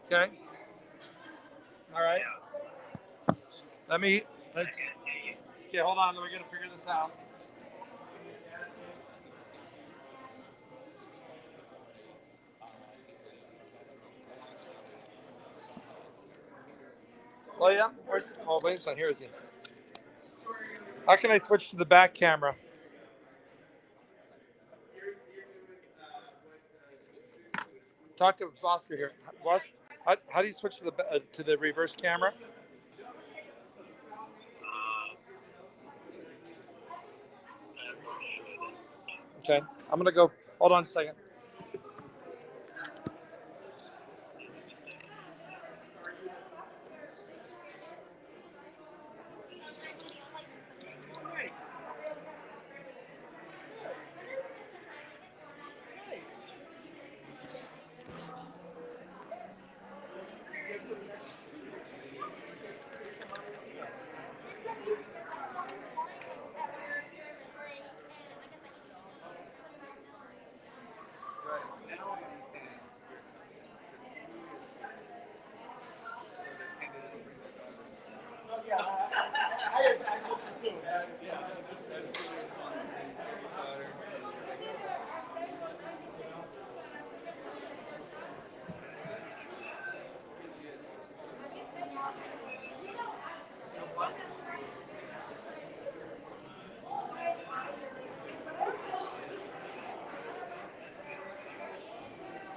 Okay. All right. Let me. Let's, okay, hold on. We're gonna figure this out. Oh yeah. Where's? Oh wait, it's not here. Is he? How can I switch to the back camera? Talk to Oscar here. Boss, how do you switch to the reverse camera? Okay. I'm gonna go. Hold on a second.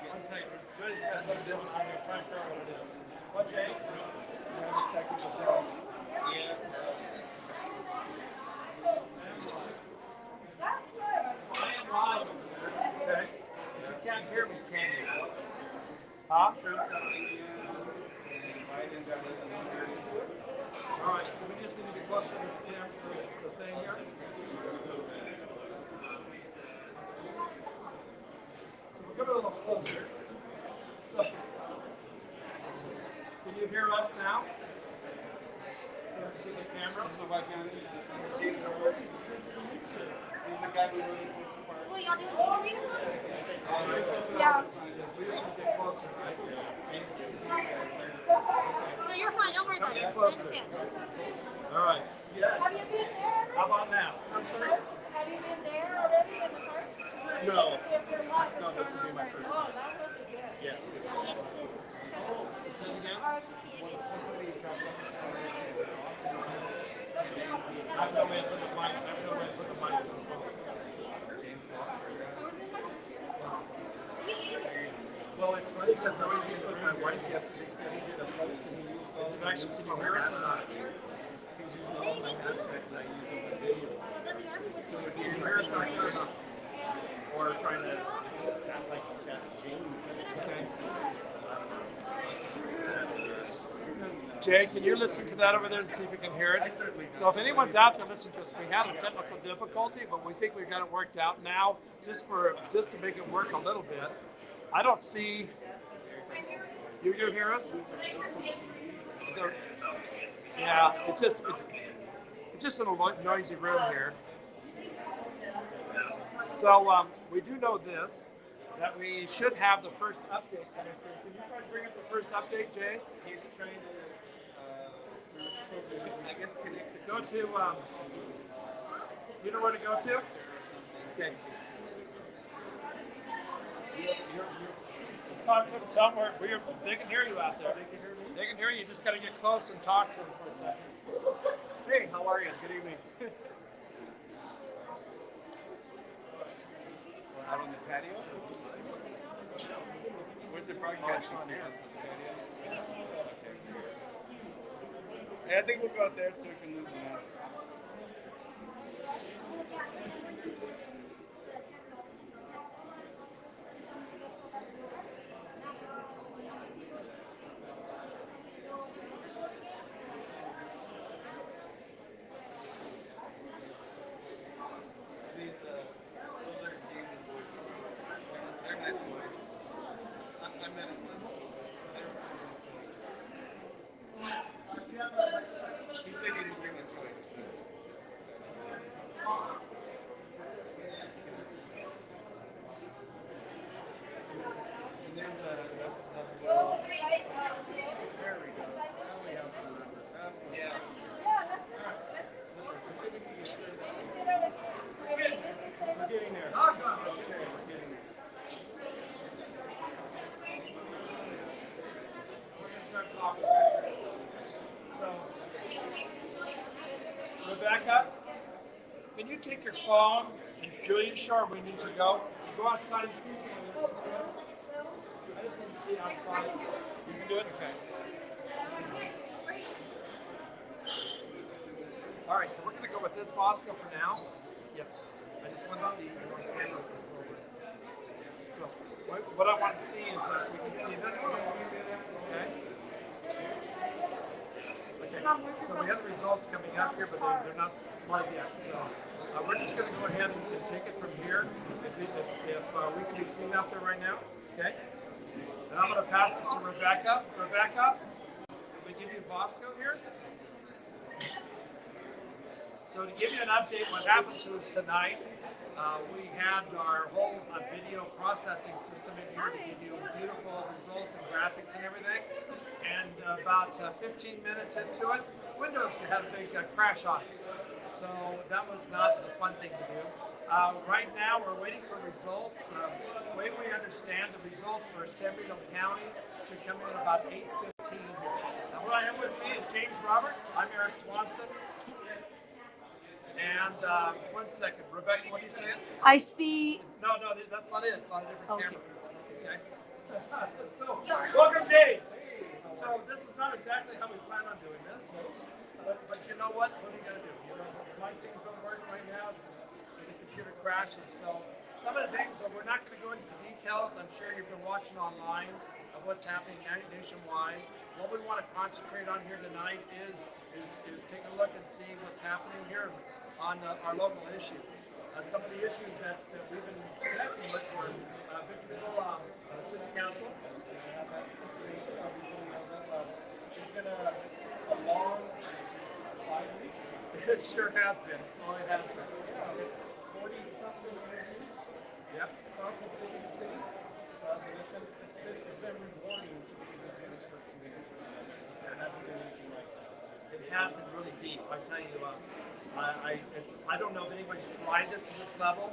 One second. Joy's got something different. I'm trying to figure out what it is. What, Jay? The technical problems. Yeah. I am live. Okay. But you can't hear me, can you? Huh? Sure. All right. Do we just need to get closer to the thing here? So we'll come a little closer. So, can you hear us now? Through the camera? Will y'all do a read or something? Yeah. We just want to get closer, right? No, you're fine. Don't worry about it. I understand. All right. Yes. Have you been there? How about now? I'm sorry? Have you been there already in the park? No. No, this will be my first time. Oh, that was good. Yes. Say it again. I have no way to put the mic. I have no way to put the mic. Well, it's funny because I was used with my wife yesterday. Said he did a post and he used all the actions. Can you hear us or not? He's using all my aspects and I use all the videos. So if you hear us on here or trying to act like that James, okay. Jay, can you listen to that over there and see if you can hear it? So if anyone's out there listening to us, we had a technical difficulty, but we think we've got it worked out now, just to make it work a little bit. I don't see. You hear us? Yeah, it's just in a noisy room here. So we do know this, that we should have the first update. Can you try to bring up the first update, Jay? He's trying to. I guess go to. You know where to go to? Okay. Talk to them somewhere. They can hear you out there. They can hear you. You just got to get close and talk to them for a second. Hey, how are you? Good evening. We're out on the patio? Where's the broadcasting to? Yeah, I think we'll go out there so we can lose the mask. He said he didn't bring a choice. 100% top. So, Rebecca, can you take your phone and Julian Shore, we need to go. Go outside and see if you can listen to us. I just need to see outside. You can do it? Okay. All right, so we're going to go with this Bosco for now. Yes. I just want to see. So, what I want to see is that we can see this. Okay. Okay. So we have the results coming up here, but they're not live yet. So we're just going to go ahead and take it from here. If we can be seen out there right now. Okay. And I'm going to pass this to Rebecca. Rebecca, we give you Bosco here. So to give you an update, what happened to us tonight, we had our whole video processing system in here to give you beautiful results and graphics and everything. And about 15 minutes into it, Windows had a big crash on us. So that was not the fun thing to do. Right now, we're waiting for results. The way we understand the results for San Bernardino County should come in about 8:15. Now, what I have with me is James Roberts. I'm Eric Swanson. And 1 second, Rebecca, what are you saying? I see. No, that's not it. It's on a different Okay. camera. Okay. So, welcome, James. So, this is not exactly how we plan on doing this. But you know what? What are you going to do? You know, my things don't work right now. It's just the computer crashes. So, some of the things, we're not going to go into the details. I'm sure you've been watching online of what's happening nationwide. What we want to concentrate on here tonight is take a look and see what's happening here on our local issues. Some of the issues that we've been connecting with were Victorville City Council. It's been a long 5 weeks. It sure has been. Oh, it has been. Yeah, 40-something interviews. Yep. Across the city to city. But it's been rewarding to be able to do this for the community. It hasn't been anything like that. It has been really deep. I tell you, I don't know if anybody's tried this at this level.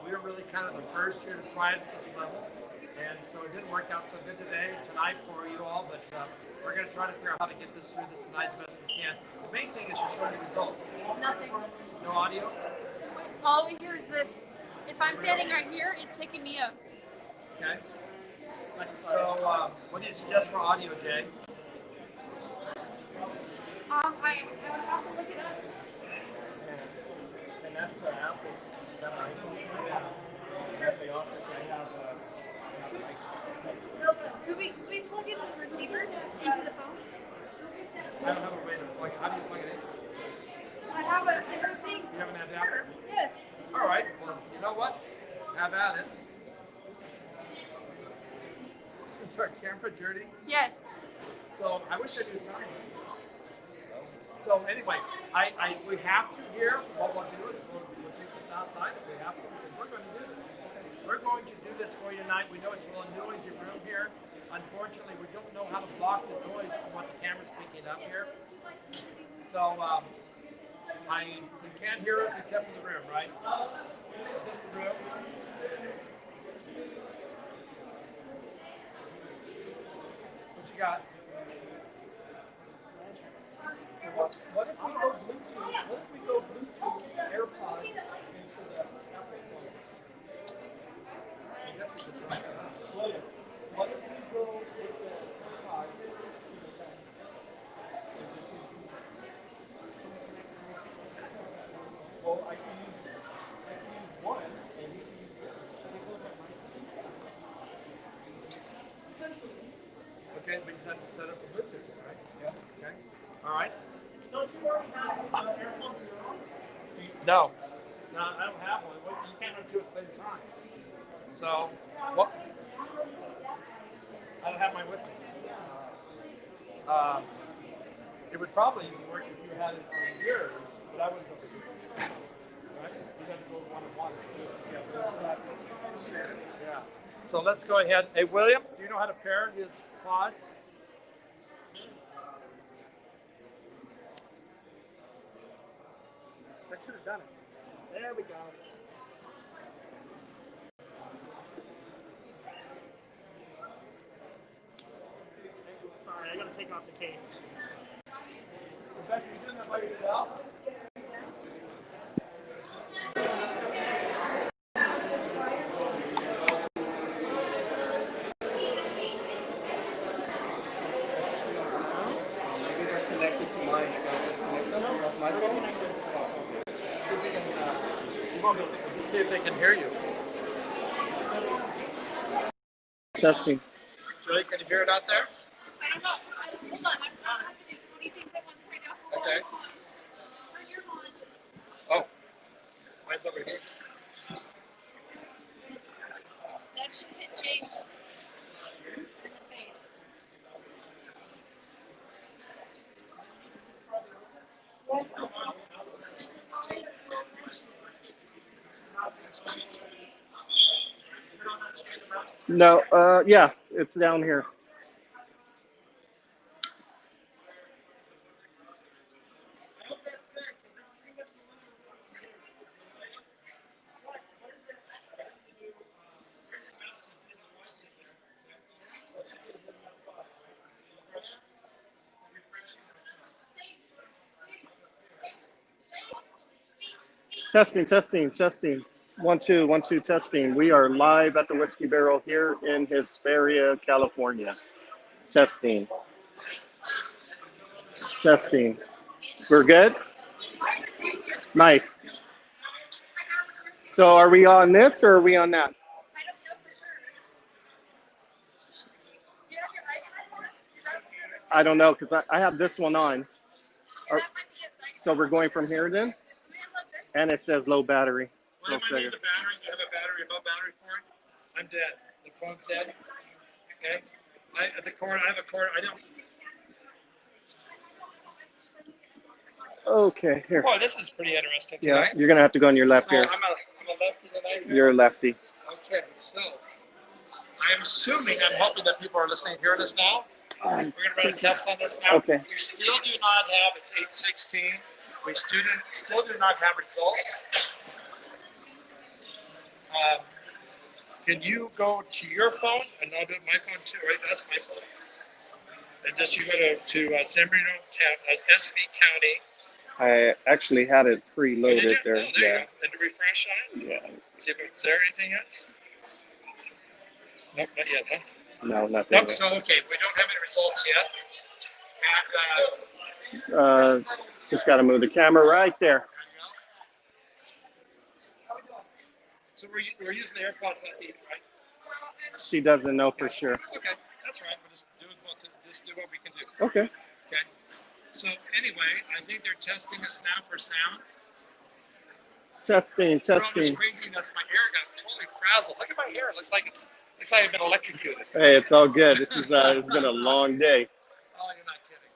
We're really kind of the first here to try it at this level. And so it didn't work out so good tonight for you all, but we're going to try to figure out how to get this through this tonight the best we can. The main thing is to show you results. Nothing. No audio? All we hear is this. If I'm standing right here, it's picking me up. Okay. So what do you suggest for audio, Jay? I would have to look it up. And that's Apple. Is that right? Yeah. At the office, I have mics. Do we plug in the receiver into the phone? I don't have a way to plug it. How do you plug it into? I have a zero thing. You have an adapter? Yes. All right. Well, you know what? Have at it. Is our camera dirty? Yes. So I wish I knew something. So anyway, we have to here. What we'll do is we'll take this outside if we have to, because we're going to do this. We're going to do this for you tonight. We know it's a little noisy room here. Unfortunately, we don't know how to block the noise from what the camera's picking up here. So you can't hear us except in the room, right? Just the room. What you got? What if we go Bluetooth? What if we go Bluetooth AirPods into the Apple phone? I guess we could try that. What if we go with the AirPods to the phone? And just use well, I can use one, and you can use this. I think we'll have my side. Okay, but you just have to set up a Bluetooth, right? Yeah. Okay. All right. Don't you already have AirPods in your office? No. No, I don't have one. You can't have two at the same time. So, what? I don't have mine with me. It would probably work if you had it on yours, but I wouldn't go with yours. Right? You got to go one-on-one. Yeah. So let's go ahead. Hey, William, do you know how to pair his pods? I should have done it. There we go. take off the case. Rebecca, you doing that by yourself? Maybe they're connected to mine. I gotta disconnect them off my phone. Oh, okay. See if we can. You won't be able to see if they can hear you. Testing. Julie, can you hear it out there? I don't know. Hold on. I have to do 20 things at once right now. Okay. Turn your on. Oh, mine's over here. That should hit James in the face. No, yeah, it's down here. Testing, testing, testing. 1 2 1 2 testing. We are live at the Whiskey Barrel here in Hesperia, California. Testing. Testing. We're good? Nice. So are we on this or are we on that? I don't know for sure. Do you have your iPad on? Is that I don't know because I have this one on. that might be a second. So we're going from here then? Can we unplug this? And it says low battery. Well, if I need the battery, do you have a battery, above battery for it? I'm dead. The phone's dead. Okay. I have a cord. I don't. Okay, here. Oh, this is pretty interesting Yeah, tonight. you're gonna have to go on your left So here. I'm a lefty tonight. You're a lefty. Okay, so I'm assuming, I'm hoping that people are listening, hearing us now. We're going to run a test on this now. Okay. We still do not have, it's 8:16. We still do not have results. Can you go to your phone? And I'll do my phone too, right? That's my phone. And just you go to San Bernardino, SB County. I actually had it Oh, did preloaded you? there. Oh, there you go. And to refresh on it? Yeah. See if it's there anything yet? Nope, not yet, huh? No, nothing. Nope, so okay, we don't have any results yet. And Just got to move the camera right there. there you go. So we're using the AirPods, not these, right? She doesn't know for sure. Okay, that's right. We'll just do what we can do. Okay. Okay. So anyway, I think they're testing us now for sound. Testing, For all this testing. craziness, my hair got totally frazzled. Look at my hair. It looks like I've been electrocuted. Hey, it's all good. This is it's been a long day. Oh, you're not kidding.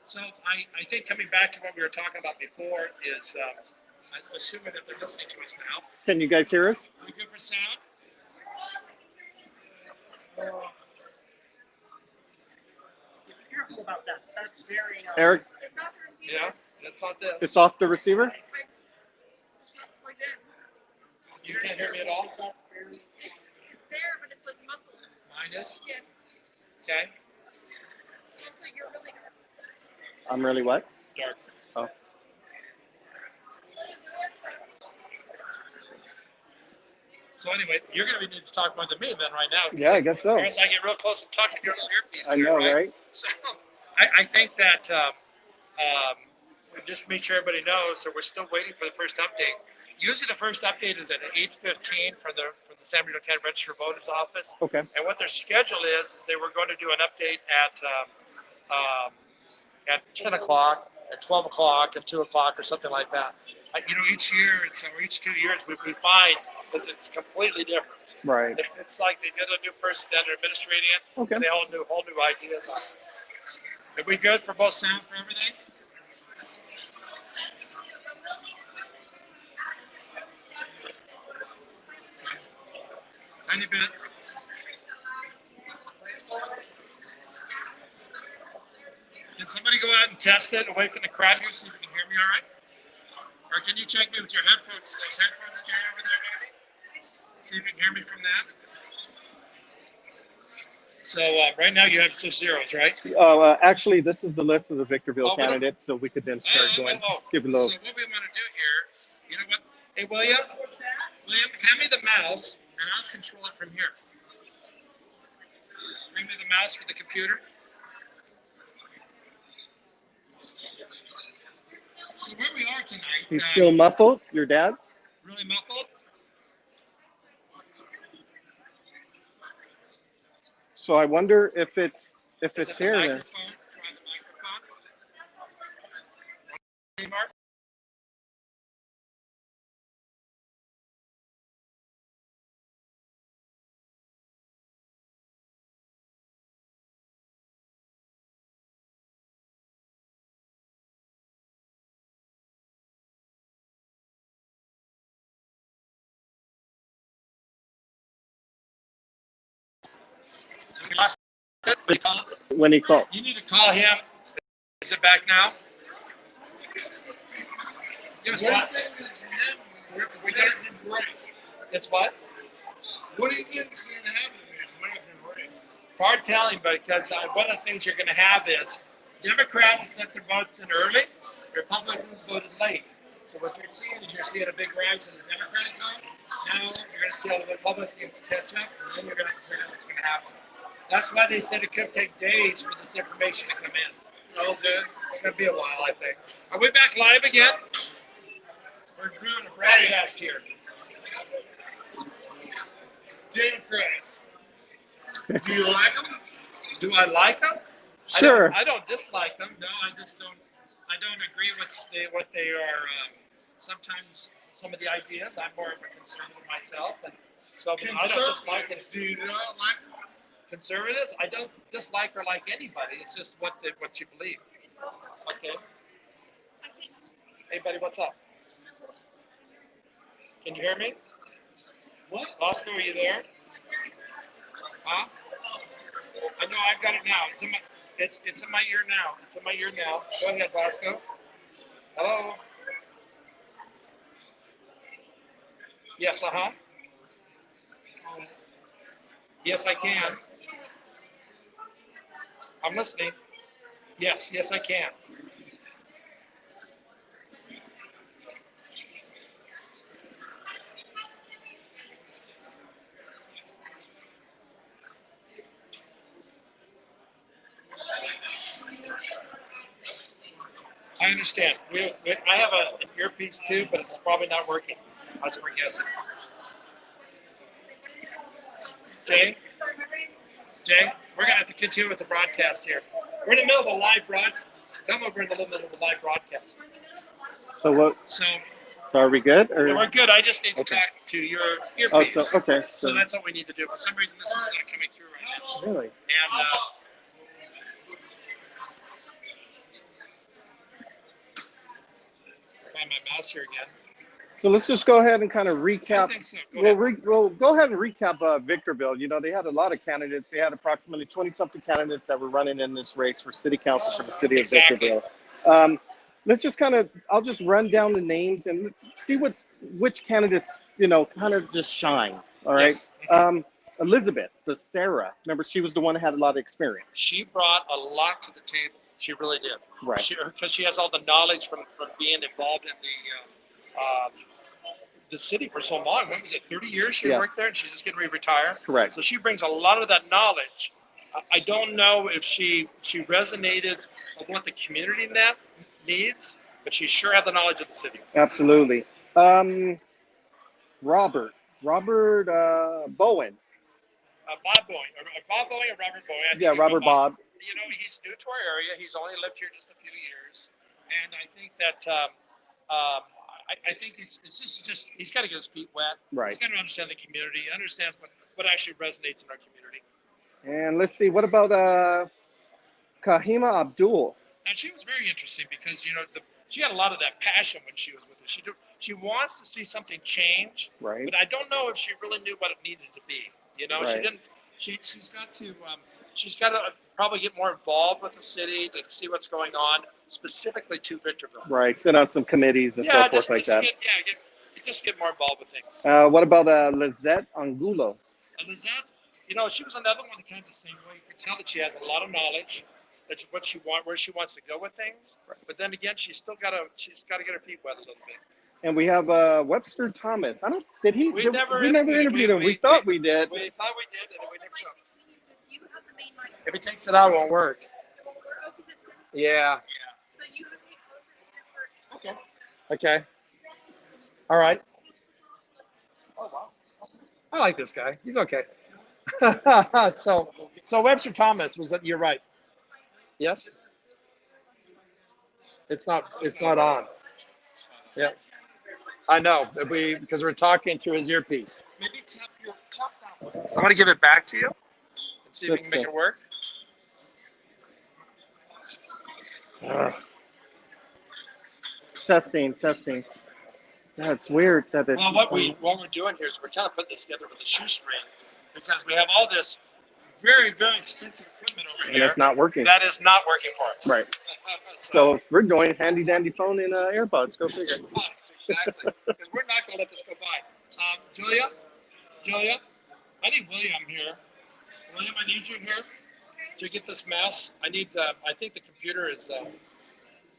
So I think coming back to what we were talking about before is I'm assuming that they're listening to us now. Can you guys hear us? Are we good for sound? Be careful about that. That's very. It's Eric, not the receiver. Yeah, that's not this. it's off the receiver. It's not plugged in. You can't hear me at all? It's there, but it's like muffled. Mine is? Yes. Okay. Also, you're really I'm really what? Dark. Oh. So anyway, you're going to need to talk more than me then right now. Yeah, I guess so. Or else I get real close and talk to your little earpiece. I here, know, right? So I think that just to make sure everybody knows, so we're still waiting for the first update. Usually the first update is at 8:15 from the San Bernardino County Register of Voters office. Okay. And what their schedule is they were going to do an update at 10 o'clock, at 12 o'clock, at 2 o'clock, or something like that. Each year, or each 2 years, we find is it's completely different. Right. It's like they get a new person down there administrating it, Okay. and they whole new ideas on this. Are we good for both sound for everything? Tiny bit. Can somebody go out and test it away from the crowd here, see if you can hear me all right? Or can you check me with your headphones, those headphones, Jerry, over there, maybe? See if you can hear me from that. So right now you have just zeros, right? Actually, this is the list of the Victorville Oh, we don't- candidates, so we could then start going. Give a So little. what we want to do here, you know what? Hey, William, hand me the mouse, and I'll control it from here. Bring me the mouse for the computer. So where we are tonight. He's still muffled. Your dad? Really muffled. So I wonder if it's Is here. it the microphone? Try the microphone. Okay, Mark. We lost it. We call it. When he called. You need to call him. Is it back now? Give us what? We got it in race. It's what? What do you think is going to happen in race? It's hard telling, because one of the things you're going to have is Democrats set their votes in early, Republicans voted late. So what you're seeing is a big rise in the Democratic vote. Now you're going to see all the Republicans catch up, and then you're going to figure out what's going to happen. That's why they said it could take days for this information to come in. Okay. It's going to be a while, I think. Are we back live again? We're doing a broadcast here. Democrats. Do you like them? Do I like them? Sure. I don't dislike them. No, I just don't. I don't agree with what they are. Sometimes some of the ideas. I'm more of a conservative myself, and so I don't dislike it. Do you not like them? Conservatives? I don't dislike or like anybody. It's just what you believe. Okay. Hey, buddy, what's up? Can you hear me? What? Bosco, are you there? Huh? I know I've got it now. It's in my ear now. It's in my ear now. Go ahead, Bosco. Hello. Yes, Yes, I can. I'm listening. Yes, I can. I understand. I have an earpiece too, but it's probably not working. As we're guessing. Jay, we're gonna have to continue with the broadcast here. We're in the middle of a live broadcast. Come over in the middle of a live broadcast. So what? So are we good? Or? We're good. I just need to talk to your earpiece. Oh, okay. So that's what we need to do. For some reason, this one's not coming through right now. Really? And find my mouse here again. So let's just go ahead and kind of recap. I think so. We'll go ahead and recap Victorville. You know, they had a lot of candidates. They had approximately 20-something candidates that were running in this race for city council for the city of Victorville. Let's just I'll just run down the names and see which candidates, kind of just shine. All right. Yes. Elizabeth, the Sarah, remember she was the one that had a lot of experience. She brought a lot to the table. She really did. Right. Because she has all the knowledge from being involved in the city for so long. What was it, 30 years she worked there, and she's just getting ready to retire? Correct. So she brings a lot of that knowledge. I don't know if she resonated with what the community needs, but she sure had the knowledge of the city. Absolutely. Robert Bowen. Bob Bowen or Robert Bowen? Yeah, Robert Bob. He's new to our area. He's only lived here just a few years, and I think that I think he's got to get his feet wet. Right. He's got to understand the community, understand what actually resonates in our community. And let's see, what about Kahima Abdul? And she was very interesting because she had a lot of that passion when she was with us. She wants to see something change, right? But I don't know if she really knew what it needed to be. Right. She didn't. She's got to probably get more involved with the city to see what's going on, specifically to Victorville. Right. Sit on some committees and so forth like that. Just get more involved with things. What about Lizette Angulo? Lizette, She was another one kind of the same way. You can tell that she has a lot of knowledge. That's what she where she wants to go with things. Right. But then again, she's got to get her feet wet a little bit. And we have Webster Thomas. I don't. Did he? We did, never we never interviewed him. We thought we did. We thought we did, and we never Like took. between you, because you have the main mic. If he takes it out, it won't work. It won't work. Oh, because it's sensitive. Yeah. So you have to get closer to him for. Okay. All right. Oh wow. I like this guy. He's okay. So Webster Thomas was that? You're right. Yes. It's not on. Yeah. I know. Because we're talking through his earpiece. Maybe tap that one. So I'm gonna give it back to you and see if we can make it work. Testing. Yeah, it's weird that it's. Well, what we're doing here is we're kind of putting this together with a shoestring because we have all this very, very expensive equipment over and here. it's not working. That is not working for us. Right. So we're going handy dandy phone and AirPods. Go figure. Exactly. Because we're not going to let this go by. Julia, I need William here. William, I need you here to get this mouse. I think the computer is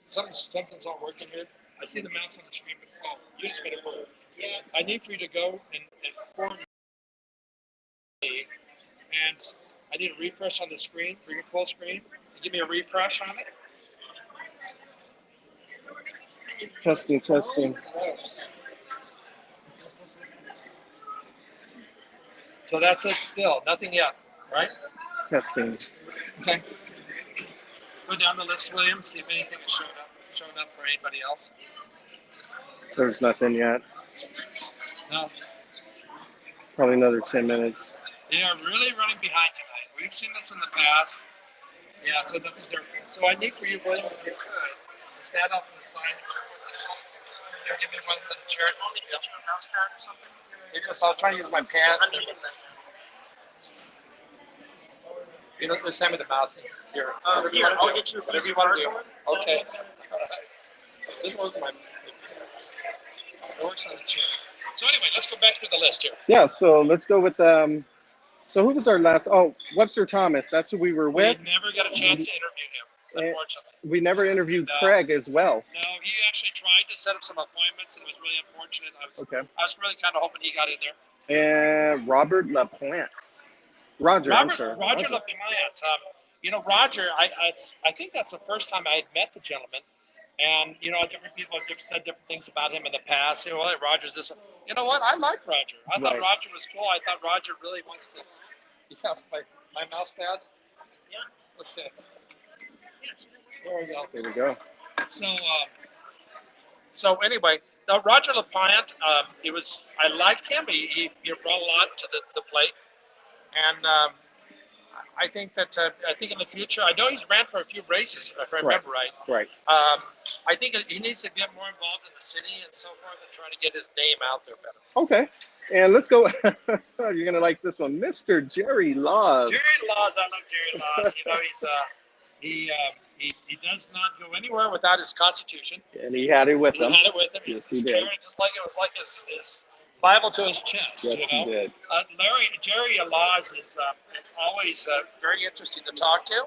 something's not working here. I see the mouse on the screen, but you just got to work. Yeah. I need for you to go and form me, and I need a refresh on the screen, bring it full screen. Give me a refresh on it. Testing. So that's it still. Nothing yet, right? Testing. Okay. Go down the list, William, see if anything has shown up for anybody else. There's nothing yet. No. Probably another 10 minutes. They are really running behind tonight. We've seen this in the past. Yeah, so nothing's there. So I need for you, William, if you could, stand up on the side and put this on. Give me one set of chairs. Maybe a mouse pad or something? I'll try to use my pants. Just hand me the mouse here. Here, I'll get you a Whatever piece you of want to do. cardboard. Okay. This one's my. It works on the chair. So anyway, let's go back through the list here. Yeah, so let's go with so who was our last? Oh, Webster Thomas. That's who we were with. We never got a chance to interview him, unfortunately. We never interviewed Craig as well. No, he actually tried to set up some appointments, and it was really unfortunate. I was really kind of hoping he got in there. And Robert LaPlante. Roger LaPlante. Roger, I think that's the first time I had met the gentleman. And, different people have said different things about him in the past. Well, Roger's this. You know what? I like Roger. I thought Roger was cool. I thought Roger really wants to. Yeah, my mouse pad? Yeah. Let's see. There we go. There we go. So anyway, Roger LaPlante, I liked him. He brought a lot to the plate. And I think in the future, I know he's ran for a few races, if I remember right. Right. I think he needs to get more involved in the city and so forth and try to get his name out there better. Okay. And let's go. You're going to like this one. Mr. Jerry Laws. Jerry Laws, I love Jerry Laws. He does not go anywhere without his Constitution. And he had it with him. Yes, he did. Just like it was like his Bible to his chest. Yes, he did. Jerry Laws is always very interesting to talk to.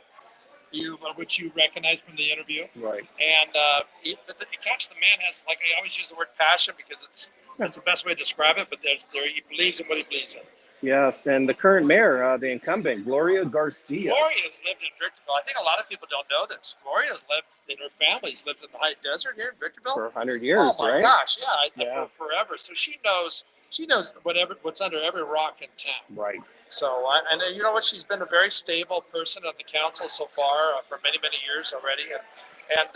Which you recognize from the interview. Right. And the man has, like, I always use the word passion because that's the best way to describe it, but he believes in what he believes in. Yes, and the current mayor, the incumbent, Gloria Garcia. Gloria's lived in Victorville. I think a lot of people don't know this. Gloria's lived, and her family's lived in the high desert here in Victorville. For 100 years, oh my right? Gosh, yeah. For forever. So she knows what's under every rock in town. Right. So, and you know what? She's been a very stable person on the council so far for many, many years already. And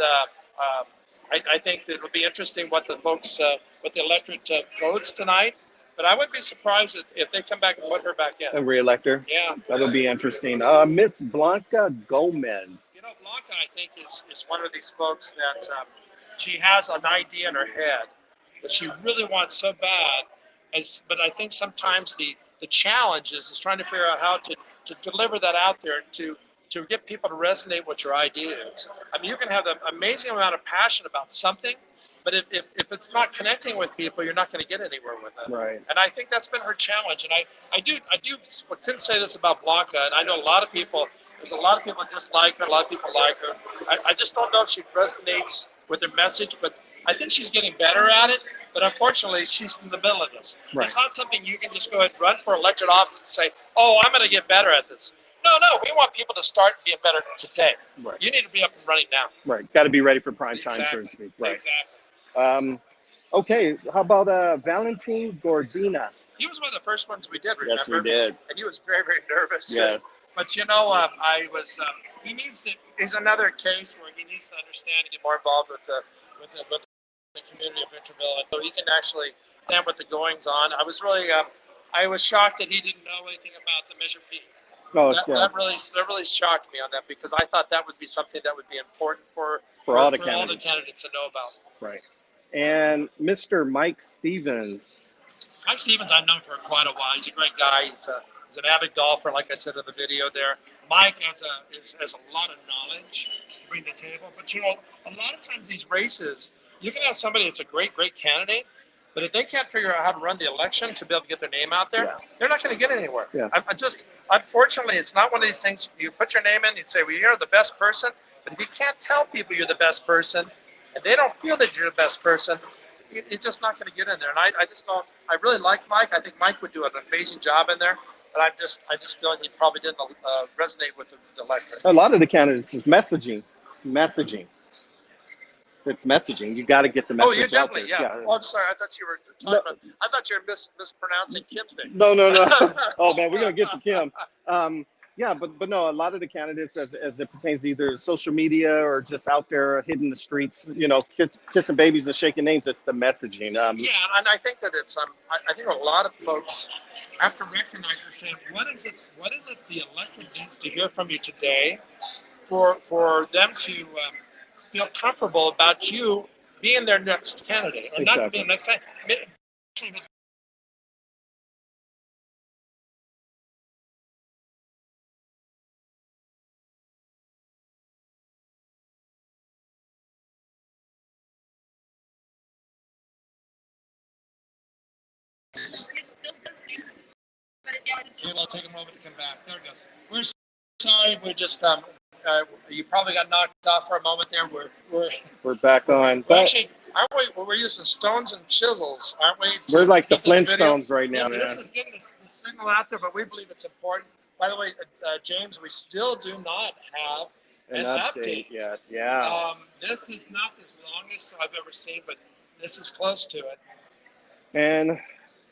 I think that it'll be interesting what the folks, what the electorate votes tonight. But I wouldn't be surprised if they come back and put her back in. And re-elect her? Yeah. That'll be interesting. Miss Blanca Gomez. Blanca, I think, is one of these folks that she has an idea in her head that she really wants so bad. But I think sometimes the challenge is trying to figure out how to deliver that out there to get people to resonate with your idea is. I mean, you can have an amazing amount of passion about something, But if it's not connecting with people, you're not going to get anywhere with it. Right. And I think that's been her challenge. And I couldn't say this about Blanca. And I know a lot of people. There's a lot of people dislike her. A lot of people like her. I just don't know if she resonates with her message. But I think she's getting better at it. But unfortunately, she's in the middle of this. Right. It's not something you can just go ahead and run for elected office and say, "Oh, I'm going to get better at this." No, we want people to start being better today. Right. You need to be up and running now. Right. Got to be ready for prime time, so to speak. Right. Exactly. Okay. How about Valentin Gordina? He was one of the first ones we did, remember? Yes, we did. And he was very, very nervous. Yes. But you know, he needs to, he's another case where he needs to understand and get more involved with the community of Winterville. And so he can actually stand with the goings on. I was really, I was shocked that he didn't know anything about the Measure P. Oh, That really shocked me on that, because I thought that would be something that would be important for all the candidates to know about. Right. And Mr. Mike Stevens. Mike Stevens, I've known for quite a while. He's a great guy. He's an avid golfer, like I said in the video there. Mike has a lot of knowledge to bring to the table. But you know, a lot of times these races, you can have somebody that's a great candidate, but if they can't figure out how to run the election to be able to get their name out there, they're not going to get anywhere. Yeah. Unfortunately, it's not one of these things. You put your name in, you say, well, you're the best person. But if you can't tell people you're the best person, and they don't feel that you're the best person, you're just not going to get in there. And I just don't. I really like Mike. I think Mike would do an amazing job in there. But I just feel like he probably didn't resonate with the electorate. A lot of the candidates is messaging. It's messaging. You got to get the message. Oh, you definitely, out there. yeah. Oh, I'm sorry. I thought you were talking about. I thought you were mispronouncing Kim's name. No. Oh man, we're gonna get to Kim. Yeah, but no, a lot of the candidates, as it pertains to either social media or just out there hitting the streets, you know, kissing babies and shaking names. It's the messaging. Yeah, and I think that it's I think a lot of folks have to recognize and say, what is it the electorate needs to hear from you today, for them to feel comfortable about you being their next candidate, or not being next candidate. I'll take a moment to come back. There it goes. We're sorry. We're just you probably got knocked off for a moment there. We're back on. But actually, aren't we? We're using stones and chisels, aren't we? We're like the Flintstones right now. This is getting the signal out there, but we believe it's important. By the way, James, we still do not have an update yet. Yeah. This is not the longest I've ever seen, but this is close to it. And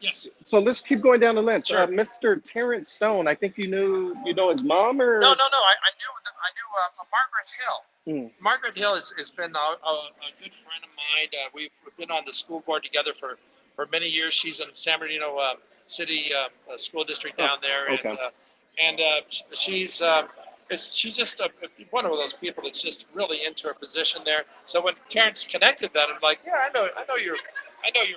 yes. So let's keep going down the list. Sure. Mr. Terrence Stone, I think you know his mom, or no. I knew Margaret Hill. Margaret Hill has been a good friend of mine. We've been on the school board together for many years. She's in San Bernardino City School District down there, okay. and she's just one of those people that's just really into her position there. So when Terrence connected that, I'm like, yeah, I know your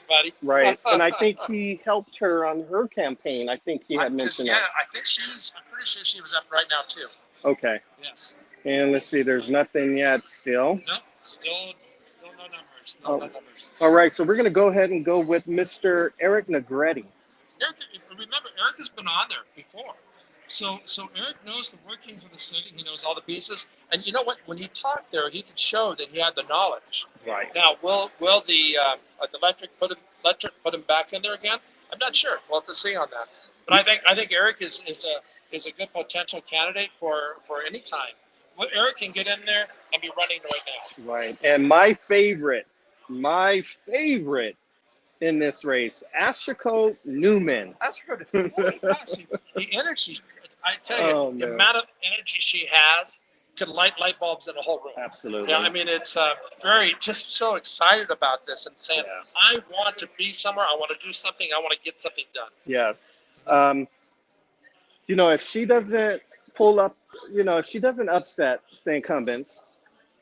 buddy. Right, and I think he helped her on her campaign. I think he had mentioned that. Yeah, I think I'm pretty sure she was up right now too. Okay. Yes. And let's see, there's nothing yet still. No, still no numbers. No numbers. All right, so we're going to go ahead and go with Mr. Eric Negretti. Remember, Eric has been on there before. So Eric knows the workings of the city. He knows all the pieces. And you know what? When he talked there, he could show that he had the knowledge. Right. Now, will the electric put him back in there again? I'm not sure. We'll have to see on that. But I think Eric is a good potential candidate for any time. Well, Eric can get in there and be running right now. Right. And my favorite in this race, Ashiko Newman. Ashiko, the energy, I tell you, the amount of energy she has could light bulbs in a whole room. Absolutely. Yeah, I mean, it's just so excited about this and saying, I want to be somewhere, I want to do something, I want to get something done. Yes. You know, if she doesn't pull up, if she doesn't upset the incumbents,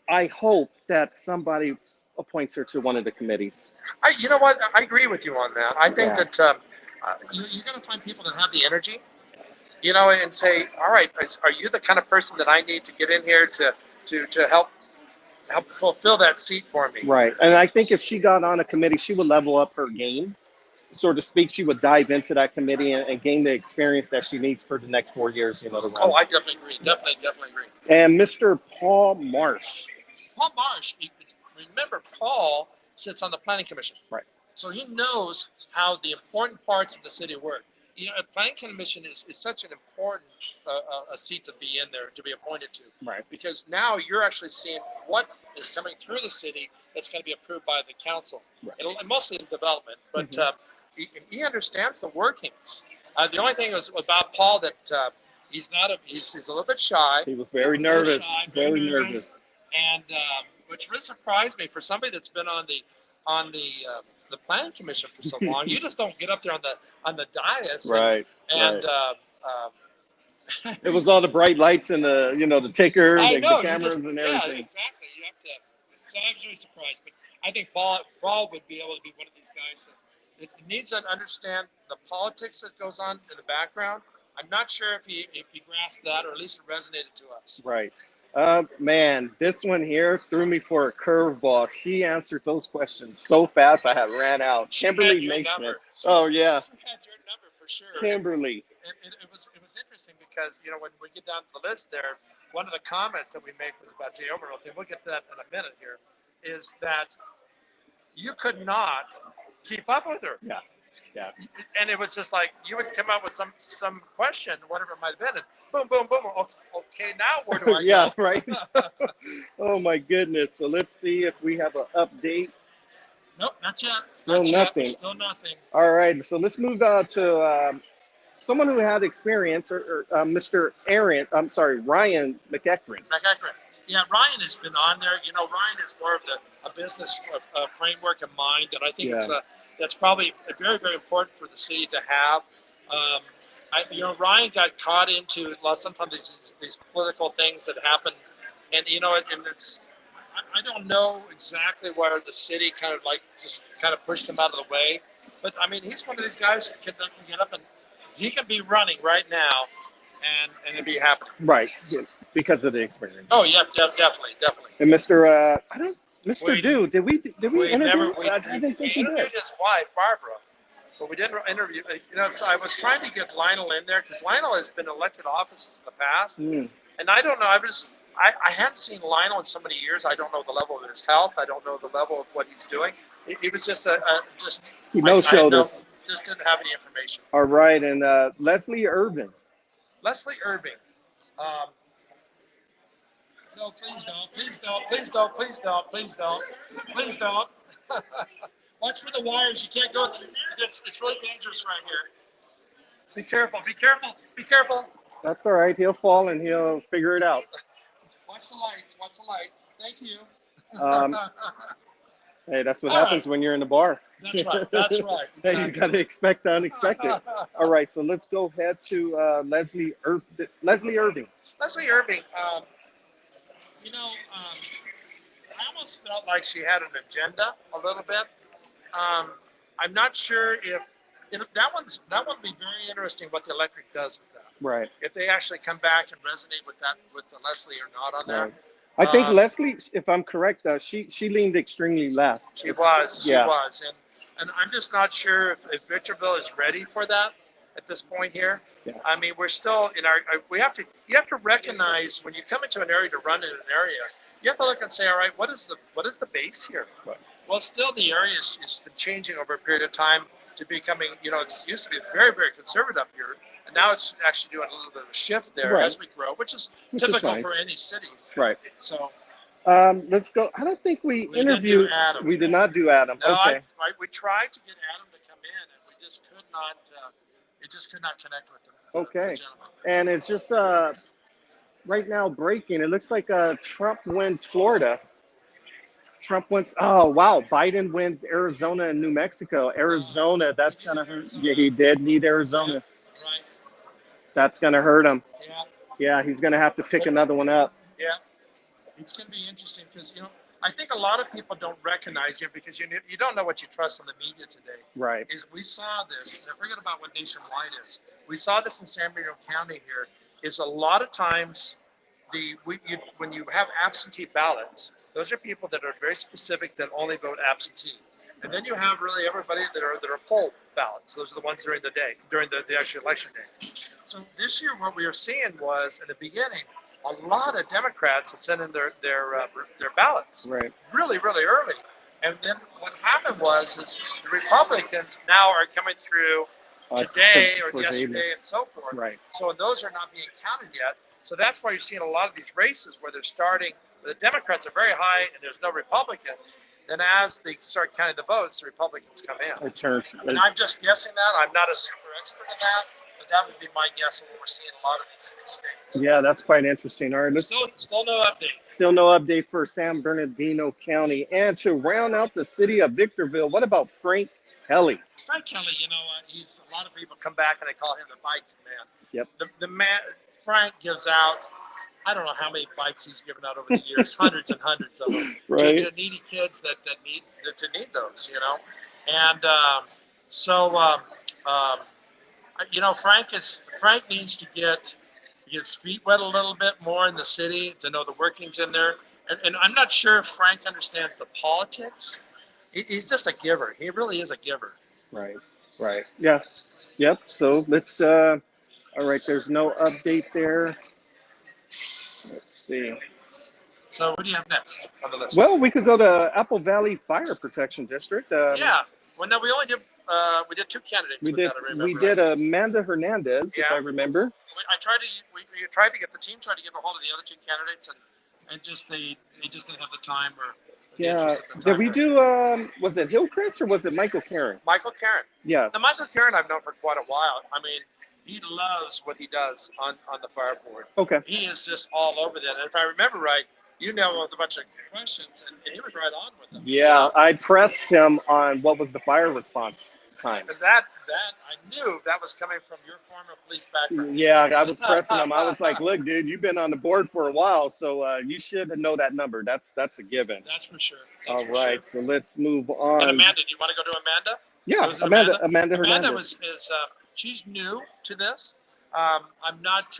I hope that somebody appoints her to one of the committees. You know what? I agree with you on that. I think that you're going to find people that have the energy, and say, all right, are you the kind of person that I need to get in here to help help fulfill that seat for me. Right. And I think if she got on a committee, she would level up her game, so to speak. She would dive into that committee and gain the experience that she needs for the next 4 years, to run. Oh, I definitely agree. Definitely agree. And Mr. Paul Marsh. Paul Marsh, remember, Paul sits on the planning commission. Right. So he knows how the important parts of the city work. A planning commission is such an important a seat to be in there, to be appointed to. Right. Because now you're actually seeing what is coming through the city that's going to be approved by the council, Right. and mostly in development. But he understands the workings. The only thing is about Paul that he's a little bit shy. He was very nervous. Very nervous. And which really surprised me for somebody that's been on the planning commission for so long. You just don't get up there on the dais. Right. And it was all the bright lights and the ticker, I know, the cameras and everything. Yeah, exactly. You have to. So I was really surprised, but I think Paul would be able to be one of these guys that needs to understand the politics that goes on in the background. I'm not sure if he grasped that, or at least it resonated to us. Right. Man, this one here threw me for a curveball. She answered those questions so fast I had ran out. Kimberly Mason. Oh yeah. She had your number for sure. Kimberly. It was interesting because when we get down to the list there, one of the comments that we made was about Jay Oberholtz, and we'll get to that in a minute here, is that you could not keep up with her. Yeah. Yeah. And it was just like you would come up with some question, whatever it might have been, and boom, boom, boom. Okay, now where do I yeah, go? right. Oh my goodness. So let's see if we have an update. Nope, not yet. Still nothing. Still nothing. All right. So let's move on to someone who had experience, or Mr. Ryan McEachran. Yeah, Ryan has been on there. Ryan is more of a business framework in mind, and I think that's probably very, very important for the city to have. Ryan got caught into sometimes these political things that happen, and and it's. I don't know exactly where the city kind of pushed him out of the way, but I mean he's one of these guys that can get up and he can be running right now, and it'd be happening. Right, because of the experience. Oh yeah, definitely. And Mr. Dew, did we interview? We interviewed his wife Barbara, but we didn't interview. So I was trying to get Lionel in there because Lionel has been elected offices in the past, and I don't know. I hadn't seen Lionel in so many years. I don't know the level of his health. I don't know the level of what he's doing. It was just he no-showed us. Just didn't have any information. All right, and Leslie Irvin. Leslie Irving. No, please don't. Watch for the wires. You can't go through. It's really dangerous right here. Be careful. That's all right. He'll fall and he'll figure it out. Watch the lights. Thank you. Hey, that's what happens when you're in the bar. That's right. Exactly. Hey, you got to expect the unexpected. All right, so let's go ahead to Leslie Irving. Leslie Irving. I almost felt like she had an agenda a little bit. I'm not sure if that one would be very interesting what the electric does with that. Right. If they actually come back and resonate with the Leslie or not on there. Right. I think Leslie, if I'm correct, she leaned extremely left. She was, and I'm just not sure if Victorville is ready for that at this point here. Yeah. I mean, we're still in you have to recognize when you come into an area to run in an area, you have to look and say, all right, what is the base here? Right. Well, still the area is been changing over a period of time to becoming, it used to be very, very conservative up here. And now it's actually doing a little bit of a shift there as we grow, which is typical for any city. Right. So let's go. I don't think we interviewed Adam. We did not do Adam. No, okay. We tried to get Adam to come in, and we just could not. It just could not connect with him. Okay. And it's just right now breaking. It looks like Trump wins Florida. Trump wins. Oh wow! Biden wins Arizona and New Mexico. Arizona. That's gonna hurt. Yeah, he did need Arizona. Yeah, right. That's gonna hurt him. Yeah. Yeah, he's gonna have to pick another one up. Yeah. It's gonna be interesting because I think a lot of people don't recognize you because you don't know what you trust in the media today. Right. Is we saw this, and I forget about what nationwide is. We saw this in San Bernardino County here. Is a lot of times when you have absentee ballots. Those are people that are very specific that only vote absentee. And then you have really everybody that are poll ballots. Those are the ones during the day, during the actual election day. So this year, what we were seeing was in the beginning, a lot of Democrats had sent in their ballots Right. really early. And then what happened is the Republicans now are coming through today or towards the evening. yesterday and so forth. Right. So those are not being counted yet. So that's why you're seeing a lot of these races where they're starting, the Democrats are very high and there's no Republicans. Then as they start counting the votes, the Republicans come in. It turns. And I'm just guessing that. I'm not a super expert in that, but that would be my guess of what we're seeing in a lot of these states. Yeah, that's quite interesting. All right, let's Still no update. Still no update for San Bernardino County. And to round out the city of Victorville, what about Frank Kelly? Frank Kelly, he's a lot of people come back and they call him the bike man. Yep. The man, Frank gives out, I don't know how many bikes he's given out over the years, hundreds and hundreds of them Right. to needy kids that need those, And Frank needs to get his feet wet a little bit more in the city to know the workings in there. And I'm not sure if Frank understands the politics. He's just a giver. He really is a giver. Right. Yeah. Yep. So let's, all right, there's no update there. Let's see. So what do you have next on the list? Well, we could go to Apple Valley Fire Protection District. Yeah. Well, no, we only did, we did two candidates. We did Amanda Hernandez, if I remember. We team tried to get a hold of the other two candidates and they just didn't have the time or the Yeah. interest at the Did time. we do, was it Hillcrest or was it Michael Karen? Michael Karen. Yes. Now, Michael Karen I've known for quite a while. I mean, he loves what he does on the fire board. Okay. He is just all over that. And if I remember right, you know, with a bunch of questions, and he was right on with them. Yeah, I pressed him on what was the fire response time. Because that I knew that was coming from your former police background. Yeah, I was pressing him. I was like, "Look, dude, you've been on the board for a while, so you should know that number. That's a given." That's for sure. All right, so let's move on. And Amanda, do you want to go to Amanda? Yeah, Amanda Hernandez. Amanda she's new to this. I'm not.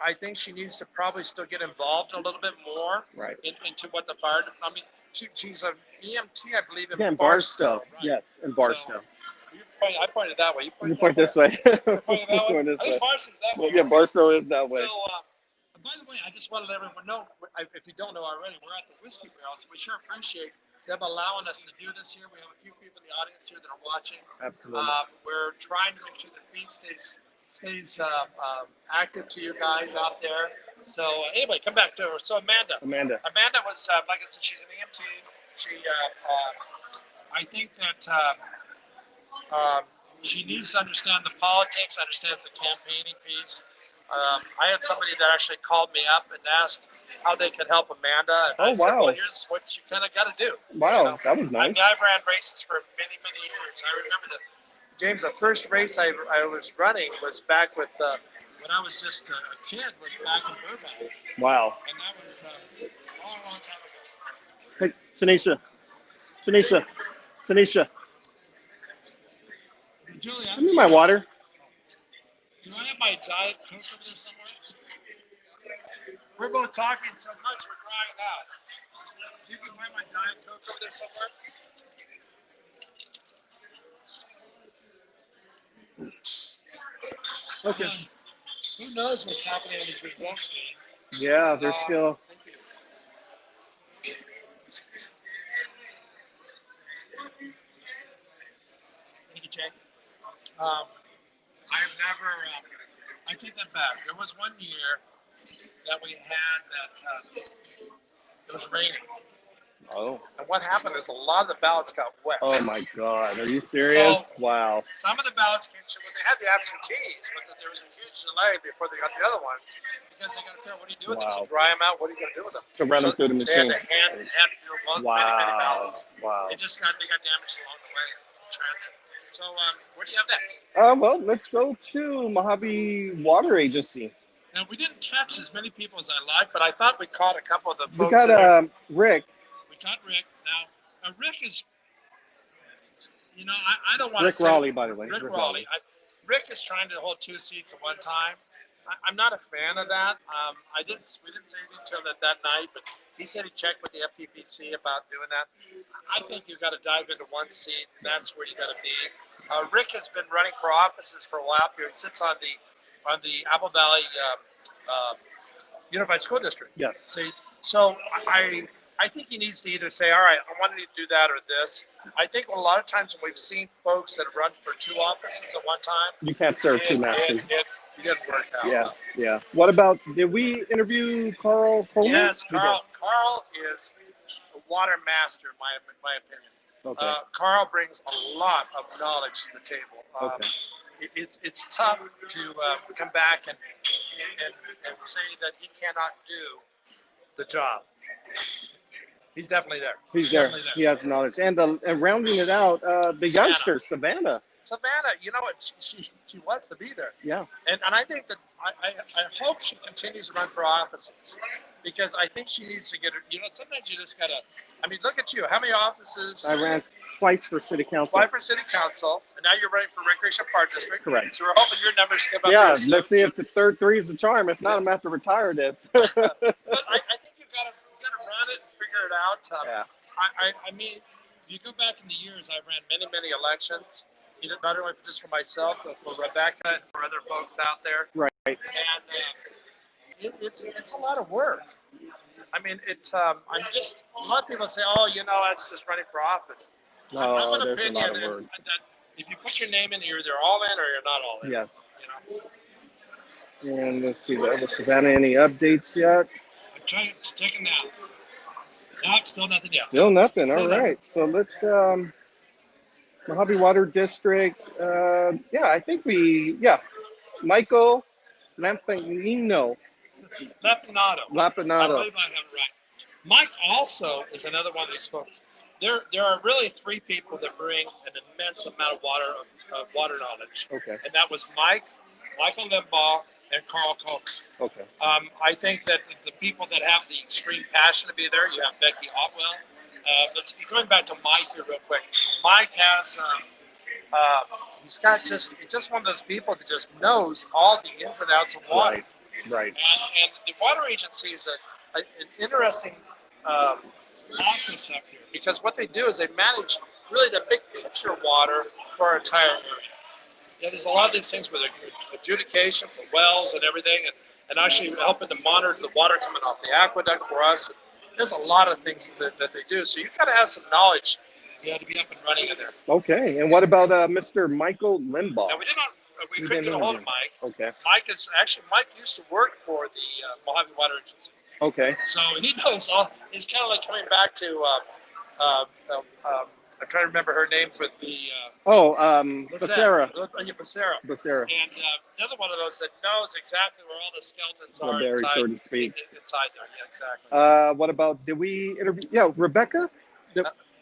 I think she needs to probably still get involved a little bit more. Right. Into what the fire. I mean, she's an EMT, I believe, in Barstow. Right? Yes, in Barstow. So, I pointed that way. You point this way. I pointed that way. I think Barstow's that way. Yeah, Barstow is that way. So, by the way, I just want to let everyone know, if you don't know already, we're at the Whiskey Barrel, so we sure appreciate them allowing us to do this here. We have a few people in the audience here that are watching. Absolutely. We're trying to make sure the feed stays active to you guys out there. So anyway, come back to her. So Amanda was, like I said, she's an EMT. She, I think that she needs to understand the politics, understands the campaigning piece. I had somebody that actually called me up and asked how they could help Amanda. And I said, well, here's what you kind of got to do. Wow, that was nice. I mean, I've ran races for many, many years. I remember that. James, the first race I was running was back with, when I was just a kid, was back in Burbank. Wow. And that was a long time ago. Hey, Tanisha. Julia. Give me my water. Do I have my Diet Coke over there somewhere? We're both talking so much, we're crying out. You can find my Diet Coke over there somewhere? Okay. Who knows what's happening in these results games? Yeah, they're still. Thank you, Jay. I've never. I take that back. There was one year that we had that it was raining. Oh. And what happened is a lot of the ballots got wet. Oh my God! Are you serious? So, wow. Some of the ballots came to when they had the absentees, but there was a huge delay before they got the other ones because they got to figure out what do you do with them? So dry them out. What are you going to do with them? To run them through the machine. They had to hand through many ballots. Wow. They got damaged along the way in transit. So what do you have next? Well, let's go to Mojave Water Agency. Now we didn't catch as many people as I like, but I thought we caught a couple of the folks. We got Rick. We got Rick. Now Rick is, I don't want to say. Rick Raleigh, by the way. Rick Raleigh. Rick is trying to hold two seats at one time, I'm not a fan of that. We didn't say anything to him that night, but he said he checked with the FPPC about doing that. I think you've got to dive into one seat, and that's where you got to be. Rick has been running for offices for a while here. He sits on the Apple Valley uh, Unified School District. Yes. So I think he needs to either say, all right, I want you to do that or this. I think a lot of times when we've seen folks that have run for two offices at one time, You can't serve two masters. it didn't work out. Yeah, yeah. What about, did we interview Carl Coleman? Yes, Carl is a water master, in my opinion. Okay. Carl brings a lot of knowledge to the table. Okay. It's tough to come back and say that he cannot do the job. He's definitely there. He's there. He has knowledge. And rounding it out, the youngster, Savannah. Savannah, you know what? She wants to be there. Yeah. And I think that I hope she continues to run for offices, because I think she needs to get her. You know, sometimes you just gotta. I mean, look at you. How many offices? I ran twice for city council. Twice for city council, and now you're running for Recreation Park District. Correct. So we're hoping your numbers come up. Yeah, let's see if the third three is the charm. If not, I'm gonna have to retire this. But I think you gotta run it and figure it out. Yeah. I mean, you go back in the years, I've ran many elections. You know, not only just for myself, but for Rebecca and for other folks out there. Right. And it's a lot of work. I mean, it's a lot of people say, oh, you know, that's just running for office. No, I'm an there's opinion a lot of work. that if you put your name in, you're either all in or you're not all in. Yes. You know. And let's see, the Savannah, any updates yet? I'm trying to take a nap. No, still nothing yet. Still nothing. Still All nothing. right. So let's Mojave Water District. I think Michael Lampanino. Lapinato. I Lapinato. believe I have it right. Mike also is another one of these folks. There are really three people that bring an immense amount of water knowledge. Okay. And that was Michael Limbaugh, and Carl Coleman. Okay. I think that the people that have the extreme passion to be there, you have Becky Otwell. But going back to Mike here real quick, Mike has he's just one of those people that just knows all the ins and outs of water. Right. And the water agency is an interesting office up here, because what they do is they manage really the big picture water for our entire area. Yeah, there's a lot of these things with adjudication for wells and everything, and actually helping to monitor the water coming off the aqueduct for us. There's a lot of things that they do. So you got to have some knowledge, to be up and running in there. Okay. And what about Mr. Michael Limbaugh? Now, we couldn't get a hold of Mike. Okay. Mike used to work for the Mojave Water Agency. Okay. So he knows all. He's kind of like coming back to. I'm trying to remember her name for the. Becerra. Becerra. Becerra. And another one of those that knows exactly where all the skeletons are Berry, inside, so to speak. Inside there, yeah, exactly. What about? Did we interview? Yeah, Rebecca.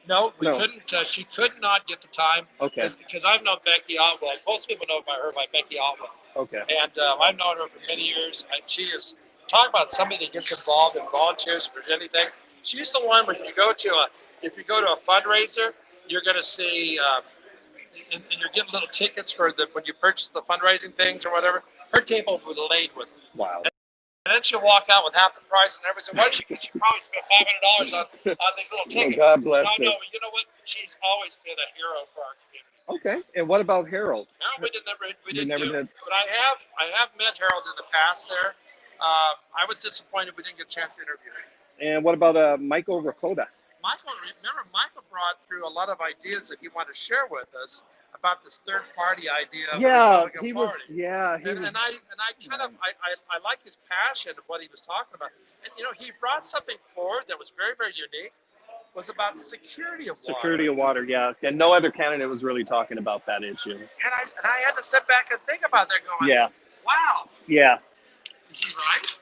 No, we couldn't. She could not get the time. Okay. Because I've known Becky Otwell. Most people know her by Becky Otwell. Okay. And I've known her for many years. And she is talk about somebody that gets involved and volunteers for anything. She's the one where if you go to a fundraiser, you're going to see, and you're getting little tickets for when you purchase the fundraising things or whatever. Her table will be laid with them. Wow. And then she'll walk out with half the price, and everybody said, "Why? Because she probably spent $500 on these little tickets." God bless her. No, you know what? She's always been a hero for our community. Okay. And what about Harold? Harold, we didn't never do. did. But I have met Harold in the past there. I was disappointed we didn't get a chance to interview him. And what about Michael Ricotta? Michael brought through a lot of ideas that he wanted to share with us about this third-party idea of Yeah, the Republican he was. Party. Yeah, And I like his passion of what he was talking about. And he brought something forward that was very, very unique. Was about security of water. Security of water, yeah. And no other candidate was really talking about that issue. And I had to sit back and think about that, going, Yeah. Wow, Yeah. is he right?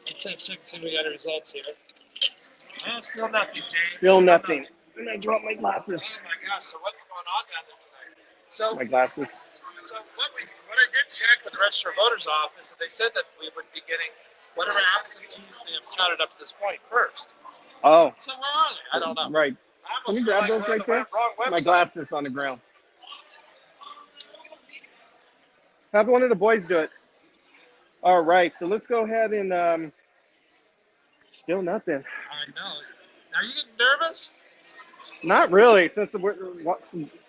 Let's see if we got the results here. Still nothing, James. Still nothing. And I dropped my glasses. Oh my gosh! So what's going on down there tonight? So My glasses. So what I did check with the Register of Voters Office, and they said that we would be getting whatever absentees they have counted up to this point first. Oh. So where are they? I don't know. Right. I Can you almost feel grab like those we're on right the there? wrong website. My glasses on the ground. Have one of the boys do it. All right, so let's go ahead and still nothing. I know. Are you getting nervous? Not really, since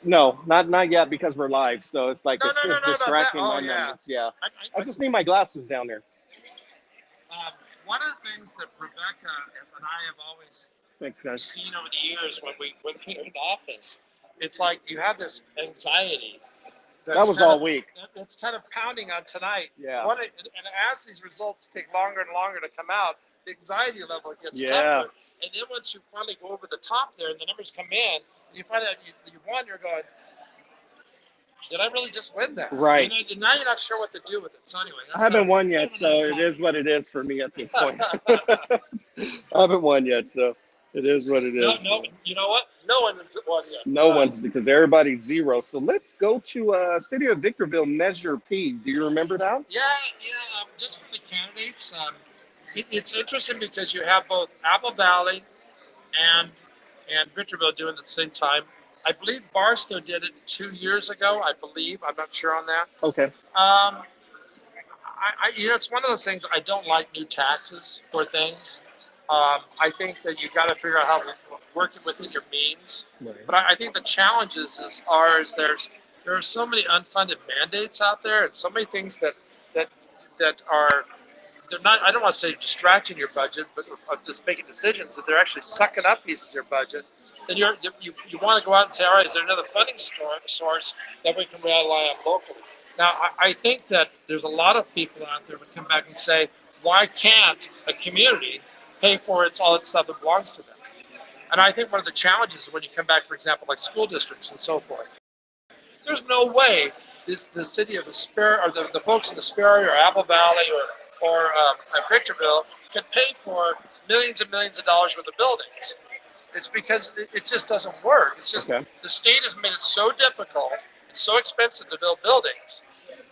no, not yet because we're live. So it's like No, it's no, no, just no, no. distracting Oh, my yeah. numbers. Yeah, I, I just need my glasses down there. one of the things that Rebecca and I have always Thanks, guys. seen over the years when we were in the office, it's like you have this anxiety. That was all week. It's kind of pounding on tonight. Yeah. And as these results take longer and longer to come out, the anxiety level gets Yeah. tougher. And then once you finally go over the top there and the numbers come in, you find out you won, you're going, did I really just win that? Right. And now you're not sure what to do with it. So anyway, I haven't won yet, so it is what it is for me at this point. I haven't won yet, so it is what it is. No, you know what? No one has won yet. No one's, because everybody's zero. So let's go to City of Victorville Measure P. Do you remember that? Yeah. Just for the candidates, it's interesting because you have both Apple Valley and Victorville doing it at the same time. I believe Barstow did it 2 years ago. I believe. I'm not sure on that. Okay. It's one of those things. I don't like new taxes for things. I think that you got to figure out how to work it within your means. Right. But I think the challenges there are so many unfunded mandates out there, and so many things that are they're not. I don't want to say distracting your budget, but of just making decisions that they're actually sucking up pieces of your budget. Then you want to go out and say, all right, is there another funding source that we can rely on locally? Now, I think that there's a lot of people out there who come back and say, why can't a community pay for all its stuff that belongs to them? And I think one of the challenges is when you come back, for example, like school districts and so forth. There's no way the city of Asper or the folks in Asper or Apple Valley or Victorville can pay for millions and millions of dollars worth of buildings. It's because it just doesn't work. It's just The state has made it so difficult and so expensive to build buildings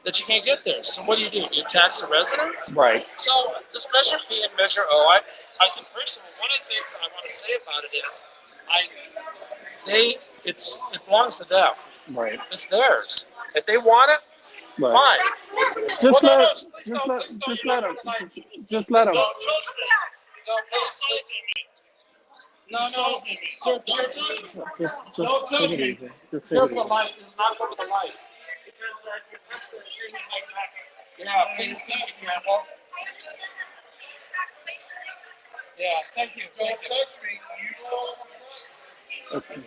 that you can't get there. So what do? You tax the residents? Right. So this Measure P and Measure O, I think first of all, one of the things I want to say about it is it belongs to them. Right. It's theirs. If they want it, Right. fine. Just Well, let them. Just let them. Don't touch me. Don't insult me. No. Sir, Just take it easy. Just take it careful the easy. light. Knock over the light. Because you touch the things like that. Yeah, please be careful. Yeah, thank you. Don't touch me. You Okay.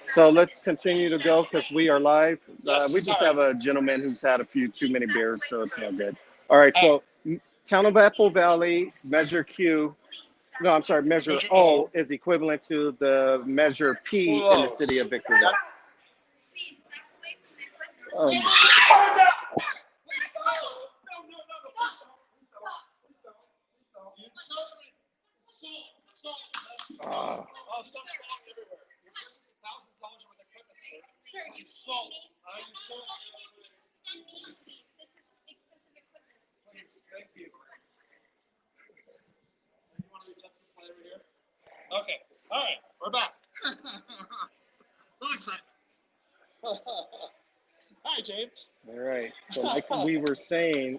So let's continue to go because we are live. We just have a gentleman who's had a few too many beers, so it's not good. All right, so Town of Apple Valley, Measure Q. No, I'm sorry, Measure O is equivalent to the Measure P in the city of Victorville. stop spilling everywhere. This is $1,000 worth of equipment, sir. Sir, you Salt. me. Are you This is expensive equipment. Please, thank you. You want to adjust this light over here? Okay. All right. We're back. Really excited. Hi, James. All right. So like we were saying,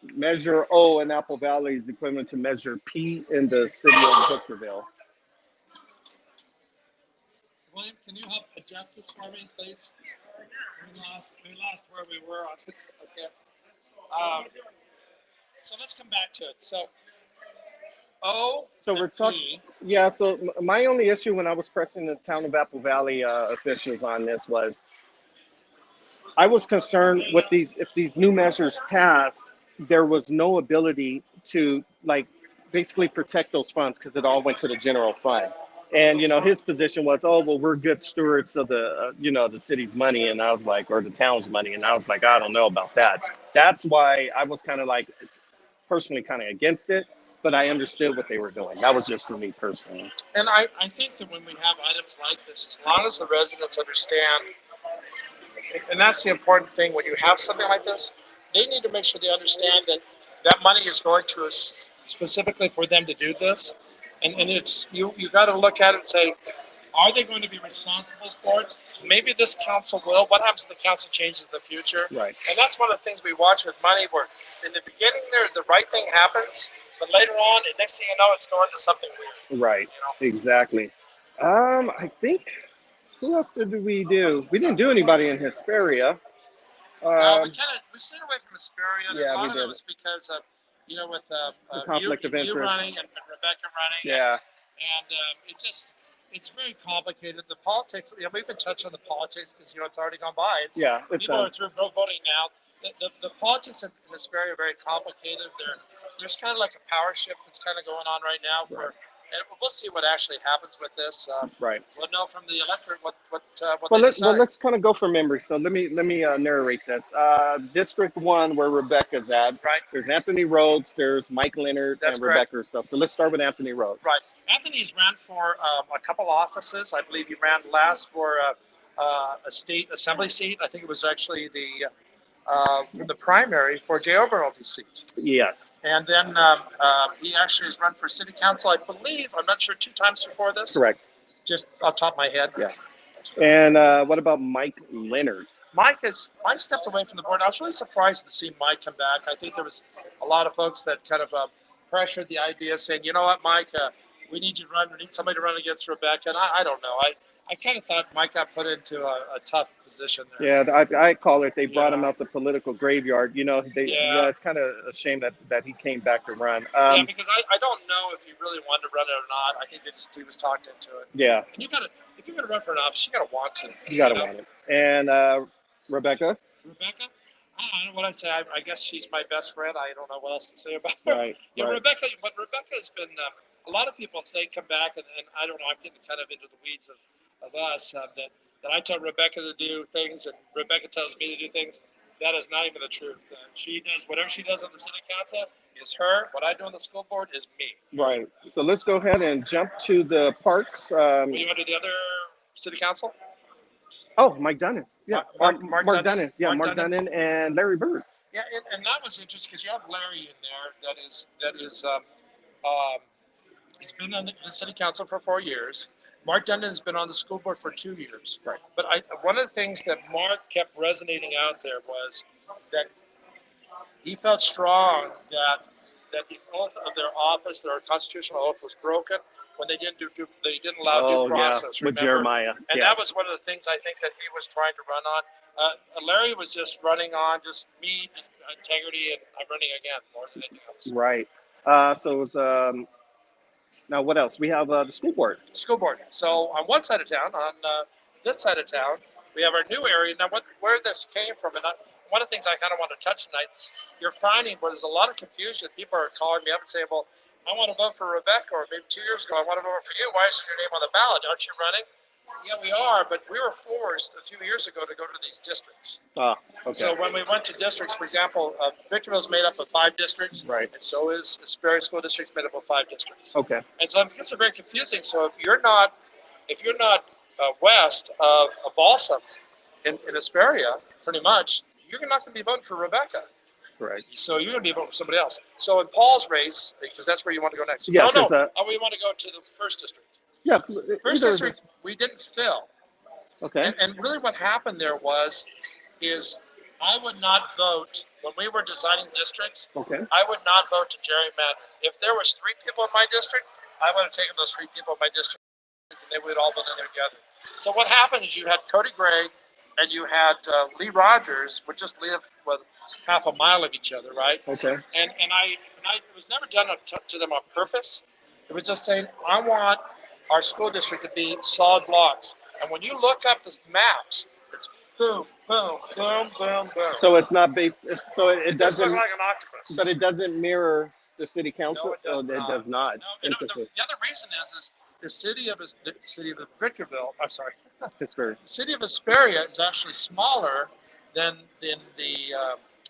Measure O in Apple Valley is equivalent to Measure P in the city of Victorville. William, can you help adjust this for me, please? We lost where we were on. Okay. So let's come back to it. So O. So we're talking. Yeah. So my only issue when I was pressing the Town of Apple Valley officials on this was, I was concerned with if these new measures pass, there was no ability to basically protect those funds because it all went to the general fund. And his position was, oh well, we're good stewards of the the city's money, and I was like, or the town's money, and I was like, I don't know about that. That's why I was kind of personally kind of against it, but I understood what they were doing. That was just for me personally. And I think that when we have items like this, as long as the residents understand, and that's the important thing, when you have something like this, they need to make sure they understand that money is going to specifically for them to do this. And it's you got to look at it and say, are they going to be responsible for it? maybe this council will. What happens if the council changes in the future? Right. And that's one of the things we watch with money, where in the beginning there the right thing happens, but later on, the next thing you know, it's going to something weird. Right. Exactly. I think who else did we do? We didn't do anybody in Hesperia. We stayed away from Hesperia, and Yeah, a lot we of did. it was because of, with The conflict of you interest. running and Rebecca running. Yeah. And it's very complicated. The politics, we've been touched on the politics because, it's already gone by. People are through voting now. The politics in Hesperia are very complicated. There's kind of like a power shift that's kind of going on right now. And we'll see what actually happens with this. Right. We'll know from the electorate what Well, they decide. let's kind of go from memory. So let me narrate this. District 1, where Rebecca's at. Right. There's Anthony Rhodes. There's Mike Leonard That's and correct. Rebecca herself. So let's start with Anthony Rhodes. Right. Anthony's ran for a couple offices. I believe he ran last for a state assembly seat. I think it was actually from the primary for Jay Oberholtz's seat. Yes. And then he actually has run for city council, I believe, I'm not sure, 2 times before this. Correct. Just off the top of my head. Yeah. And what about Mike Leonard? Mike stepped away from the board. I was really surprised to see Mike come back. I think there was a lot of folks that kind of pressured the idea, saying, you know what, Mike, we need you to run. We need somebody to run against Rebecca. And I don't know. I kind of thought Mike got put into a tough position there. Yeah, I call it. They brought him out the political graveyard. It's kind of a shame that he came back to run. Yeah, because I don't know if he really wanted to run it or not. I think he was talked into it. Yeah. And if you're gonna run for an office, you gotta want to. You gotta want it. And Rebecca. Rebecca. I don't know what I say. I guess she's my best friend. I don't know what else to say about her. Right. Yeah, right. Rebecca. But Rebecca's been. A lot of people, if they come back, and I don't know. I'm getting kind of into the weeds of us that I tell Rebecca to do things, and Rebecca tells me to do things. That is not even the truth. She does whatever she does on the city council is her. What I do on the school board is me. Right. So let's go ahead and jump to the parks. You want to do the other city council? Oh, Mike Dunnan. Yeah. Mark Dunnan. Yeah, Mark Dunnan and Larry Bird. Yeah, and that was interesting because you have Larry in there that is he's been on the city council for 4 years. Mark Dunnan has been on the school board for 2 years. Right. But one of the things that Mark kept resonating out there was that he felt strong that the oath of their office, their constitutional oath, was broken when they didn't allow due process. Yeah, with Jeremiah. And that was one of the things I think that he was trying to run on. Larry was just running on just integrity, and I'm running again more than anything else. Right. So it was. Now, what else? We have the school board. School board. So on one side of town, on this side of town, we have our new area. Now, where this came from, and one of the things I kind of want to touch tonight is you're finding where there's a lot of confusion. People are calling me up and saying, well, I want to vote for Rebecca, or maybe 2 years ago, I want to vote for you. Why isn't your name on the ballot? Aren't you running? Yeah, we are, but we were forced a few years ago to go to these districts. Ah, okay. So when we went to districts, for example, Victorville's made up of 5 districts. Right. And so is Hesperia School District's made up of 5 districts. Okay. And so it gets very confusing. So if you're not west of Balsam in Hesperia, pretty much, you're not going to be voting for Rebecca. Right. So you're going to be voting for somebody else. So in Paul's race, because that's where you want to go next. Yeah. We want to go to the first district. Yeah. First district, we didn't fill. Okay. And really what happened there is I would not vote, when we were designing districts, Okay. I would not vote to gerrymander. If there was 3 people in my district, I would have taken those 3 people in my district and they would all vote in there together. So what happened is you had Cody Gray and you had Lee Rogers, would just live with half a mile of each other, right? Okay. And it was never done to them on purpose. It was just saying, I want our school district to be solid blocks. And when you look up the maps, it's boom, boom, boom, boom, boom. So it's not based. So it Just doesn't. look like an octopus. But it doesn't mirror the city council. No, it does not. It does not. No, Interesting. the other reason is the city of Victorville. I'm sorry. Hesperia. The city of Hesperia is actually smaller than the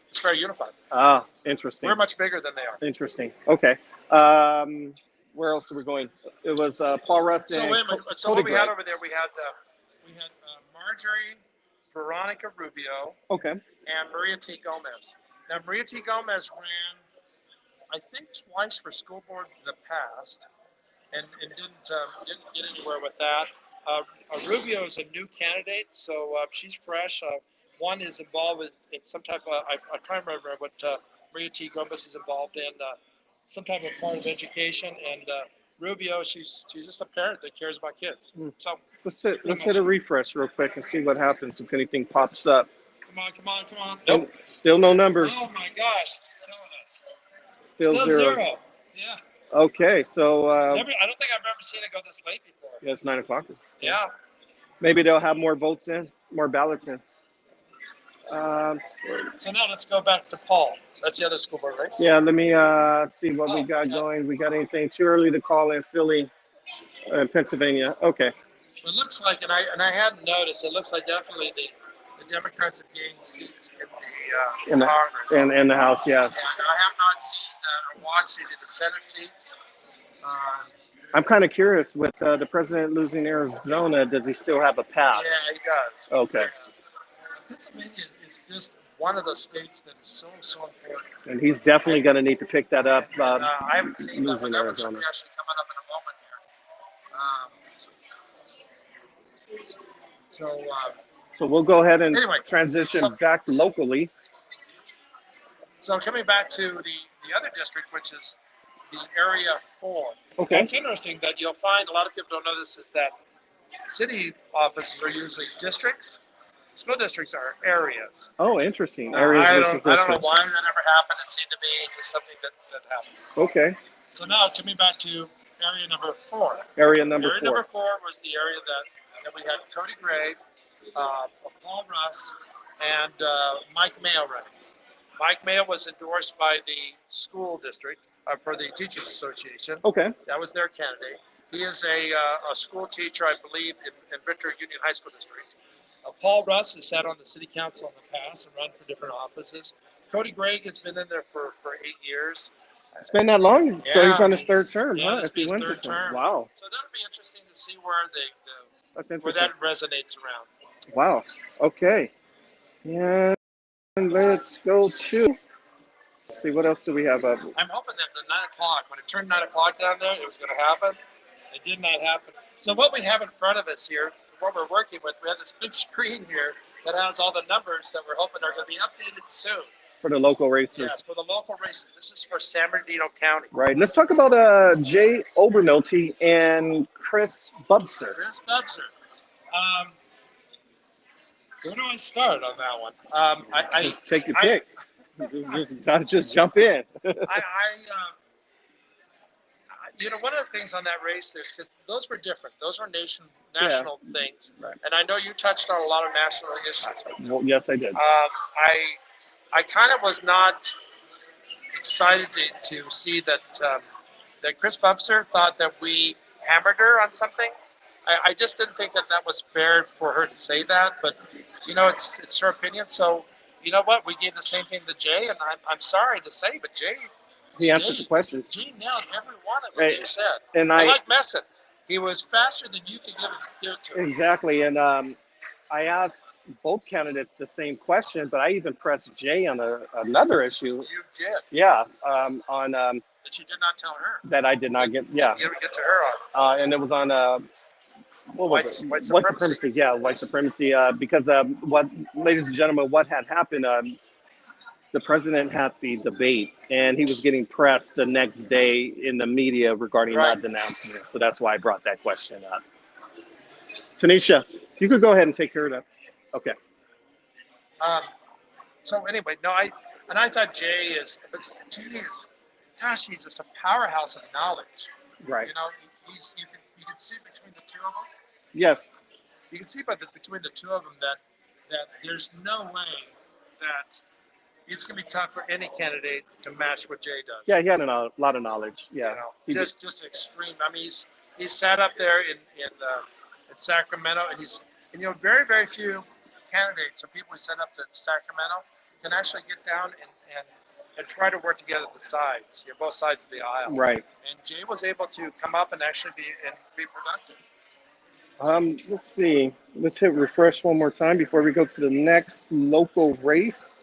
Hesperia Unified. Ah, interesting. We're much bigger than they are. Interesting. Okay. Where else are we going? It was Paul Russ and So wait a minute. So Cody what we had Gray. over there, we had Marjorie Veronica Rubio Okay. and Maria T. Gomez. Now Maria T. Gomez ran, I think, twice for school board in the past, and didn't get anywhere with that. Rubio is a new candidate, so she's fresh. One is involved with in some type of, I'm trying to remember what Maria T. Gomez is involved in, some type of part of education. And Rubio, she's just a parent that cares about kids. So Let's hit a refresh real quick and see what happens if anything pops up. come on. Nope. Still no numbers. Oh my gosh, it's killing us. Still zero. Yeah. Okay, so I don't think I've ever seen it go this late before. yeah, it's 9 o'clock. Yeah. Maybe they'll have more votes in, more ballots in. So now let's go back to Paul. That's the other school board race. Yeah, let me see what we got going. We got anything too early to call in Philly, Pennsylvania? Okay. It looks like, and I hadn't noticed, it looks like definitely the Democrats have gained seats in the Congress. In the House, yes. And I have not seen or watched any of the Senate seats. I'm kind of curious with the president losing Arizona, does he still have a path? Yeah, he does. Okay. Pennsylvania is just one of those states that is so important. And he's definitely going to need to pick that up. I haven't seen that, but that one should Arizona. be actually coming up in a moment here. So we'll go ahead and Anyway, transition back locally. So coming back to the other district, which is the Area 4. Okay. It's interesting that you'll find, a lot of people don't know this, is that city offices are usually districts. School districts are areas. Oh, interesting. Areas versus districts. I don't know why that ever happened. It seemed to be just something that happened. Okay. So now coming back to area number 4. Area number 4. Area number 4 was the area that we had Cody Gray, Paul Russ, and Mike Mayo running. Mike Mayo was endorsed by the school district for the Teachers Association. Okay. That was their candidate. He is a school teacher, I believe, in Victor Union High School District. Paul Russ has sat on the city council in the past and run for different offices. Cody Gregg has been in there for 8 years. It's been that long? Yeah, So he's on his third term, yeah, huh? this If he will be wins his this third one. term. Wow. So that'll be interesting to see where That's where interesting. that resonates around. Wow. Okay. And let's go to, let's see, what else do we have up? I'm hoping that the 9 o'clock, when it turned 9 o'clock down there, it was going to happen. It did not happen. So what we have in front of us here, what we're working with, we have this big screen here that has all the numbers that we're hoping are going to be updated soon. For the local races. Yes, for the local races. This is for San Bernardino County. Right. Let's talk about Jay Obernolte and Chris Bubser. Chris Bubser. Where do I start on that one? Take your pick. Just jump in. One of the things on that race, because those were different. Those were national things. Right. And I know you touched on a lot of national issues. Well, yes, I did. I kind of was not excited to see that Chris Bubser thought that we hammered her on something. I just didn't think that was fair for her to say that, but it's her opinion. So you know what? We gave the same thing to Jay, and I'm sorry to say, but he answered the questions. Jay nailed every one of what you said. And I like Messin. He was faster than you could give it to him. Exactly, and I asked both candidates the same question, but I even pressed Jay on another issue. You did. Yeah, on that you did not tell her. that I did not get. Yeah, You didn't get to her on. And it was on what was it? White White supremacy. Yeah, white supremacy. Because what, ladies and gentlemen, what had happened? The president had the debate, and he was getting pressed the next day in the media regarding not denouncing it. So that's why I brought that question up. Tanisha, you could go ahead and take care of that. Okay. So anyway, I thought Jay is he's just a powerhouse of knowledge. Right. You can see between the two of them. Yes. You can see between the two of them that there's no way that it's going to be tough for any candidate to match what Jay does. Yeah, he had a lot of knowledge. Yeah. Just extreme. I mean, he's sat up there in Sacramento, and very, very few candidates or people who sent up to Sacramento can actually get down and try to work together the sides, both sides of the aisle. Right. And Jay was able to come up and actually be productive. Let's see. Let's hit refresh one more time before we go to the next local race.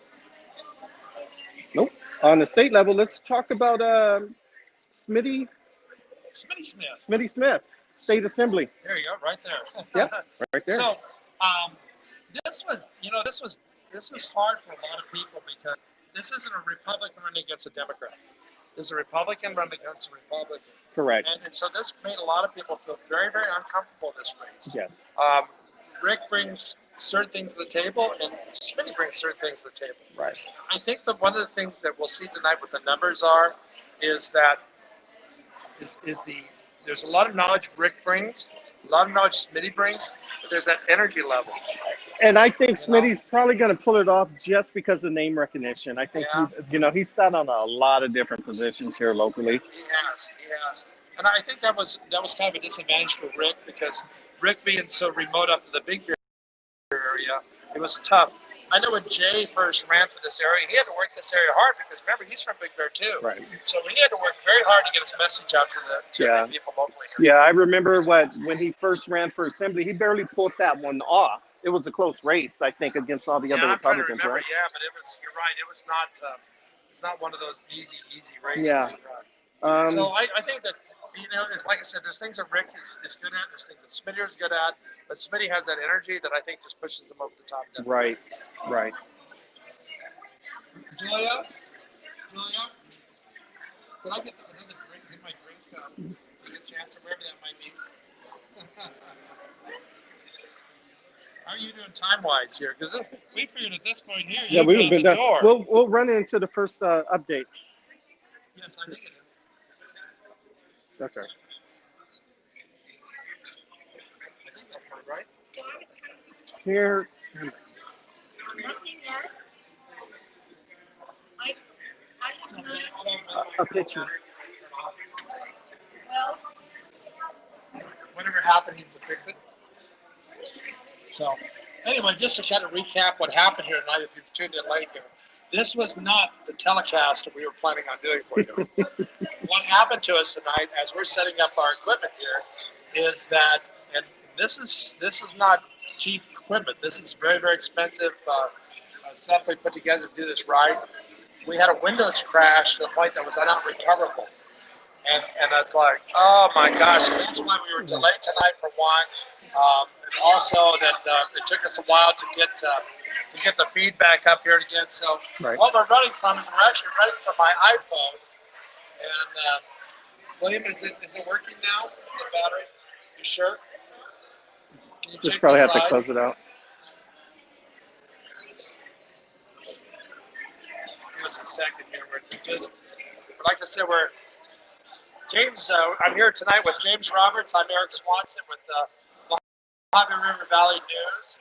Nope. On the state level, let's talk about Smitty Smith. Smith. State Assembly. There you go, right there. Yep, right there. So, this was, this is hard for a lot of people because this isn't a Republican running against a Democrat. This is a Republican running against a Republican. Correct. And so this made a lot of people feel very, very uncomfortable in this race. Yes. Rick brings certain things to the table, and Smitty brings certain things to the table. Right. I think that one of the things that we'll see tonight, what the numbers are, is that there's a lot of knowledge Rick brings, a lot of knowledge Smitty brings, but there's that energy level. And I think Smitty's probably going to pull it off just because of name recognition. I think, he's sat on a lot of different positions here locally. He has. And I think that was kind of a disadvantage for Rick because Rick being so remote up in the Big Bear area, it was tough. I know when Jay first ran for this area, he had to work this area hard because remember, he's from Big Bear too. Right. So he had to work very hard to get his message out to the people locally here. Yeah, I remember when he first ran for assembly, he barely pulled that one off. It was a close race, I think, against all the other Republicans, right? Yeah, but you're right. It was not one of those easy races. Yeah. So I think that, it's like I said, there's things that Rick is good at, there's things that Smitty is good at, but Smitty has that energy that I think just pushes him over the top. Right. Julia, can I get another drink? Get my drink get a chance or wherever that might be. How are you doing time-wise here? Because we figured at this point here, Yeah, we've been done. Door. We'll run into the first update. Yes, I think it is. That's right. I think that's right. Here. A picture. Whatever happened, he needs to fix it. So, anyway, just to kind of recap what happened here tonight, if you've tuned in late here, this was not the telecast that we were planning on doing for you. What happened to us tonight, as we're setting up our equipment here, is that, and this is not cheap equipment. This is very, very expensive stuff we put together to do this right. We had a Windows crash to the point that was not recoverable. And that's like, oh my gosh, that's why we were delayed tonight for one. And also that it took us a while to get the feedback up here again. So what we're running from is we're actually running from my iPhone. And William, is it working now? The battery? You sure? Can you Just probably have to close it out. Give us a second here. Like I said, James. I'm here tonight with James Roberts. I'm Eric Swanson with the Mojave River Valley News.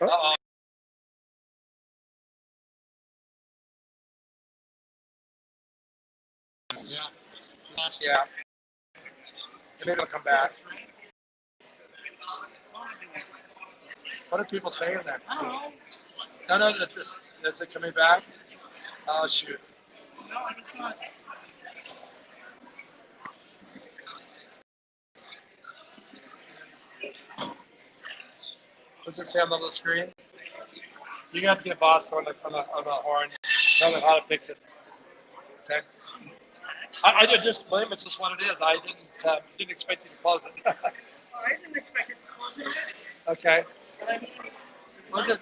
Uh-oh. Yeah. Maybe it'll come back. What are people saying there? No, is it coming back? Oh, shoot. No, it's not. What's it say on the little screen? You're going to have to get boss on the horn. Tell them how to fix it. Okay? I just blame it's just what it is. I didn't expect you to close it. I didn't expect it to close it. Okay. But I mean, Was it?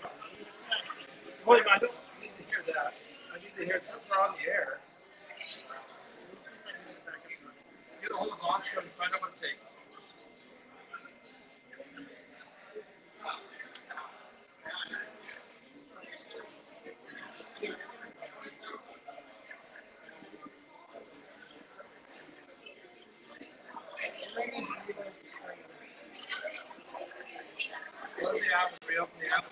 Wait, I don't need to hear that. I need to hear it since we're on the air. Get a hold of Oscar and find out what it takes. Close the app and reopen the app.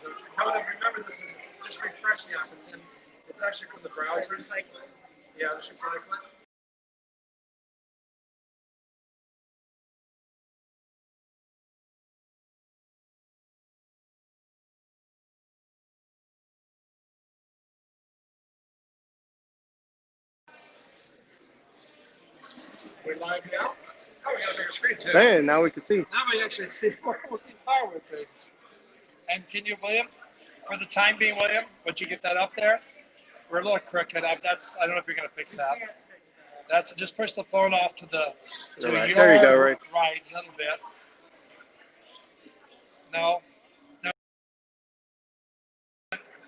Remember, just refresh the app. It's actually from the browser. Yeah, let's recycle it. We're live now. Oh, we got a bigger screen too. Hey, now we can see. Now we actually see more moving power with things. And can you, William, for the time being, William, would you get that up there? We're a little crooked. I don't know if you're going to fix that. That's it. Just push the phone off to the to All right. your There you go, Rick. right a little bit. No, no.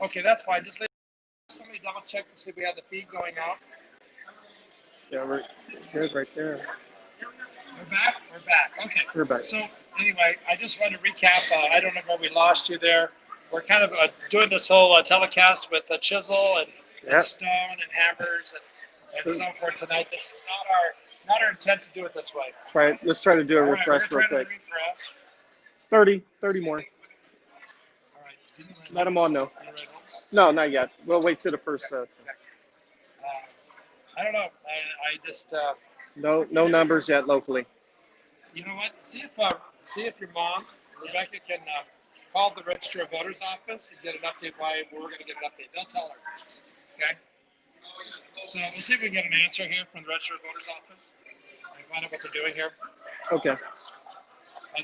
Okay, that's fine. Just let somebody double check to see if we have the feed going out. Yeah, we're good right there. We're back. We're back. Okay. We're back. So anyway, I just want to recap. I don't know where we lost you there. We're kind of doing this whole telecast with a chisel and stone and hammers and so forth tonight. This is not our intent to do it this way. Let's try to do a All right, refresh we're real trying quick. to refresh. 30 more. All right. Let them all know. You ready? No, not yet. We'll wait till the first. I don't know. I just. No numbers yet locally. You know what? See if your mom, Rebecca, can call the Register of Voters office and get an update. Why we're going to get an update. They'll tell her. Okay. So we'll see if we can get an answer here from the Register of Voters office and find out what they're doing here. Okay.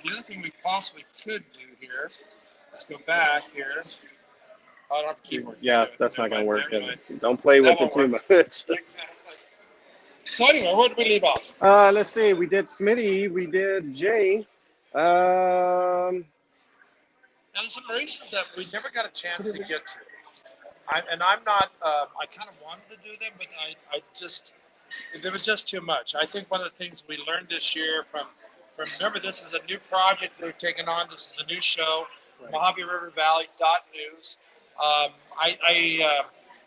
The other thing we possibly could do here, let's go back here. Oh, I don't have a keyboard. Yeah, that's not going to work. Don't play with it too much. Exactly. So anyway, where did we leave off? Let's see. We did Smitty. We did Jay. Now, there's some races that we never got a chance to get to. I'm not, I kind of wanted to do them, but I just, there was just too much. I think one of the things we learned this year from remember, this is a new project we've taken on. This is a new show, Mojave River Valley .news.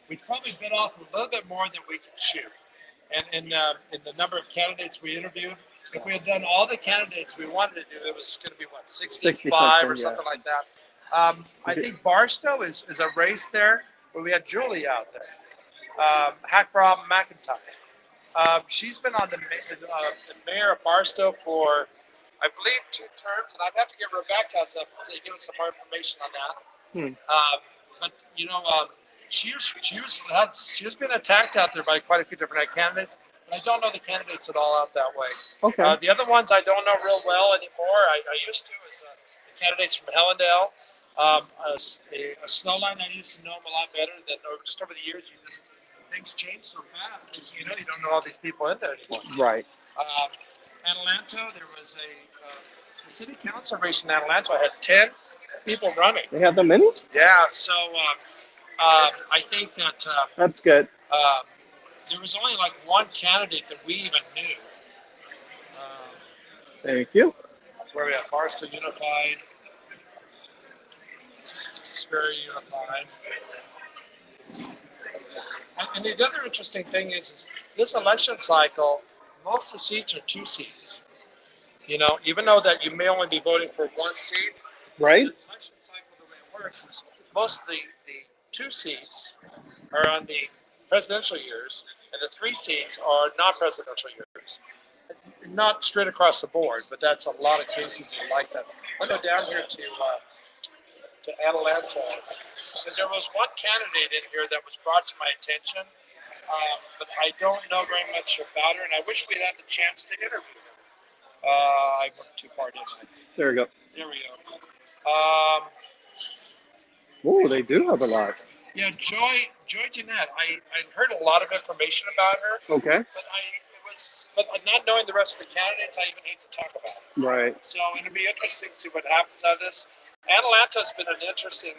We probably bit off a little bit more than we could chew. And in the number of candidates we interviewed, if we had done all the candidates we wanted to do, it was going to be, what, 65 or something like that. I think Barstow is a race there where we had Julie out there. Hackbrough McIntyre. She's been on the mayor of Barstow for, I believe, 2 terms, and I'd have to get Rebecca to give us some more information on that. But you know, she's been attacked out there by quite a few different candidates, but I don't know the candidates at all out that way. Okay. The other ones I don't know real well anymore. I used to as the candidates from Hellendale. A Snowline, I used to know them a lot better than just over the years. Things change so fast. So, you don't know all these people in there anymore. Right. Adelanto, there was the city council race in Adelanto had 10 people running. They have that many? Yeah, so I think that that's good. There was only like one candidate that we even knew. Thank you. Where we at? Barstow Unified. It's very unified. And the other interesting thing is this election cycle, most of the seats are 2 seats. Even though that you may only be voting for 1 seat, right? The election cycle, the way it works is most of the 2 seats are on the presidential years, and the 3 seats are non-presidential years. Not straight across the board, but that's a lot of cases like that. I'll go down here to Adelanto, because there was one candidate in here that was brought to my attention, but I don't know very much about her, and I wish we'd had the chance to interview her. I went too far, didn't I? There we go. There we go. Oh, they do have a lot. Yeah, Joy Jeanette. I heard a lot of information about her. Okay. But not knowing the rest of the candidates, I even hate to talk about it. Right. So it'll be interesting to see what happens out of this. Atalanta's been an interesting,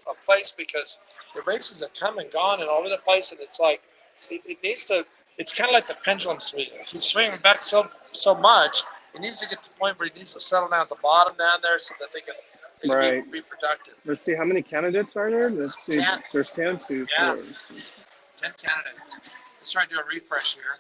a place because the races have come and gone and all over the place, and it's like it needs to. It's kind of like the pendulum swinging. It keeps swinging back so much. It needs to get to the point where it needs to settle down at the bottom down there so that they can be productive. Let's see, how many candidates are there? Let's see. 10. There's 10, 2, 10 4. candidates. Let's try to do a refresh here.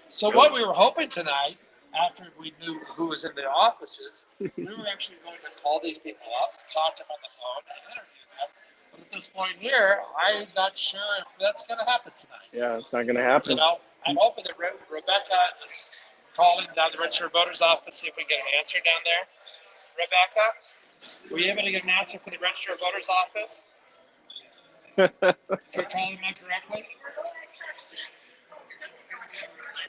So what we were hoping tonight, after we knew who was in the offices, we were actually going to call these people up, talk to them on the phone, and interview them. But at this point here, I'm not sure if that's going to happen tonight. Yeah, it's not going to happen. I'm hoping that Rebecca is calling down the Register of Voters office, see if we get an answer down there. Rebecca, were you able to get an answer from the Register of Voters office? For calling them correctly?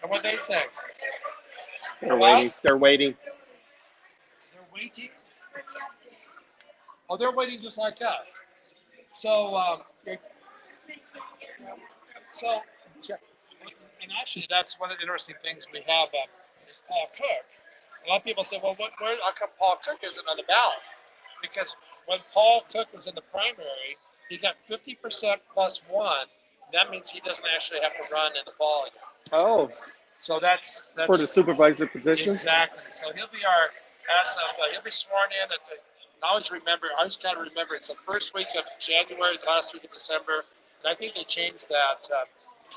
And what they say? They're waiting. They're waiting. They're waiting? Oh, they're waiting just like us. So, And actually, that's one of the interesting things we have is Paul Cook. A lot of people say, well, how come Paul Cook isn't on the ballot? Because when Paul Cook was in the primary, he got 50% plus one. That means he doesn't actually have to run in the fall again. Oh, So that's for the supervisor position? exactly. So he'll be he'll be sworn in at the. I always got to remember it's the first week of January, the last week of December, and I think they changed that.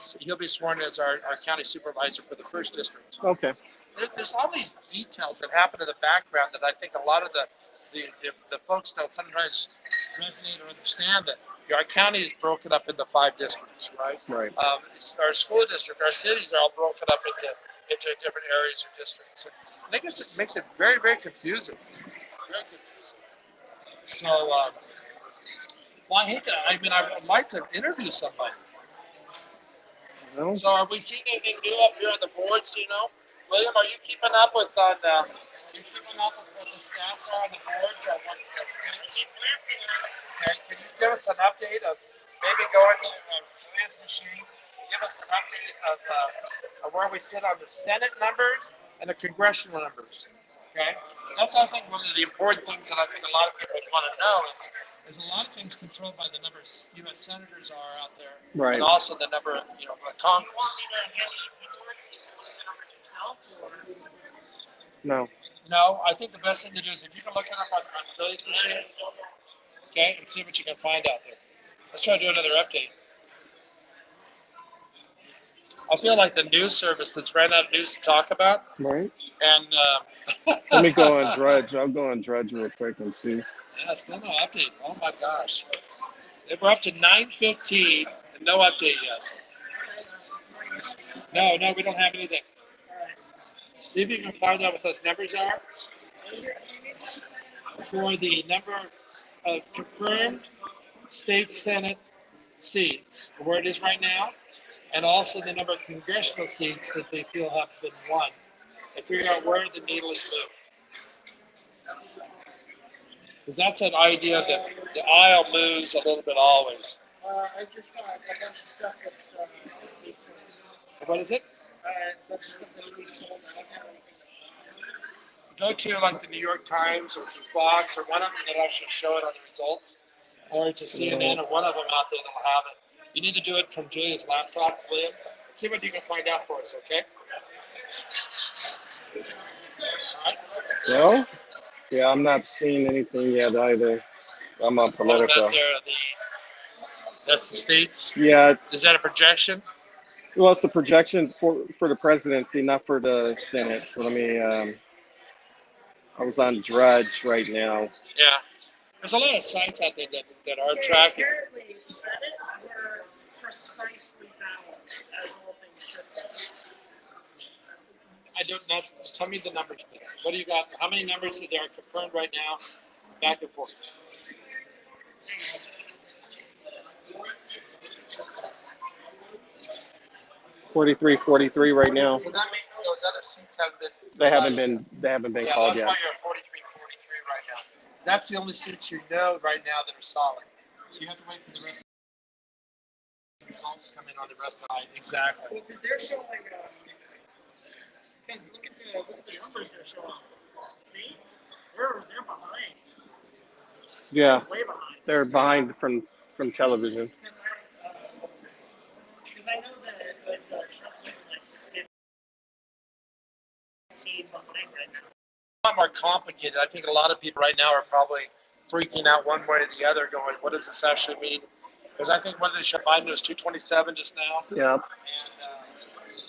So he'll be sworn as our county supervisor for the first district. Okay. There's all these details that happen in the background that I think a lot of the folks don't sometimes resonate or understand that our county is broken up into 5 districts, right? Right. Our school district, our cities are all broken up into different areas or districts. And I think it makes it very, very confusing. Very confusing. So, well, I would like to interview somebody. No. So, are we seeing anything new up here on the boards? Do you know, William? Are you keeping up with what the stats are on the boards on what the states? Okay, can you give us an update of maybe going to Julia's machine? Give us an update of where we sit on the Senate numbers and the congressional numbers. Okay, that's I think one of the important things that I think a lot of people want to know is a lot of things controlled by the number of U.S. senators are out there, Right. and also the number of Congress. No. No, I think the best thing to do is if you can look it up on Julia's machine, okay, and see what you can find out there. Let's try to do another update. I feel like the news service that's ran out of news to talk about. Right. And Let me go on Drudge. I'll go on Drudge real quick and see. Yeah, still no update. Oh my gosh. We're up to 9:15 and no update yet. No, we don't have anything. See if you can find out what those numbers are for the number of confirmed state Senate seats, where it is right now, and also the number of congressional seats that they feel have been won, and figure out where the needle is moving. Because that's an idea that the aisle moves a little bit always. I just got a bunch of stuff that's What is it? a bunch of stuff that's being sold. I don't have anything that's Go to like the New York Times or to Fox or one of them that actually show it on the results, or to CNN or one of them out there that'll have it. You need to do it from Julia's laptop, William. See what you can find out for us, okay? All right. Well, yeah, I'm not seeing anything yet either. I'm on What was Politico. that there? That's the states? Yeah, Is that a projection? well, it's a projection for the presidency, not for the Senate. So let me. I was on Drudge right now. Yeah. There's a lot of sites out there that are tracking. apparently the Senate were precisely balanced as all things should be. Tell me the numbers, please. What do you got? How many numbers are there confirmed right now? Back and forth. 43 right now. So that means those other seats haven't been They decided. haven't been Yeah, called that's yet. why you're at 43 right now. That's the only seats you know right now that are solid. So you have to wait for the rest of the results come in on the rest of the night. Exactly. Well, because they're showing, because look at the numbers they're showing. See, they're behind. Yeah, It's way behind. they're behind from television. Because I know that Trump's over like 15 behind right now. A lot more complicated. I think a lot of people right now are probably freaking out one way or the other, going, "What does this actually mean?" Because I think when they showed Biden was 227 just now, Yeah, and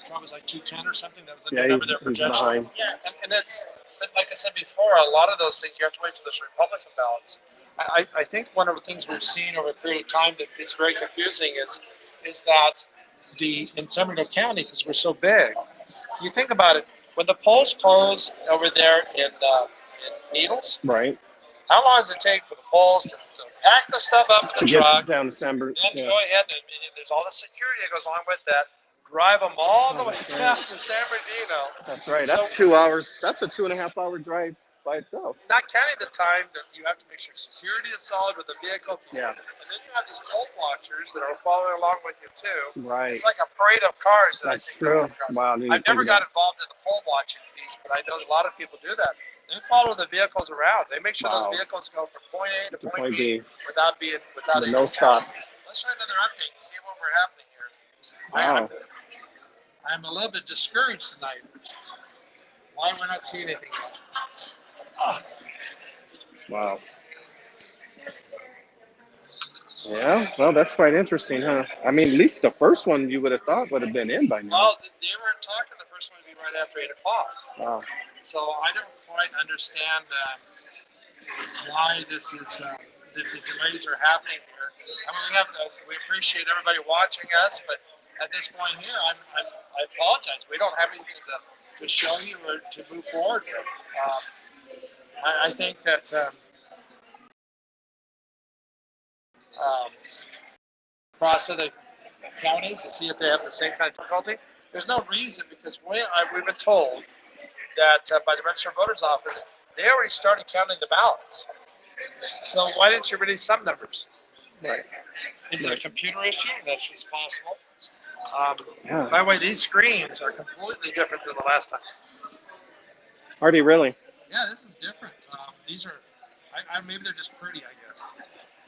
Trump was like 210 or something. That was the yeah, number he's their projection. behind. Yeah, and it's like I said before, a lot of those things you have to wait for those Republican ballots. I think one of the things we've seen over a period of time that is very confusing is that in Somerville County, because we're so big, you think about it, when the polls close over there in Needles, Right. how long does it take for the polls to pack the stuff up in To the get truck, down to December. and then Yeah. go ahead and there's all the security that goes along with that, drive them all the way That's down right. to San Bernardino. That's right. So- That's 2 hours. That's a 2.5 hour drive. by itself. Not counting the time that you have to make sure security is solid with the vehicle. Yeah. And then you have these pole watchers that are following along with you too. Right. It's like a parade of cars that That's I think true. are across. Wow. I didn't I've think never of that. got involved in the pole watching piece, but I know a lot of people do that. They follow the vehicles around. They make sure Wow. those vehicles go from point A to To point B without With no stops. Let's try another update and see what we're happening here. Wow. I'm a little bit discouraged tonight. Why we're not seeing anything yet? Oh. Wow. Yeah, well, that's quite interesting, huh? I mean, at least the first one you would have thought would have been in by now. Well, they were talking the first one would be right after 8 o'clock. Wow. So I don't quite understand why this is the delays are happening here. I mean, we appreciate everybody watching us, but at this point here, I apologize. We don't have anything to show you or to move forward with. I think that across other counties to see if they have the same kind of difficulty. There's no reason because we've been told that by the registered voters office, they already started counting the ballots. So why didn't you release some numbers? Right. Is it a computer issue? That's just possible. Yeah. By the way, these screens are completely different than the last time. Are they really? Yeah, this is different. These are, maybe they're just pretty, I guess.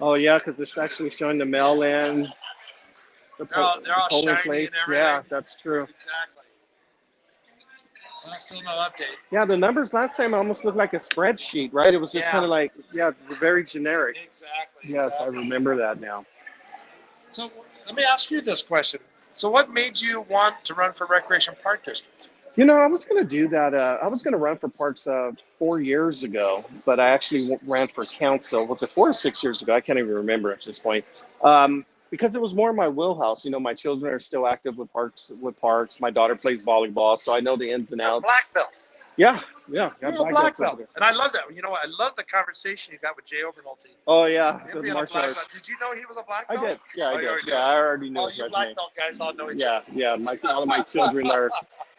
Oh, yeah, because it's actually showing the mail-in, They're all polling shiny place. and everything. Yeah, that's true. Exactly. Well, still no update. Yeah, the numbers last time almost looked like a spreadsheet, right? It was just kind of like, very generic. Exactly. Yes, exactly. I remember that now. So let me ask you this question. So what made you want to run for Recreation Park District? You know, I was going to do that. I was going to run for parks 4 years ago, but I actually ran for council. Was it 4 or 6 years ago? I can't even remember at this point. Because it was more my wheelhouse. You know, my children are still active with parks. My daughter plays volleyball, so I know the ins and outs. Black belt. Yeah. You're a black belt. And I love that. You know what? I love the conversation you got with Jay Overnolte. Oh, yeah. Him being a black belt. Did you know he was a black belt? I did. Yeah, I did. Already Yeah, I already knew all his you resume. black belt guys all know each Yeah, other. yeah. All of my children are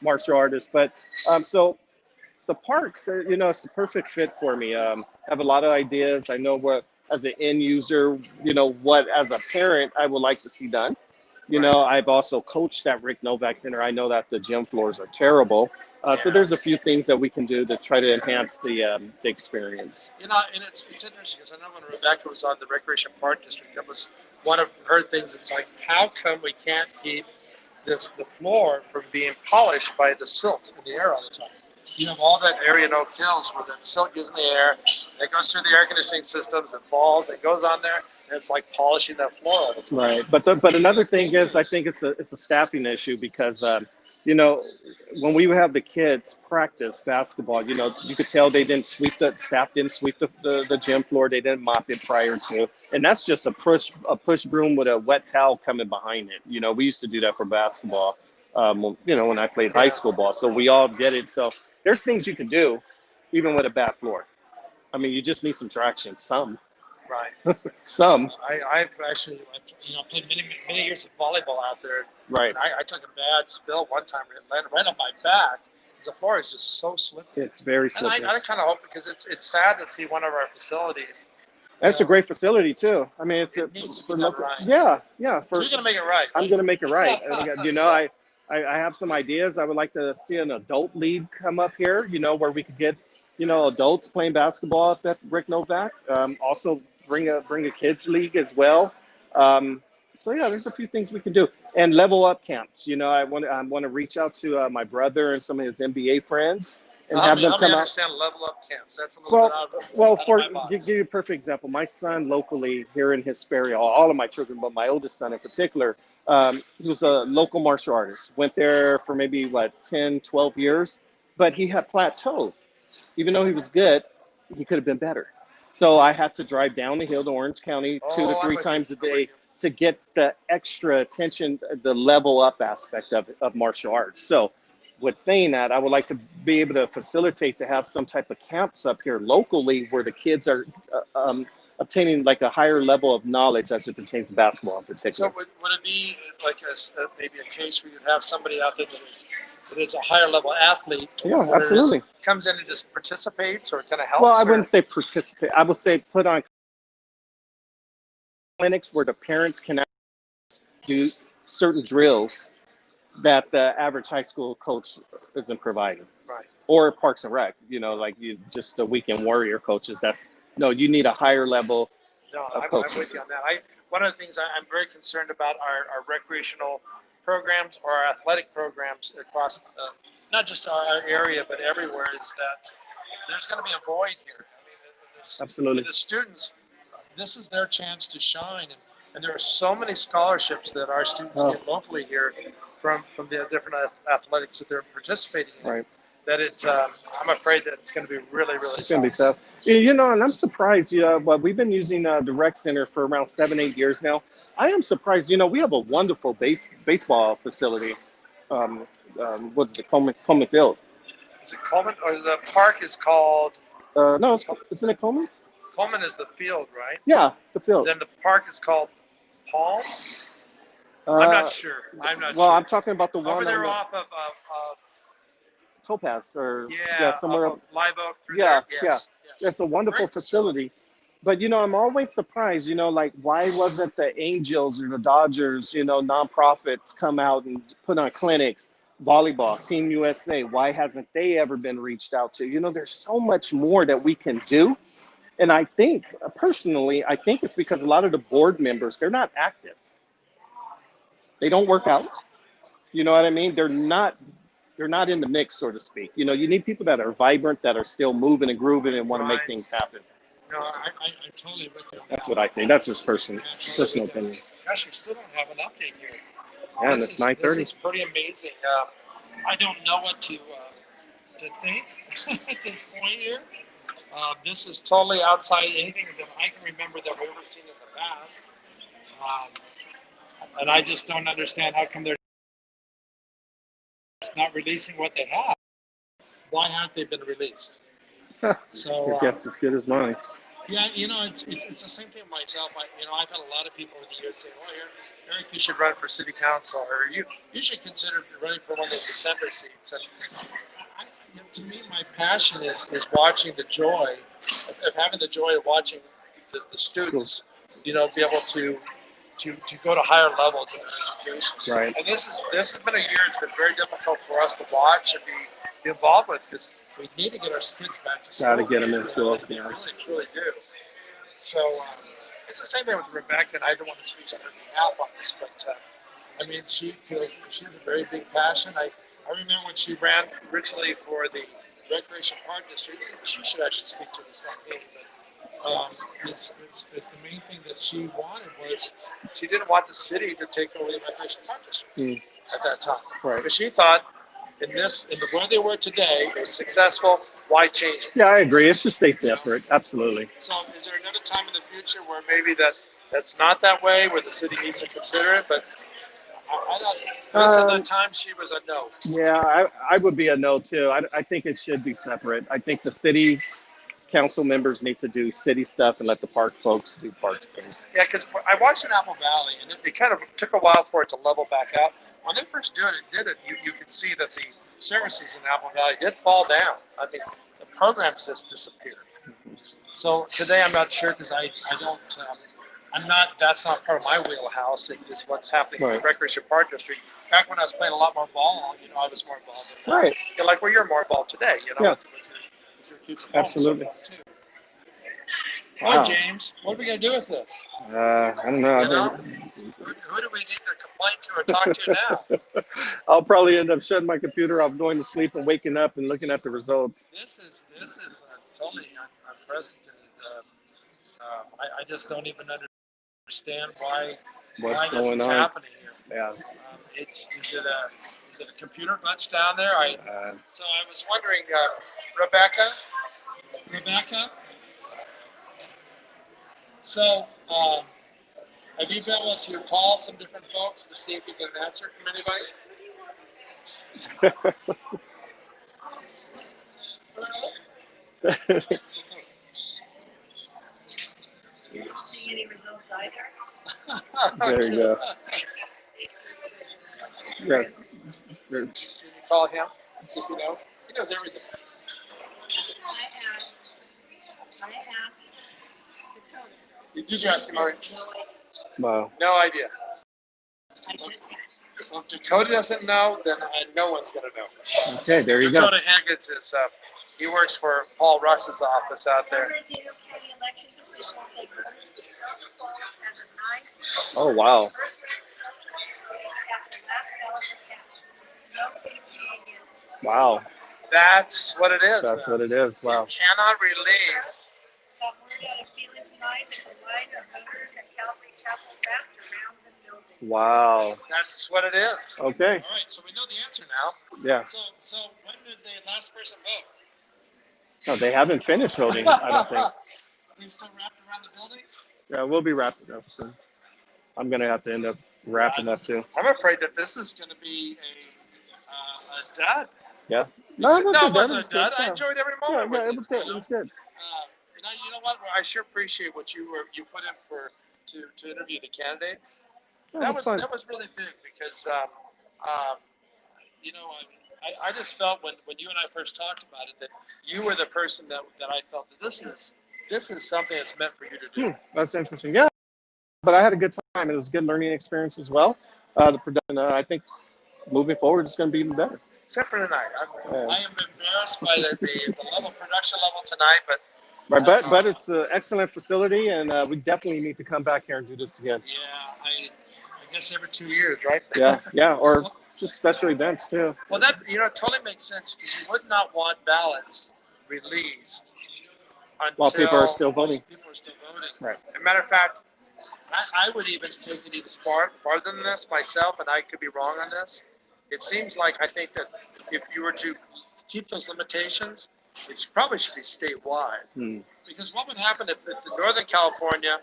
martial artists. But so the parks, it's a perfect fit for me. I have a lot of ideas. I know what, as an end user, what as a parent I would like to see done. I've also coached at Rick Novak Center. I know that the gym floors are terrible. So there's a few things that we can do to try to enhance the experience. And it's interesting because I know when Rebecca was on the Recreation Park District, that was one of her things. It's like, how come we can't keep the floor from being polished by the silt in the air all the time? You have all that area in Oak Hills where that silt is in the air, and it goes through the air conditioning systems, and falls, it goes on there, and it's like polishing that floor all the time. Right, but another thing is, I think it's a staffing issue because when we would have the kids practice basketball, you could tell staff didn't sweep the gym floor, they didn't mop it prior to, and that's just a push broom with a wet towel coming behind it. We used to do that for basketball. When I played high school ball, so we all get it. So there's things you can do, even with a bad floor. I mean, you just need some traction, some. Right. Some. I've actually, played many years of volleyball out there. Right. I took a bad spill one time. It landed right on my back because the floor is just so slippery. It's very slippery. And I kind of hope, because it's sad to see one of our facilities. That's a great facility too. I mean, it needs to for be done local. right. Yeah. So you're gonna make it right. I'm gonna make it right. I have some ideas. I would like to see an adult league come up here. Where we could get, adults playing basketball at Rick Novak. Also bring a kids league as well. So yeah, there's a few things we can do, and level up camps. I want to reach out to my brother and some of his NBA friends and have them come out. Understand level up camps. That's a little bit out of my box. Give you a perfect example, my son locally here in Hesperia, all of my children, but my oldest son in particular, he was a local martial artist. Went there for maybe 10, 12 years, but he had plateaued. Even though he was good, he could have been better. So I had to drive down the hill to Orange County 2 to 3 times a day to get the extra attention, the level up aspect of martial arts. So with saying that, I would like to be able to facilitate to have some type of camps up here locally where the kids are obtaining like a higher level of knowledge as it pertains to basketball in particular. So would it be like maybe a case where you'd have somebody out there that is that is a higher level athlete. Yeah, whether it is- absolutely. comes in and just participates or kind of helps. Well, I or- wouldn't say participate. I would say put on clinics where the parents can do certain drills that the average high school coach isn't providing. Right. Or Parks and Rec, like you just the weekend warrior coaches. No, you need a higher level No, of I'm coaching. with you on that. One of the things I'm very concerned about our recreational programs or our athletic programs across not just our area but everywhere is that there's going to be a void here. I mean, Absolutely. the students, this is their chance to shine, and there are so many scholarships that our students get locally here from the different athletics that they're participating in. Right. That I'm afraid that it's going to be really, really It's going to be tough. And I'm surprised. But we've been using the rec center for around 7-8 years now. I am surprised. We have a wonderful baseball facility. What is it? Coleman Field. Is it Coleman, or the park is called? No, isn't it Coleman? Coleman is the field, right? Yeah, the field. Then the park is called Palm. I'm not sure. Well, I'm talking about the one over there on off of Topaz or somewhere off of Live Oak through yeah, there. yeah. Yes. It's a wonderful facility. But I'm always surprised, like why wasn't the Angels or the Dodgers, nonprofits come out and put on clinics, volleyball, Team USA? Why hasn't they ever been reached out to? There's so much more that we can do. And I think personally, it's because a lot of the board members, they're not active. They don't work out. You know what I mean? They're not in the mix, so to speak. You need people that are vibrant, that are still moving and grooving and want to make things happen. No, I'm totally with you. That's what I think. That's just personal opinion. Gosh, we still don't have an update here. Yeah, and it's 9:30. This is pretty amazing. I don't know what to think at this point here. This is totally outside anything that I can remember that we've ever seen in the past. And I just don't understand how come they're not releasing what they have. Why haven't they been released? So Your guess is good as mine. Yeah, it's the same thing myself. I've had a lot of people over the years say, "Oh, Eric, you should run for city council, or you should consider running for one of those assembly seats." And to me, my passion is watching the joy of having the joy of watching the students, be able to go to higher levels in their education. Right. And this has been a year. It's been very difficult for us to watch and be involved with because we need to get our kids back to school. Got to get them in school. We really, truly do. So it's the same thing with Rebecca, and I don't want to speak on her behalf on this, but she has a very big passion. I remember when she ran originally for the Recreation Park District. She should actually speak to this, not me. But it's the main thing that she wanted was she didn't want the city to take over the Recreation Park District at that time. Right. Because she thought in the where they were today, it was successful. Why change it? Yeah, I agree. It should stay separate. Absolutely. So, is there another time in the future where maybe that's not that way, where the city needs to consider it? But I don't. At the time, she was a no. Yeah, I would be a no too. I think it should be separate. I think the city council members need to do city stuff and let the park folks do park things. Yeah, because I watched in Apple Valley, and it kind of took a while for it to level back out. When they first did it, you could see that the services in Apple Valley did fall down. I mean, the programs just disappeared. So today I'm not sure because I don't, that's not part of my wheelhouse. It is what's happening in the Recreation Park District. Back when I was playing a lot more ball, I was more involved in that. Right. Yeah, like where you're more involved today, Yeah. with your kids at home. Absolutely. Wow. Well, James, what are we going to do with this? I don't know. Who do we need to complain to or talk to now? I'll probably end up shutting my computer off, going to sleep, and waking up and looking at the results. This is totally unprecedented. I just don't even understand why this is happening here. Yeah. Is it a computer glitch down there? So I was wondering, Rebecca. So, have you been able to call some different folks to see if you get an answer from anybody? You don't see any results either. There you go. Yes. call him, see if he knows. He knows everything. I asked Dakota. Did you ask him already? No idea. Wow. No idea. I just asked. If Dakota doesn't know, then no one's going to know. Okay, there you go. Dakota Higgins is, he works for Paul Russ's office out there. Bernardino County elections officials say voters will still be polls as of 9. Oh, wow. First round results will be released after last ballots are cast. No PTA yet. Wow. That's what it is. That's what it is. Wow. You cannot release. Got word out of Phelan tonight that the line of voters at Calvary Chapel wrapped around the building. Wow. That's what it is. Okay. All right, so we know the answer now. Yeah. So when did the last person vote? No, they haven't finished voting, I don't think. They still wrapped around the building? Yeah, we'll be wrapping up soon. I'm going to have to end up wrapping up too. I'm afraid that this is going to be a dud. Yeah. No, it it wasn't wasn't a dud. Yeah. I enjoyed every Yeah, moment. yeah, with it was good. It was good. You know what? I sure appreciate what you put in for to interview the candidates. That was fun. That was really big because you know, I just felt when you and I first talked about it that you were the person that I felt that this is something that's meant for you to do. That's interesting. Yeah. But I had a good time. It was a good learning experience as well. The production, I think, moving forward, it's going to be even better. Except for tonight, I am embarrassed by the level production level tonight, but. Right, but it's an excellent facility, and we definitely need to come back here and do this again. Yeah, I guess every 2 years, right? Yeah, or just special events too. Well, that totally makes sense because you would not want ballots released until While people are still voting. People are still voting. Right. As a matter of fact, I would even take it even farther than this myself, and I could be wrong on this. It seems like I think that if you were to keep those limitations, it probably should be statewide. Because what would happen if the Northern California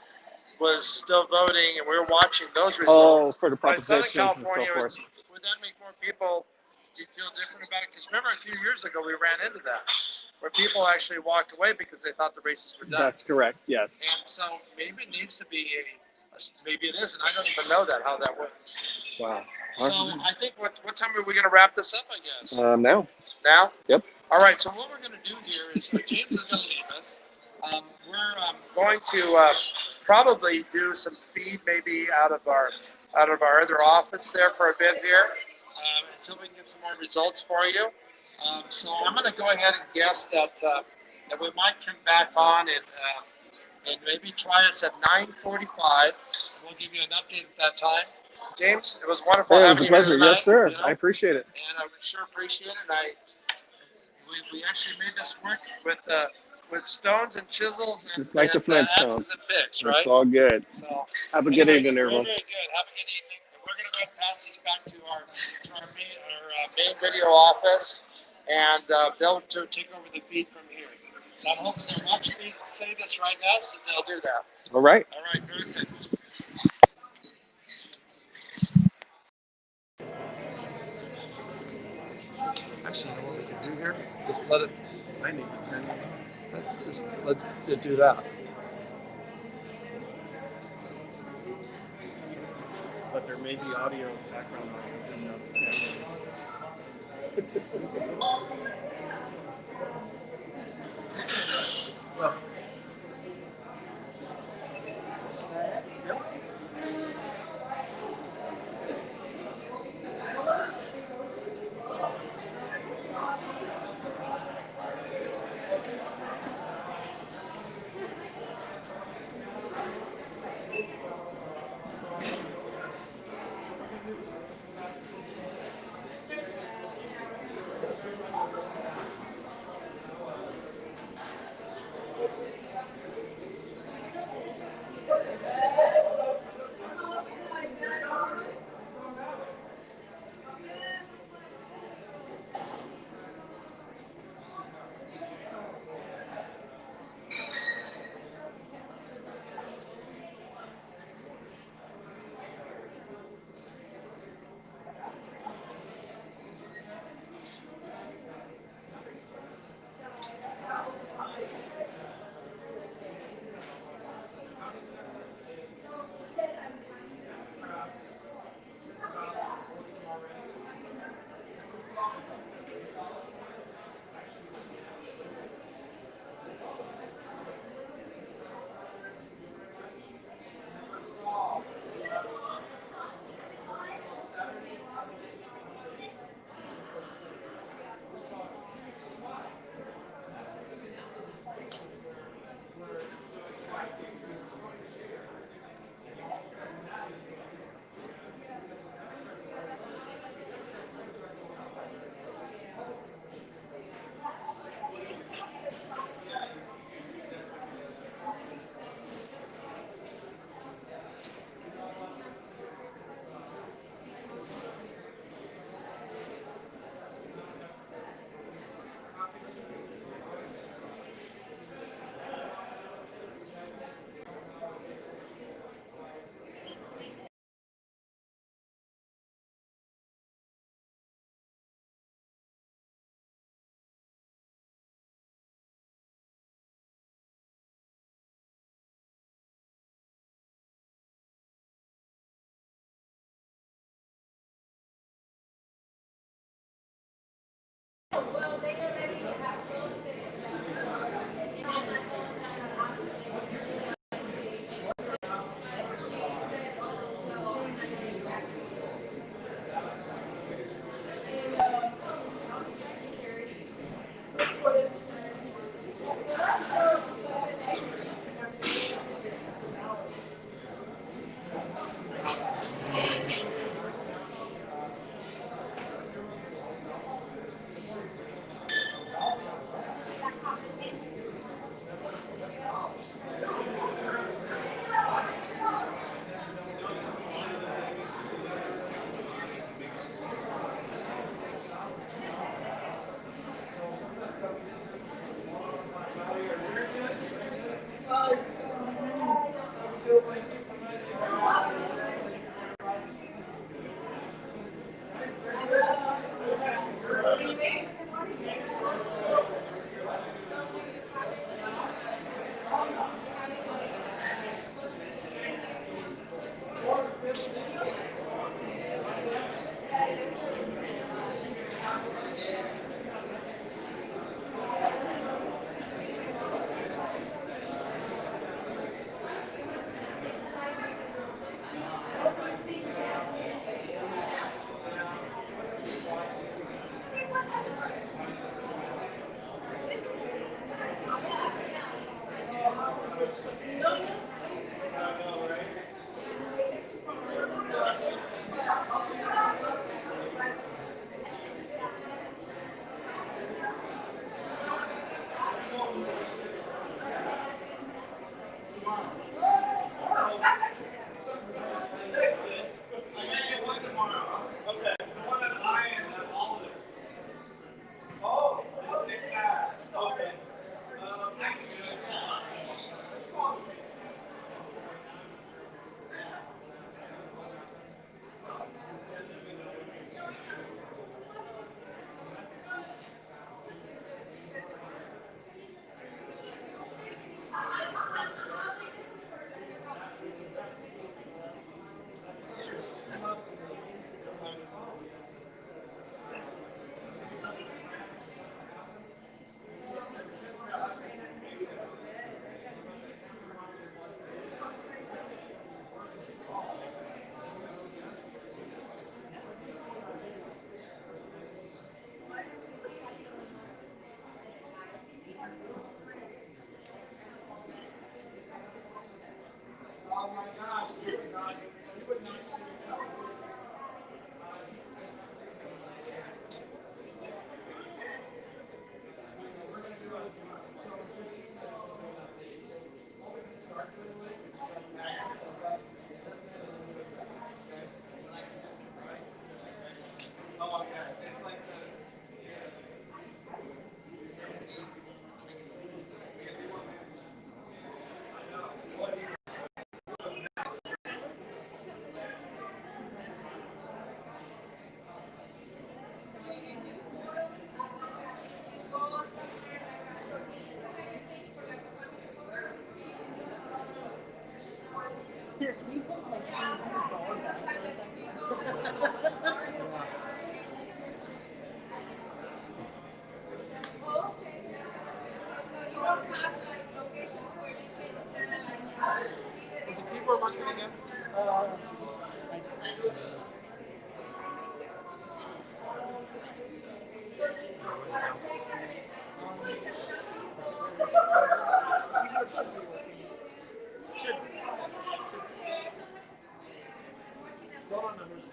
was still voting and we were watching those results? Oh, for the Southern propositions and California, so forth. would that make more people feel different about it? Because remember, a few years ago we ran into that, where people actually walked away because they thought the races were done. That's correct. Yes. And so maybe it needs to be maybe it is, and I don't even know how that works. Wow. So I think what time are we going to wrap this up? I guess. Now. Now? Yep. All right. So what we're going to do here is James is going to leave us. We're going to probably do some feed maybe out of our other office there for a bit here until we can get some more results for you. So I'm going to go ahead and guess that we might come back on and maybe try us at 9:45. We'll give you an update at that time. James, it was wonderful It was having a you here pleasure. tonight. Yes, sir. You know? I appreciate it. And I sure appreciate it. And we actually made this work with stones and chisels and, Just like the Flintstones. axes and picks, right? It's all good. So Have a good evening, very, everyone. very good. Have a good evening. And we're going to go ahead and pass these back to our main video office, and they'll take over the feed from here. So I'm hoping they're watching me say this right now, so they'll do that. All right. All right, very good. Actually, you know what we can do here? Just let it. I need to turn it on. Let's just let it do that. But there may be audio background noise. Well. Yep. Is the keyboard working again? Should be. Still on numbers.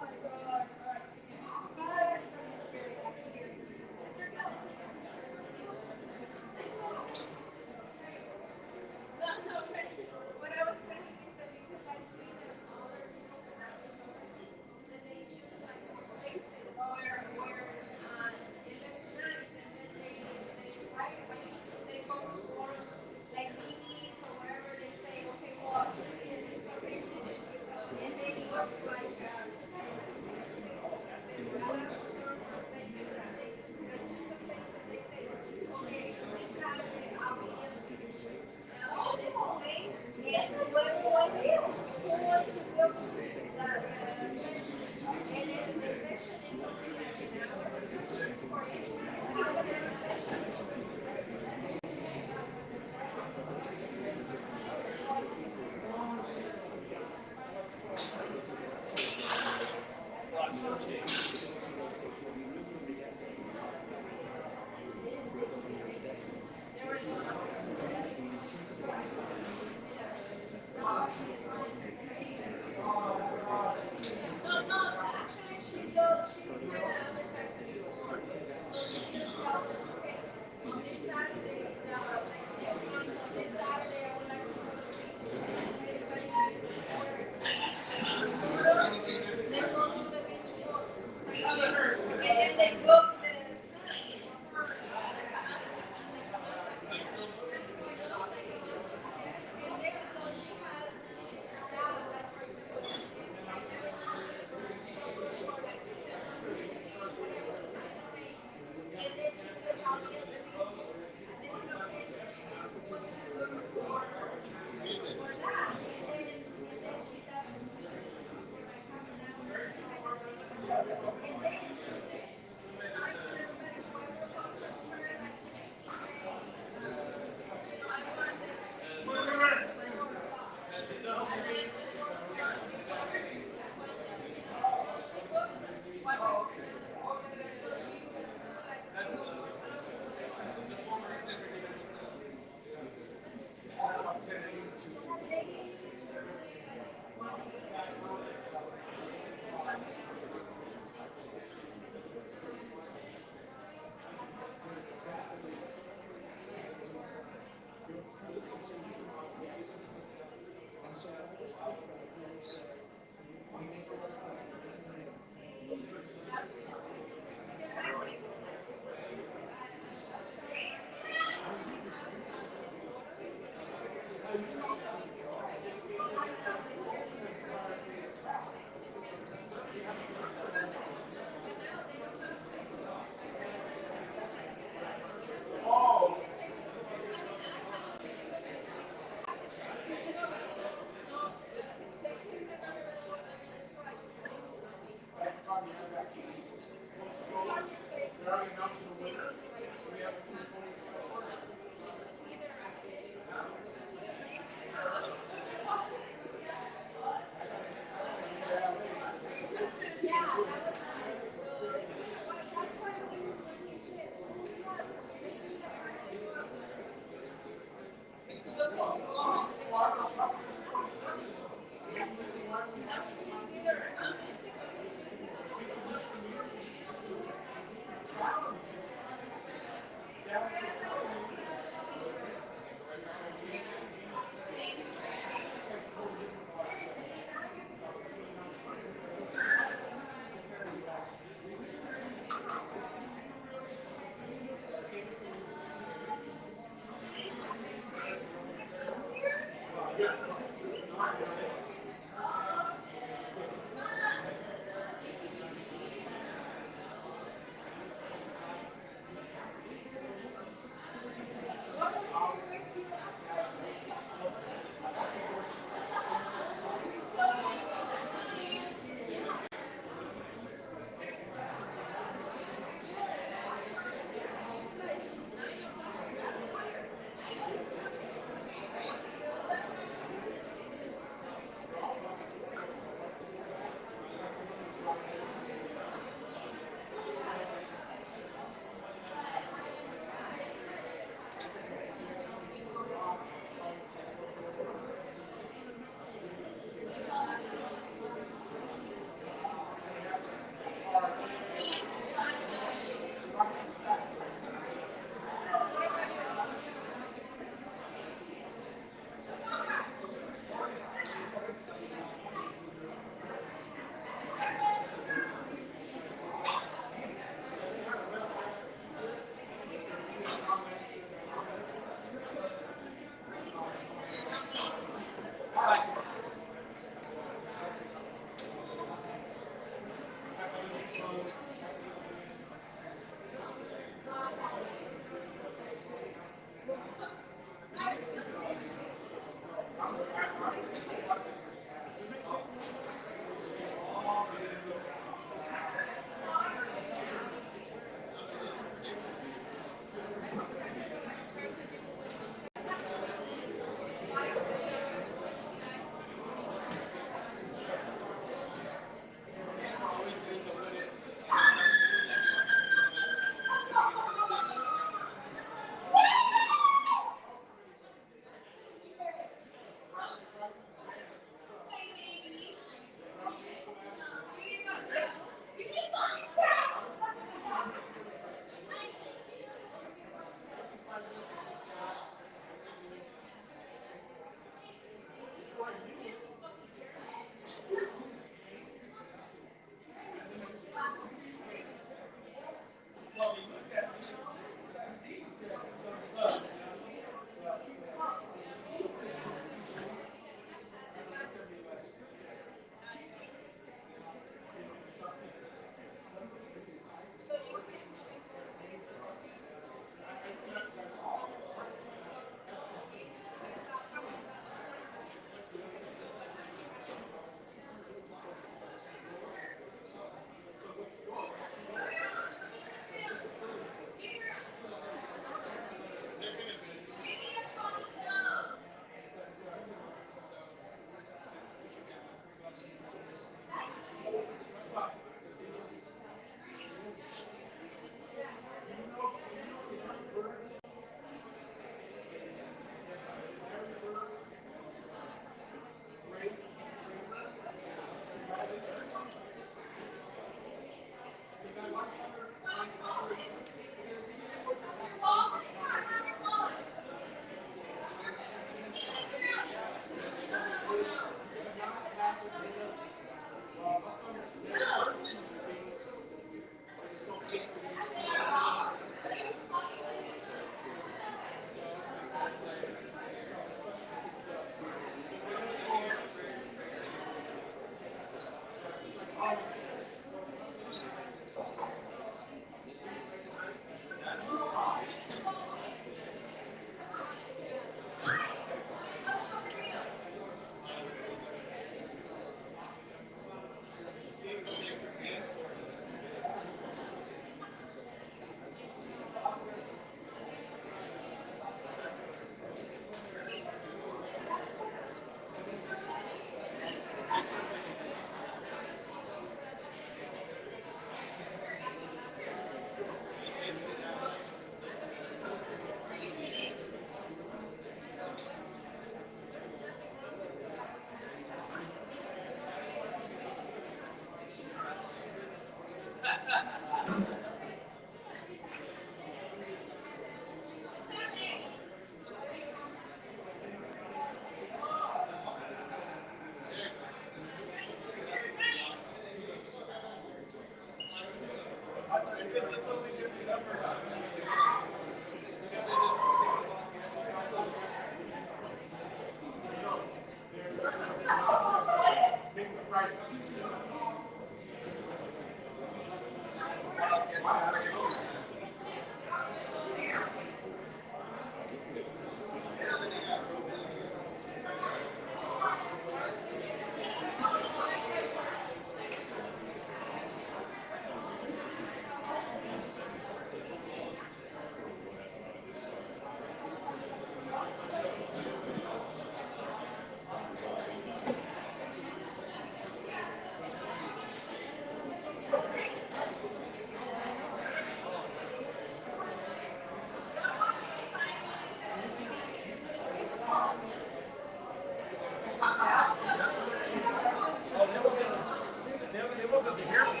They won't be able to hear me.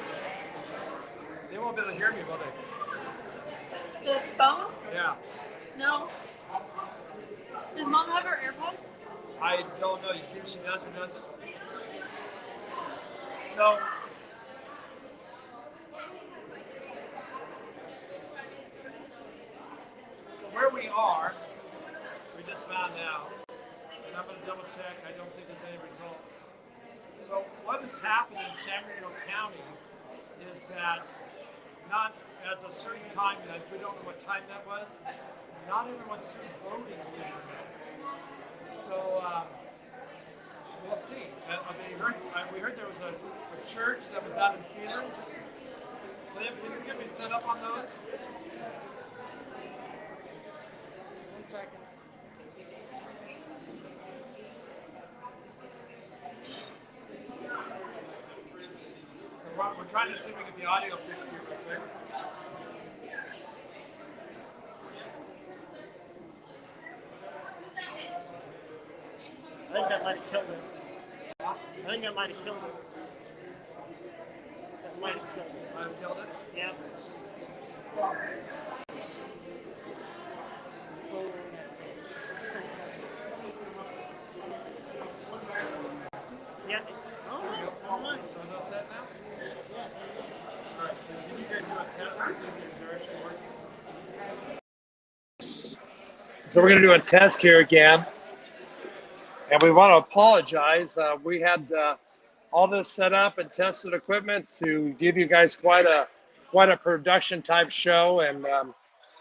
They won't be able to hear me, will they? The phone? Yeah. No. Does mom have her AirPods? I don't know. You see if she does or doesn't. So, where we are, we just found out, and I'm going to double check. I don't think there's any results. So what has happened in San Bernardino County is that not as a certain time, and we don't know what time that was, not everyone started voting yet. So we'll see. We heard there was a church that was out in Phelan. Liam, can you get me set up on those? 1 second. So we're trying to see if we get the audio fixed here real quick. I think that might have killed it. I think that might have killed it. That might have killed it. Might have killed it? Yeah. Yeah. Oh, nice. So no set now? Alright, so can you guys do a test and see if they're actually working? So we're going to do a test here again. And we want to apologize. We had all this set up and tested equipment to give you guys quite a production type show, and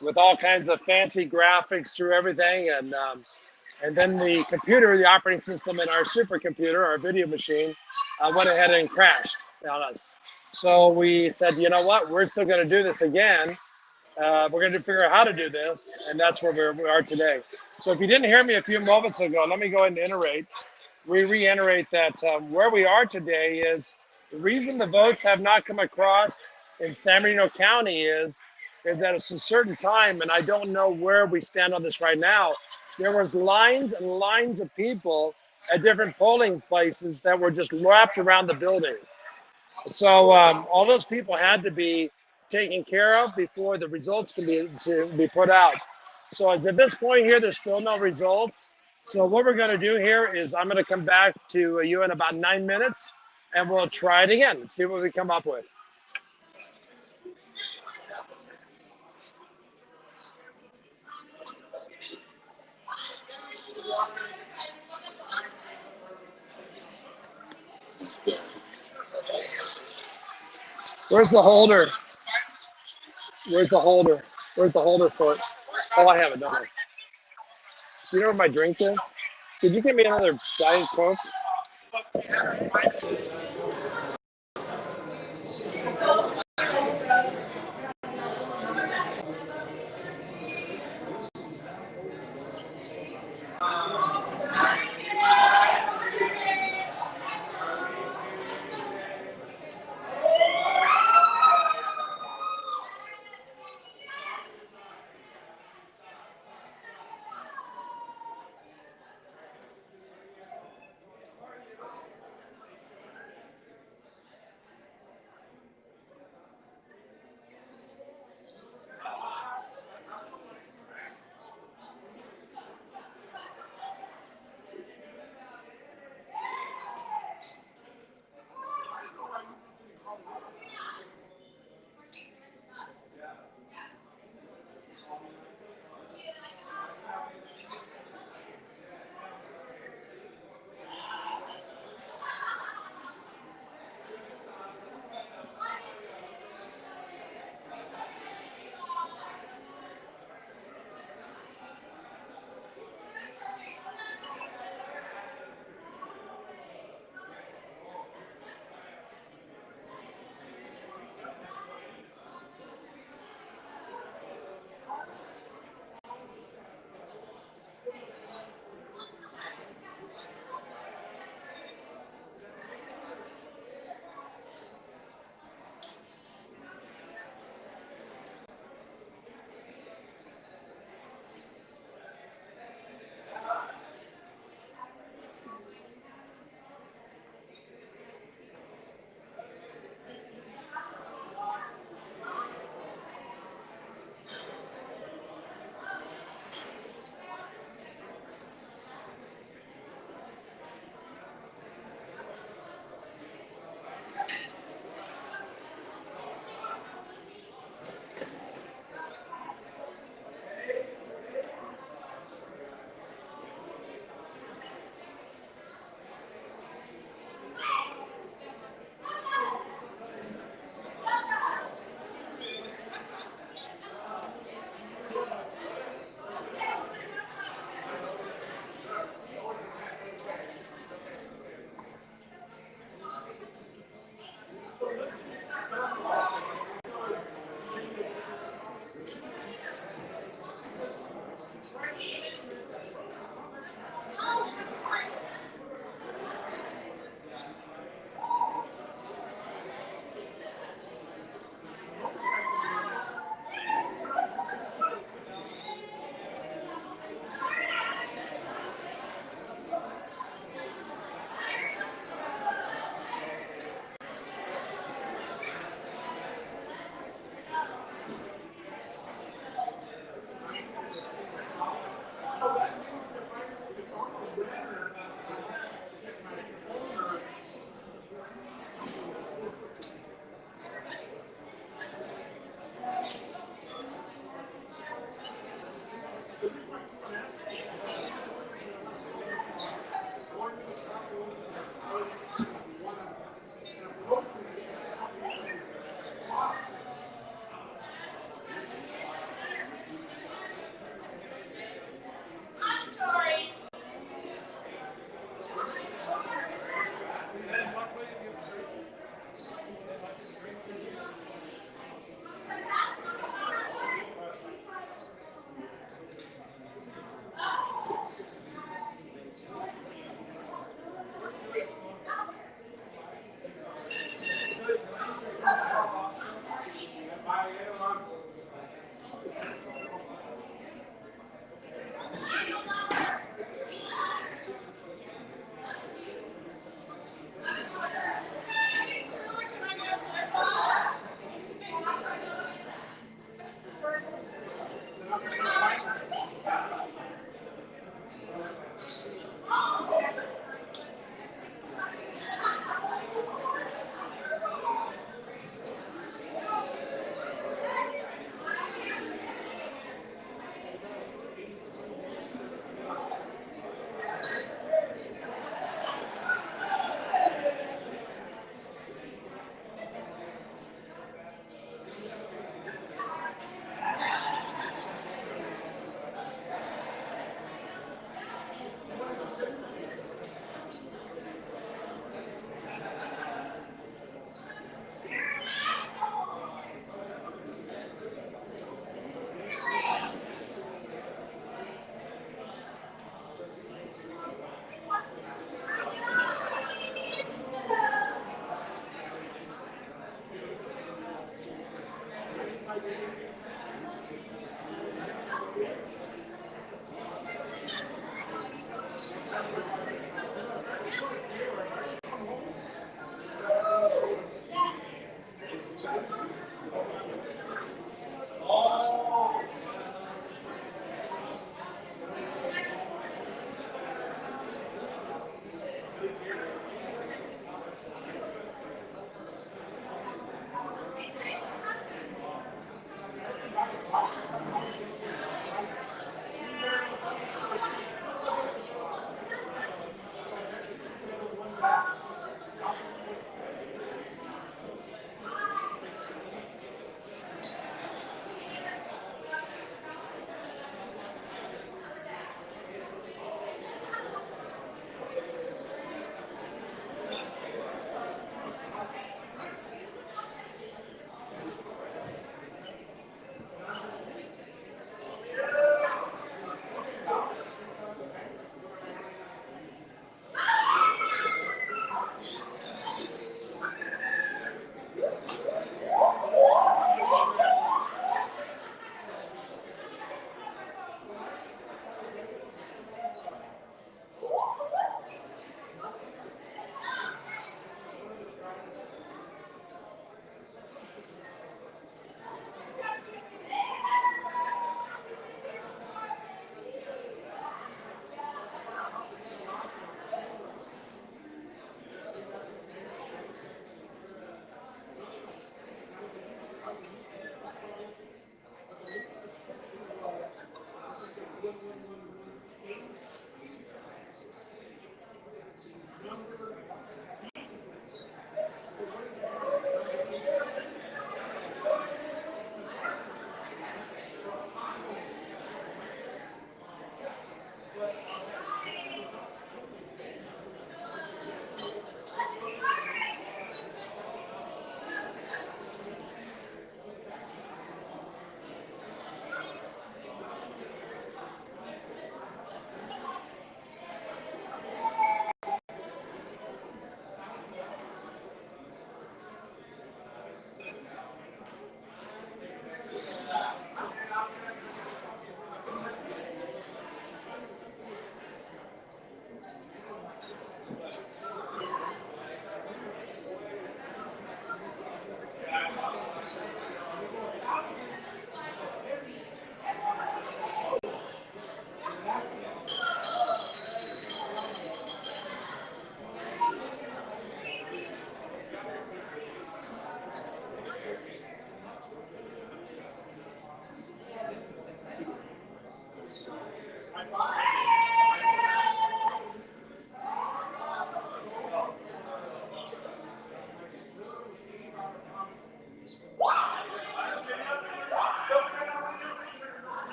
with all kinds of fancy graphics through everything, and then the computer, the operating system in our supercomputer, our video machine, went ahead and crashed on us. So we said, you know what, we're still going to do this again. We're going to figure out how to do this, and that's where we are today. So if you didn't hear me a few moments ago, let me go ahead and iterate. We reiterate that where we are today is the reason the votes have not come across in San Bernardino County is at a certain time, and I don't know where we stand on this right now, there was lines and lines of people at different polling places that were just wrapped around the buildings. So all those people had to be taken care of before the results can be put out. So as at this point here, there's still no results. So what we're going to do here is I'm going to come back to you in about 9 minutes, and we'll try it again and see what we come up with. Where's the holder? Where's the holder? Where's the holder for it? Oh, I have it. Don't worry. Do you know where my drink is? Could you get me another Diet Coke?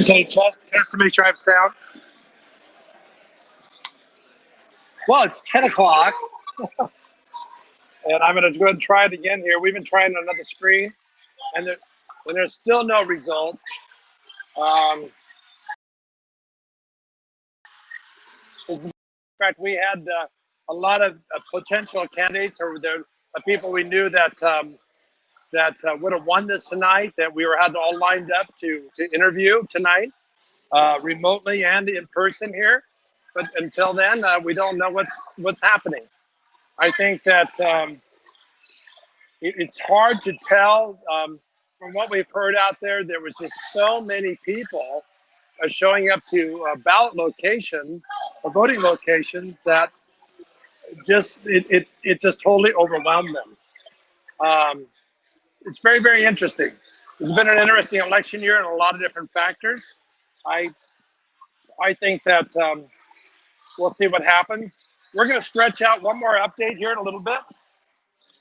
Okay, test to make sure I have sound. Well, it's 10 o'clock, and I'm going to go ahead and try it again here. We've been trying on another screen, and there's still no results. In fact, we had a lot of potential candidates, or the people we knew that would have won this tonight, that we had all lined up to interview tonight, remotely and in person here. But until then, we don't know what's happening. I think that it's hard to tell. From what we've heard out there, there was just so many people showing up to ballot locations or voting locations that just it just totally overwhelmed them. It's very, very interesting. It's been an interesting election year and a lot of different factors. I think that we'll see what happens. We're going to stretch out one more update here in a little bit,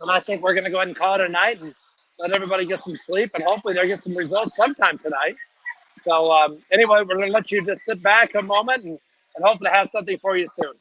and I think we're going to go ahead and call it a night and let everybody get some sleep, and hopefully they'll get some results sometime tonight. So anyway, we're going to let you just sit back a moment and hopefully have something for you soon.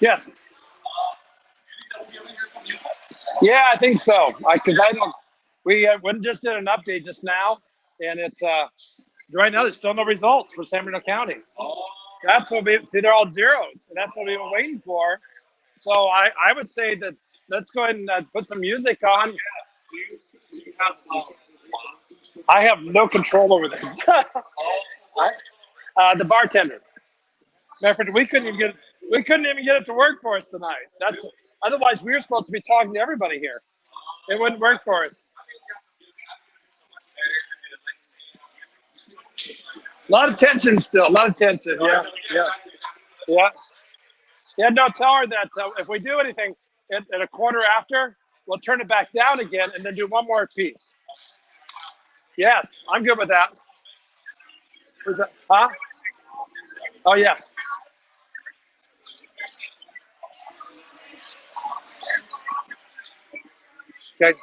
Yes. Yeah, I think so. Because I don't. We just did an update just now, and it's right now there's still no results for San Bernardino County. That's what we see. They're all zeros, and that's what we've been waiting for. So I would say that let's go ahead and put some music on. I have no control over this. The bartender. Matter of fact, we couldn't even get it to work for us tonight. Otherwise we were supposed to be talking to everybody here. It wouldn't work for us. A lot of tension still. A lot of tension. Yeah. Yeah. Yeah. No, tell her that if we do anything at a quarter after, we'll turn it back down again and then do one more piece. Yes, I'm good with that. Who's that? Huh? Oh, yes. Okay.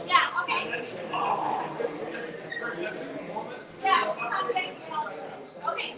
Yeah, okay. Yeah, okay. Okay.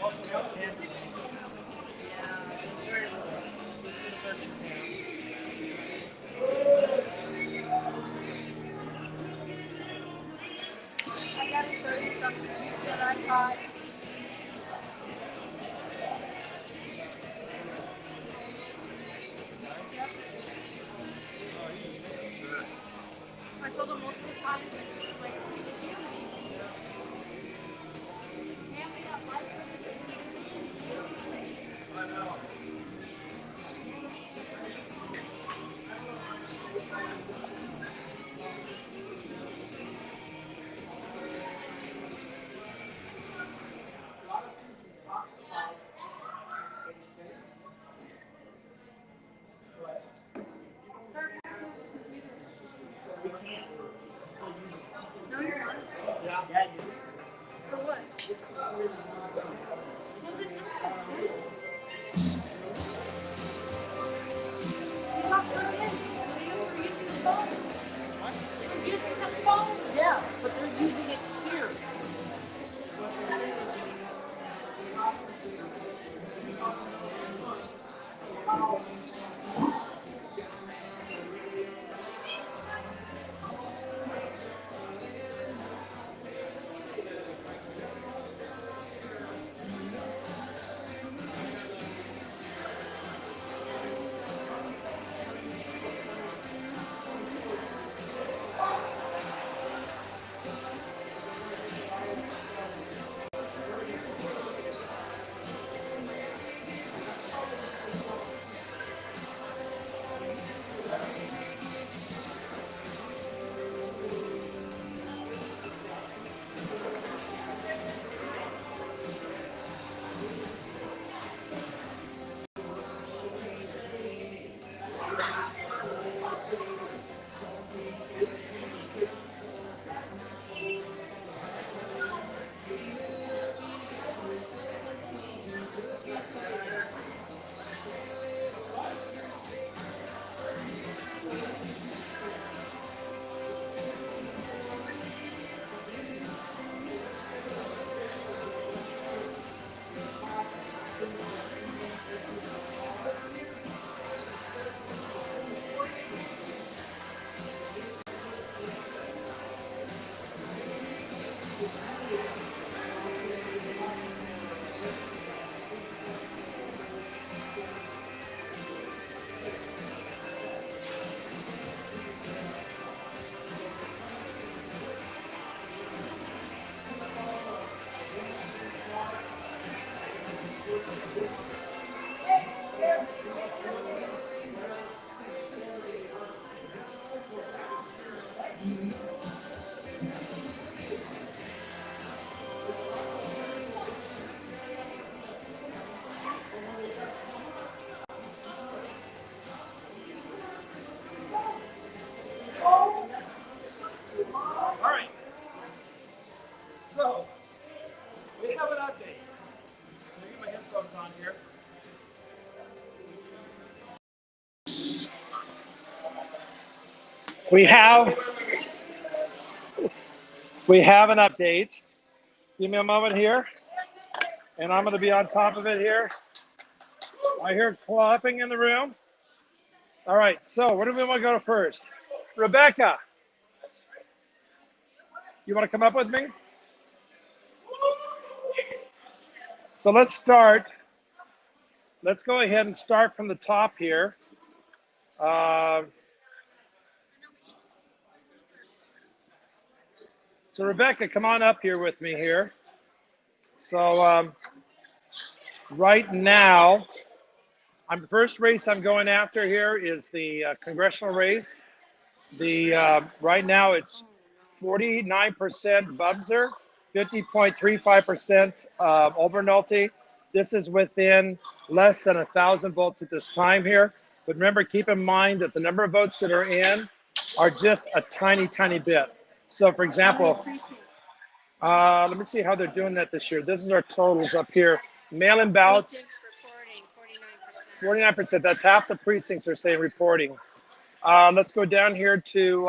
Also got camping. It's very low. Just do the best you can. I gotta show you something that I caught. Yep. I told him multiple times, like, it's you. And we got life. I know. We can't. Still using it. No, you're not. Yeah. Yeah, it is. For what? He's not plugged in. We're using the phone. We're using the phone. Yeah, but they're using it here. All right. So, we have an update. Let me get my headphones on here. We have an update. Give me a moment here, and I'm going to be on top of it here. I hear clapping in the room. All right, so where do we want to go first? Rebecca, you want to come up with me? So let's start. Let's go ahead and start from the top here. So Rebecca, come on up here with me here. So right now, the first race I'm going after here is the congressional race. Right now it's 49% Bubzer, 50.35% Obernolte. This is within less than 1,000 votes at this time here. But remember, keep in mind that the number of votes that are in are just a tiny, tiny bit. So for example, let me see how they're doing that this year. This is our totals up here. Mail-in ballots, 49%. That's half the precincts are saying reporting. Let's go down here to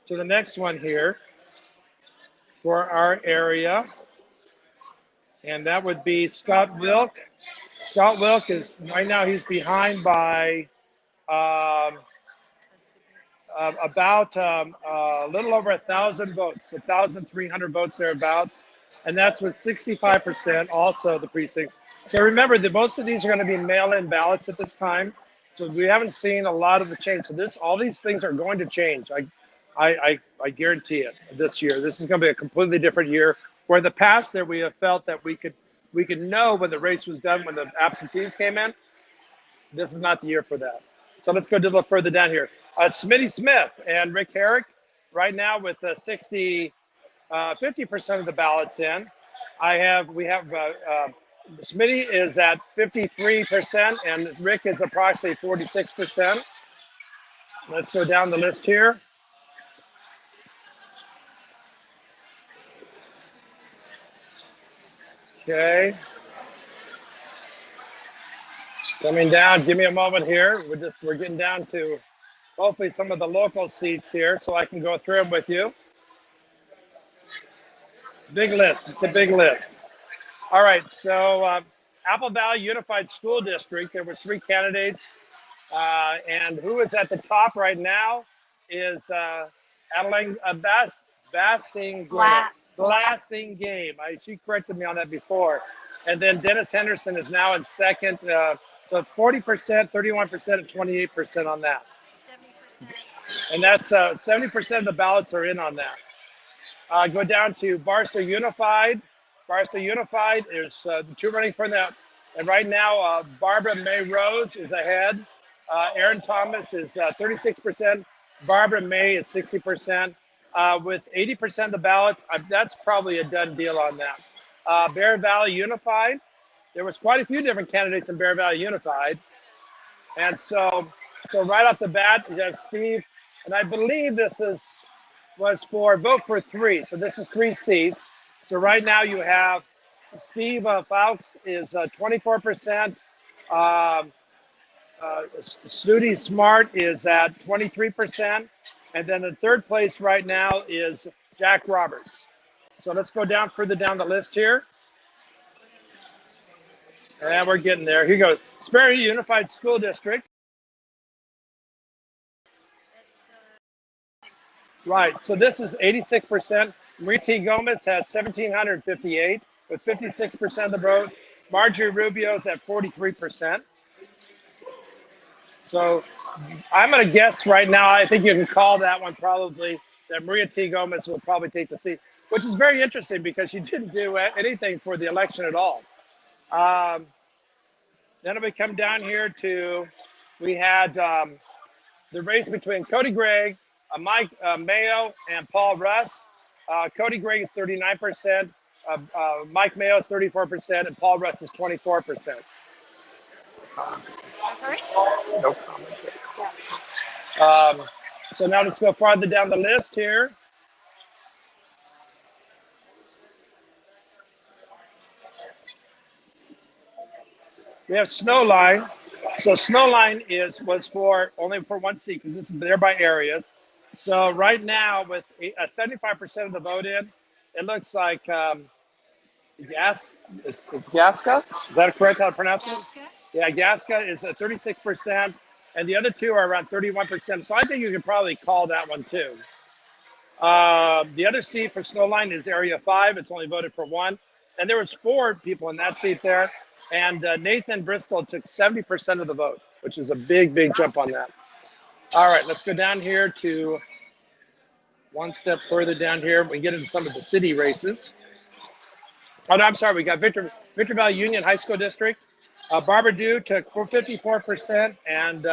the next one here for our area. and that would be Scott Wilk. Scott Wilk is right now, he's behind by um, about a little over 1,000 votes, 1,300 votes thereabouts, and that's with 65% also the precincts. So remember that most of these are going to be mail-in ballots at this time, so we haven't seen a lot of the change. So all these things are going to change. I guarantee it this year. This is going to be a completely different year. Where in the past there we have felt that we could know when the race was done when the absentees came in. This is not the year for that. So let's go a little further down here. Smitty Smith and Rick Herrick right now with 50% of the ballots in. We have Smitty is at 53% and Rick is approximately 46%. Let's go down the list here. Okay. Coming down, give me a moment here. We're getting down to hopefully some of the local seats here so I can go through them with you. Big list, it's a big list. All right, so Apple Valley Unified School District, there were 3 candidates. And who is at the top right now is Adeline Glassing-Game. She corrected me on that before. And then Dennis Henderson is now in second. So it's 40%, 31%, and 28% on that. 70%. And that's 70% of the ballots are in on that. Go down to Barstow Unified. Barstow Unified, there's 2 running for that. And right now, Barbara May Rose is ahead. Aaron Thomas is 36%. Barbara May is 60%. With 80% of the ballots, that's probably a done deal on that. Bear Valley Unified, there was quite a few different candidates in Bear Valley Unified. And so right off the bat, you have Steve, and I believe this was for vote for 3. So this is 3 seats. So right now you have Steve Fowkes is 24%. Snooty Smart is at 23%. And then the 3rd place right now is Jack Roberts. So let's go down further down the list here. And we're getting there. Here you go. Sperry Unified School District. Right, so this is 86%. Marie T. Gomez has 1,758 with 56% of the vote. Marjorie Rubio's at 43%. So I'm going to guess right now, I think you can call that one probably, that Maria T. Gomez will probably take the seat, which is very interesting because she didn't do anything for the election at all. Then we come down here to, we had the race between Cody Gregg, Mike Mayo, and Paul Russ. Cody Gregg is 39%, Mike Mayo is 34%, and Paul Russ is 24%. Sorry? No comment. So now let's go farther down the list here. We have Snowline. So Snowline was only for 1 seat because this is there by areas. So right now with 75% of the vote in, it looks like Gaska. Is that correct how to pronounce it? Gaska? Yeah, Gaska is at 36%, and the other 2 are around 31%. So I think you can probably call that one too. The other seat for Snowline is Area 5. It's only voted for 1. And there was 4 people in that seat there. And Nathan Bristol took 70% of the vote, which is a big, big jump on that. All right, let's go down here to one step further down here. We get into some of the city races. Oh, no, I'm sorry. We got Victor Valley Union High School District. Barbara Dew took 54%, and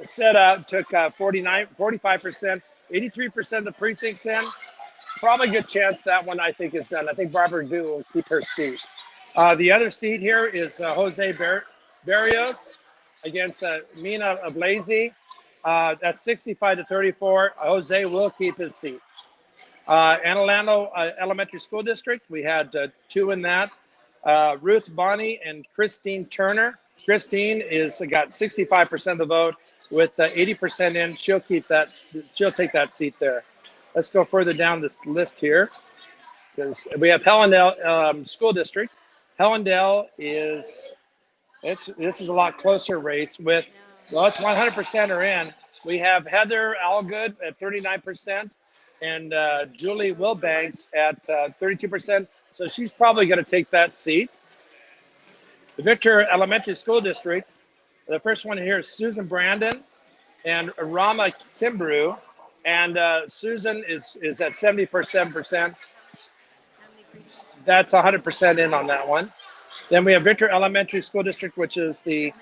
Seta took 45%, 83% of the precincts in. Probably a good chance that one I think is done. I think Barbara Dew will keep her seat. The other seat here is Jose Barrios against Mina Ablazy. That's 65-34. Jose will keep his seat. Anilano Elementary School District, we had 2 in that. Ruth Bonney and Christine Turner. Christine got 65% of the vote with 80% in. She'll take that seat there. Let's go further down this list here. because we have Hellendale School District. Hellendale is this is a lot closer race with, well, it's 100% are in. We have Heather Allgood at 39% and Julie Wilbanks at 32%. So she's probably going to take that seat. The Victor Elementary School District, the first one here is Susan Brandon and Rama Kimbrew. And Susan is at 70%. That's 100% in on that one. Then we have Victor Elementary School District, which is the,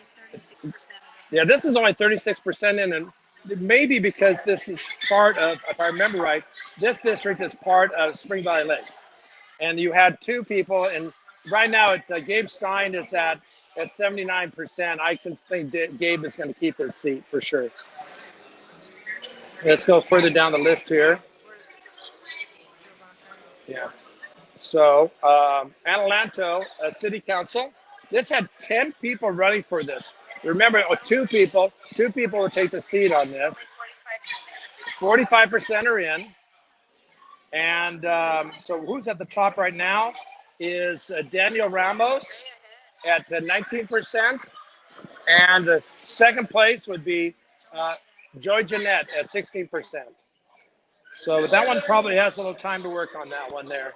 yeah, this is only 36% in, and maybe because this is part of, if I remember right, this district is part of Spring Valley Lake. And you had two people, and right now Gabe Stein is at 79%. I can think that Gabe is going to keep his seat for sure. Let's go further down the list here. Yeah. So, Adelanto City Council. This had 10 people running for this. Remember, two people will take the seat on this. 45% are in. And so who's at the top right now is Daniel Ramos at 19%. And the second place would be Joy Jeanette at 16%. So that one probably has a little time to work on that one there.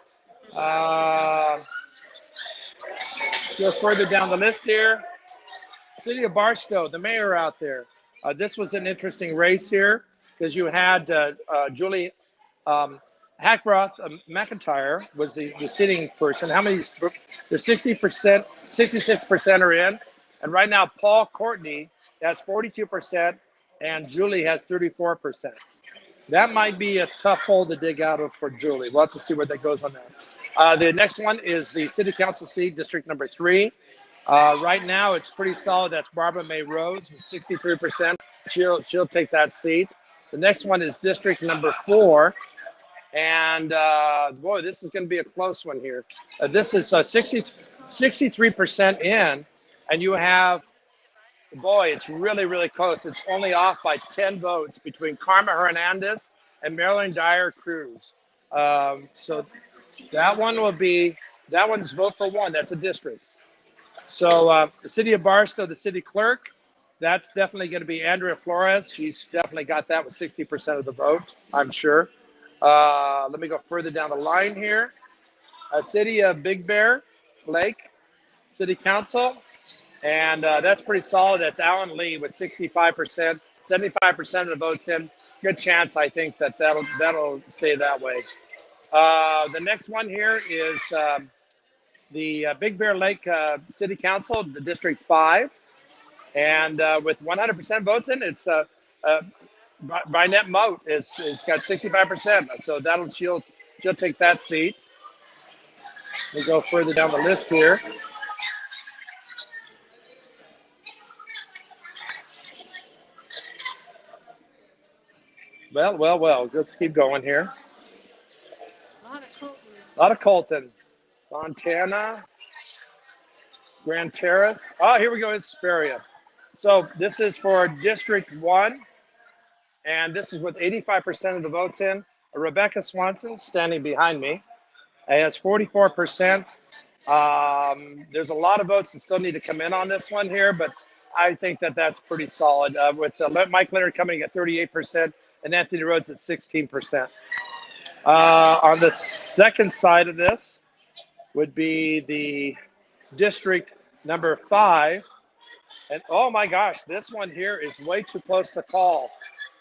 Go further down the list here. City of Barstow, the mayor out there. This was an interesting race here because you had Julie Hackroth McIntyre was the sitting person. How many? There's 60%, 66% are in. And right now, Paul Courtney has 42% and Julie has 34%. That might be a tough hole to dig out of for Julie. We'll have to see where that goes on that. The next one is the City Council seat, District number 3. Right now, it's pretty solid. That's Barbara May Rhodes with 63%. She'll take that seat. The next one is District number 4. And boy, this is going to be a close one here. This is 63% in, and you have, boy, it's really, really close. It's only off by 10 votes between Karma Hernandez and Marilyn Dyer Cruz. So that one's vote for one. That's a district. So the City of Barstow, the city clerk, that's definitely going to be Andrea Flores. She's definitely got that with 60% of the vote, I'm sure. Let me go further down the line here. City of Big Bear Lake, City Council. And that's pretty solid. That's Alan Lee with 65%, 75% of the votes in. Good chance, I think, that'll stay that way. The next one here is the Big Bear Lake City Council, the District 5. And with 100% votes in, it's Bynette Moat is got 65%. So she'll take that seat. We'll go further down the list here. Well. Let's keep going here. A lot of Colton. Montana. Grand Terrace. Oh, here we go. It's Hesperia. So this is for District 1. And this is with 85% of the votes in. Rebecca Swanson, standing behind me, has 44%. There's a lot of votes that still need to come in on this one here, but I think that's pretty solid. With Mike Leonard coming at 38% and Anthony Rhodes at 16%. On the second side of this would be the District number 5. And oh my gosh, this one here is way too close to call.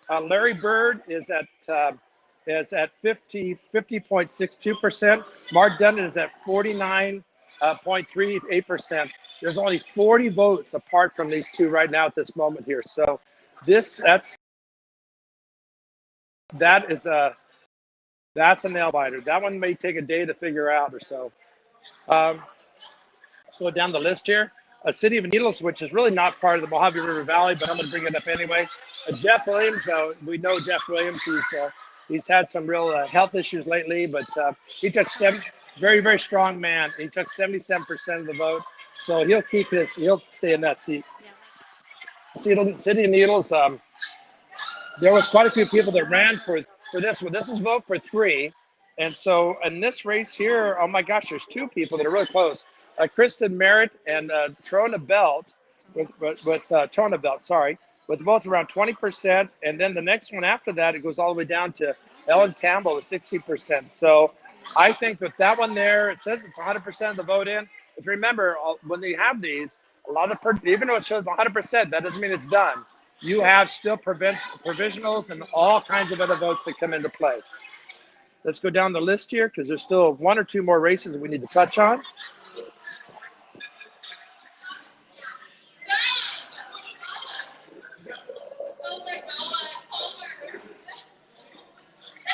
Larry Bird is at 50.62%. Mark Dunn is at 49.38%. There's only 40 votes apart from these two right now at this moment here. So that's a nail biter. That one may take a day to figure out or so. Let's go down the list here. City of Needles, which is really not part of the Mojave River Valley, but I'm going to bring it up anyway. Jeff Williams, we know Jeff Williams. He's had some real health issues lately, but he took very, very strong man. He took 77% of the vote, so he'll stay in that seat. City of Needles, there was quite a few people that ran for this one. This is vote for 3. And so in this race here, oh my gosh, there's two people that are really close. Kristen Merritt and Trona Belt, with Trona Belt, sorry, with both around 20%. And then the next one after that, it goes all the way down to Ellen Campbell with 60%. So I think with that one there, it says it's 100% of the vote in. But remember, when they have these, a lot of even though it shows 100%, that doesn't mean it's done. You have still provisionals and all kinds of other votes that come into play. Let's go down the list here because there's still one or two more races that we need to touch on.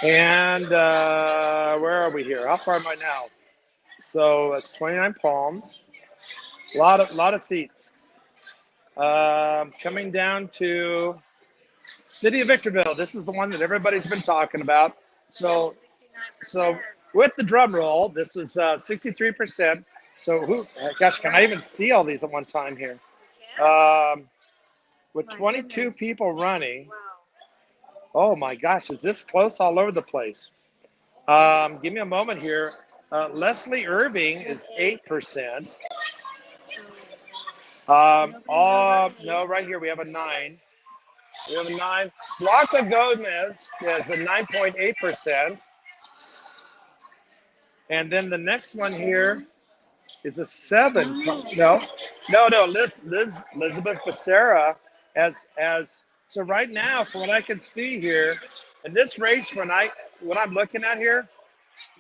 And where are we here? How far am I now? So it's 29 Palms. A lot of seats. Coming down to City of Victorville. This is the one that everybody's been talking about. So with the drum roll, this is 63%. So gosh, can I even see all these at one time here? With 22 people running. Oh my gosh, is this close all over the place? Give me a moment here. Leslie Irving is 8%. No, right here we have a 9. We have a 9. Blanca Gomez is a 9.8%. And then the next one here is a 7. No. Elizabeth Becerra as so right now, from what I can see here, in this race, what I'm looking at here,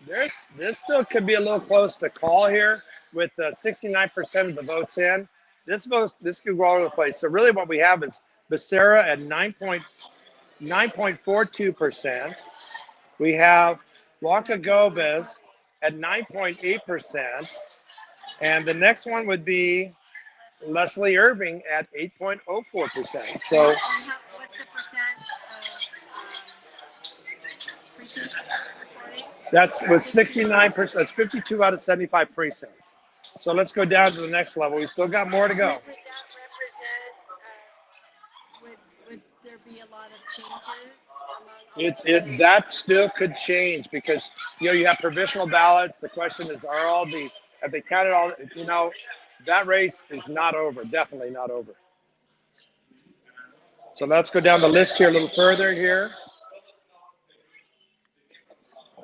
this still could be a little close to call here with 69% of the votes in. This could go all over the place. So really, what we have is Becerra at 9.42%. We have Blanca Gomez at 9.8%. And the next one would be Leslie Irving at 8.04%. So What's the percent of precincts? that's with 69%. That's 52 out of 75 precincts. So let's go down to the next level. We still got more to go. Would that represent, would there be a lot of changes? That still could change because you have provisional ballots. The question is, have they counted all? That race is not over. Definitely not over. So let's go down the list here a little further here.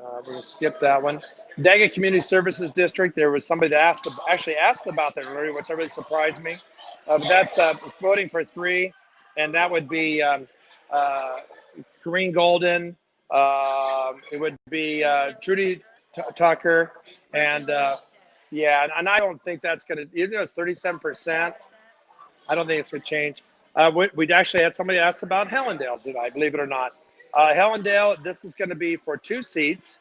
We're going to skip that one. Daggett Community Services District, there was somebody that actually asked about that earlier, which really surprised me. But that's voting for 3, and that would be Corrine Golden. It would be Trudy Tucker, and and I don't think that's going to, even though it's 37%, I don't think it's going to change. We'd actually had somebody ask about Hellendale tonight, believe it or not. Hellendale, this is going to be for 2 seats.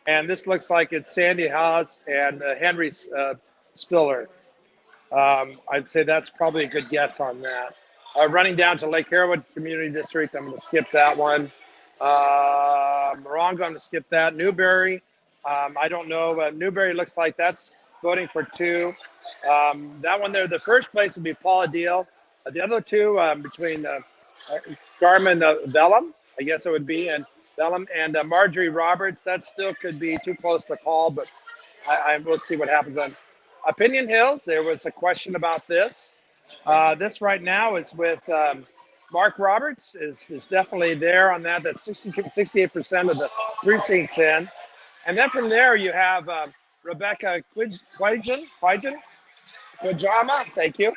And this looks like it's Sandy Haas and Henry Spiller. I'd say that's probably a good guess on that. Running down to Lake Harwood Community District, I'm going to skip that one. Morongo, I'm going to skip that. Newberry, I don't know. Newberry looks like that's voting for 2. That one there, the first place would be Paula Deal. The other 2 between Carmen Vellum, I guess it would be, and Bellum and Marjorie Roberts. That still could be too close to call, but we'll see what happens on Opinion Hills. There was a question about this. This right now is with Mark Roberts is definitely there on that. That's 68% of the precincts in. And then from there you have Rebecca Quijama, thank you,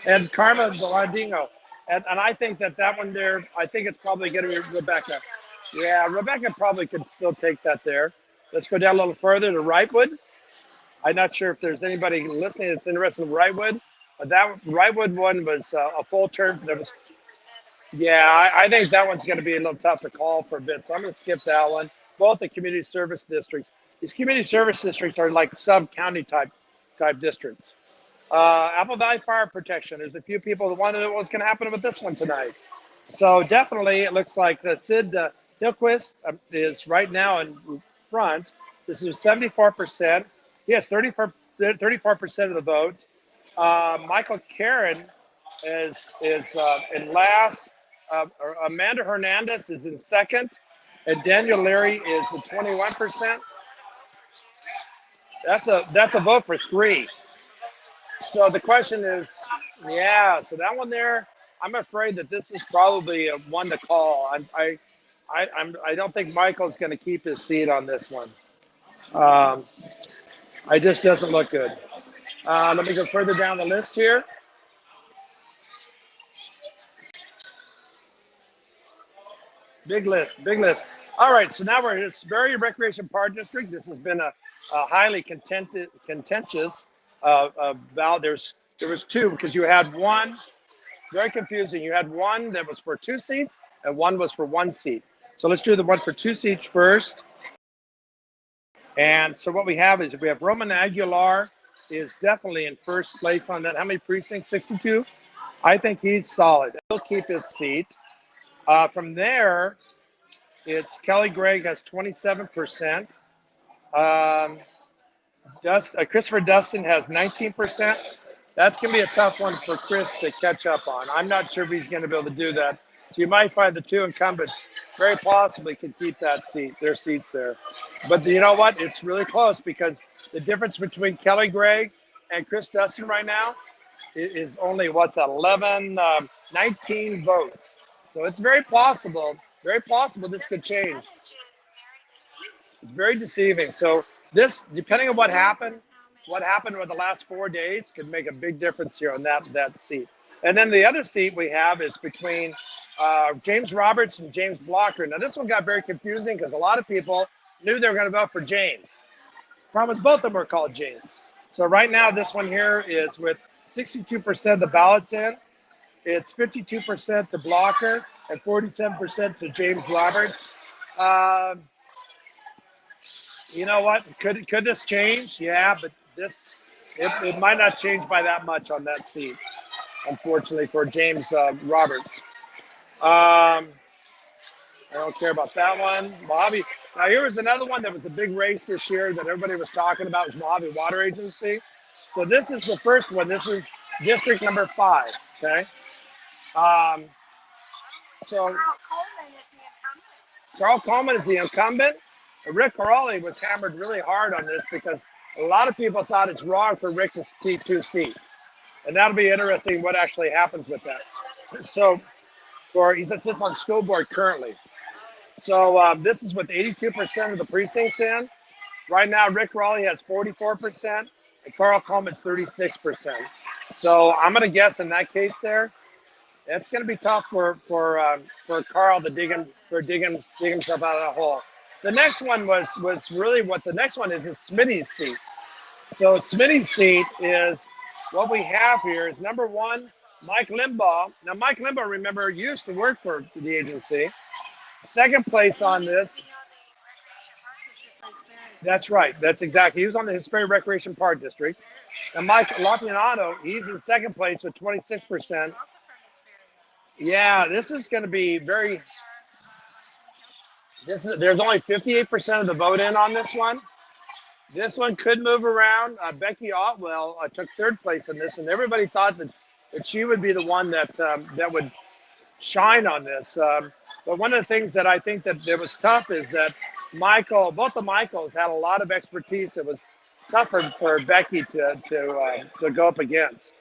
and Karma Blandino. And I think that one there, I think it's probably going to be Rebecca. Yeah, Rebecca probably could still take that there. Let's go down a little further to Wrightwood. I'm not sure if there's anybody listening that's interested in Wrightwood. But that Wrightwood one was a full term. I think that one's going to be a little tough to call for a bit. So I'm going to skip that one. Both the community service districts. These community service districts are like sub-county type districts. Apple Valley Fire Protection. There's a few people that wanted to know what's going to happen with this one tonight. So definitely, it looks like the Sid Hillquist is right now in front. This is 74%. He has 34% of the vote. Michael Karen is in last. Amanda Hernandez is in second, and Daniel Leary is at 21%. That's a vote for 3. So the question is, yeah, so that one there, I'm afraid that this is probably a one to call. I don't think Michael's going to keep his seat on this one. It just doesn't look good. Let me go further down the list here. Big list, big list. All right, so now we're in Hesperia Recreation Park District. This has been a highly contentious ballot. There was 2 because you had one, very confusing. You had one that was for 2 seats and one was for 1 seat. So let's do the one for 2 seats first. And so what we have is we have Roman Aguilar is definitely in first place on that. How many precincts? 62. I think he's solid. He'll keep his seat. From there, it's Kelly Gregg has 27%. Christopher Dustin has 19%. That's going to be a tough one for Chris to catch up on. I'm not sure if he's going to be able to do that. So you might find the 2 incumbents very possibly could keep their seats there. But you know what? It's really close because the difference between Kelly Gregg and Chris Dustin right now is only 19 votes. So it's very possible this could change. It's very deceiving. So this, depending on what happened over the last 4 days, could make a big difference here on that seat. And then the other seat we have is between James Roberts and James Blocker. Now this one got very confusing because a lot of people knew they were going to vote for James. Problem is both of them are called James. So right now this one here is with 62% of the ballots in. It's 52% to Blocker and 47% to James Roberts. You know what? Could this change? Yeah, but it might not change by that much on that seat, unfortunately, for James Roberts. I don't care about that one. Mojave. Now here was another one that was a big race this year that everybody was talking about, was Mojave Water Agency. So this is the first one. This is district number 5. Okay. So Carl Coleman is the incumbent. Rick Corrali was hammered really hard on this because a lot of people thought it's wrong for Rick to keep 2 seats. And that'll be interesting what actually happens with that. So he sits on school board currently. So this is with 82% of the precincts in. Right now, Rick Raleigh has 44% and Carl Coleman 36%. So I'm going to guess in that case there, it's going to be tough for Carl to dig himself out of that hole. The next one was really what the next one is Smitty's seat. So Smitty's seat is what we have here is number 1, Mike Limbaugh. Now Mike Limbaugh, remember, used to work for the agency. Second place on this. That's right. That's exactly. He was on the Hesperia Recreation Park District. And Mike Lapianato, he's in second place with 26%. Yeah, this is going to be very. There's only 58% of the vote in on this one. This one could move around. Becky Otwell took 3rd place in this, and everybody thought that she would be the one that would shine on this. But one of the things that I think that it was tough is that both the Michaels had a lot of expertise. It was tough for Becky to go up against.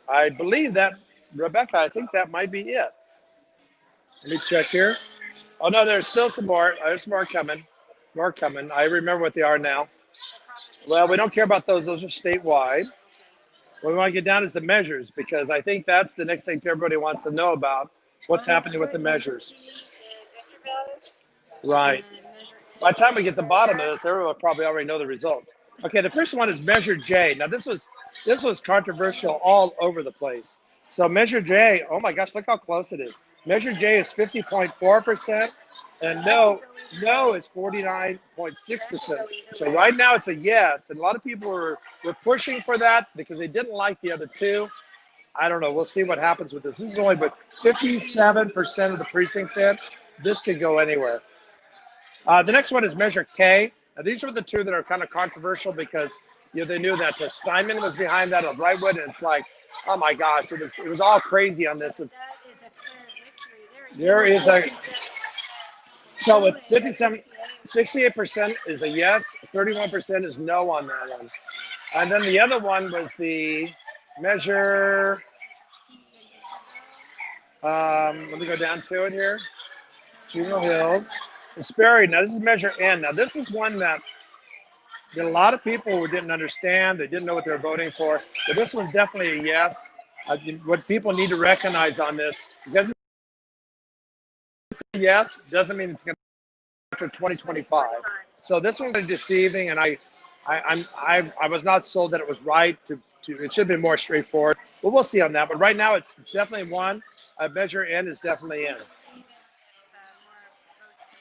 I believe that, Rebecca, I think that might be it. Let me check here. Oh, no, there's still some more. There's more coming. More coming. I remember what they are now. Well, we don't care about those. Those are statewide. What we want to get down is the measures, because I think that's the next thing everybody wants to know about. What's happening with the measures? Right. By the time we get to the bottom of this, everyone will probably already know the results. Okay, the first one is Measure J. Now, this was controversial all over the place. So Measure J, oh my gosh, look how close it is. Measure J is 50.4%, and no is 49.6%. So right now it's a yes, and a lot of people were pushing for that because they didn't like the other 2. I don't know. We'll see what happens with this. This is only but 57% of the precincts in. This could go anywhere. The next one is Measure K. Now, these were the 2 that are kind of controversial because they knew that Steinman was behind that of Brightwood, and it's like, oh my gosh, it was all crazy on this. That is a clear victory. There is a So with 68% is a yes, 31% is no on that one. And then the other one was the measure, let me go down to it here. Juno Hills. Hesperia. Now this is measure N. Now this is one that a lot of people who didn't understand. They didn't know what they were voting for. But this one's definitely a yes. What people need to recognize on this, because it's a yes, doesn't mean it's going to after 2025. So this one's deceiving, and I was not sold that it was right. It should be more straightforward. But we'll see on that. But right now, it's definitely one. Measure N is definitely in.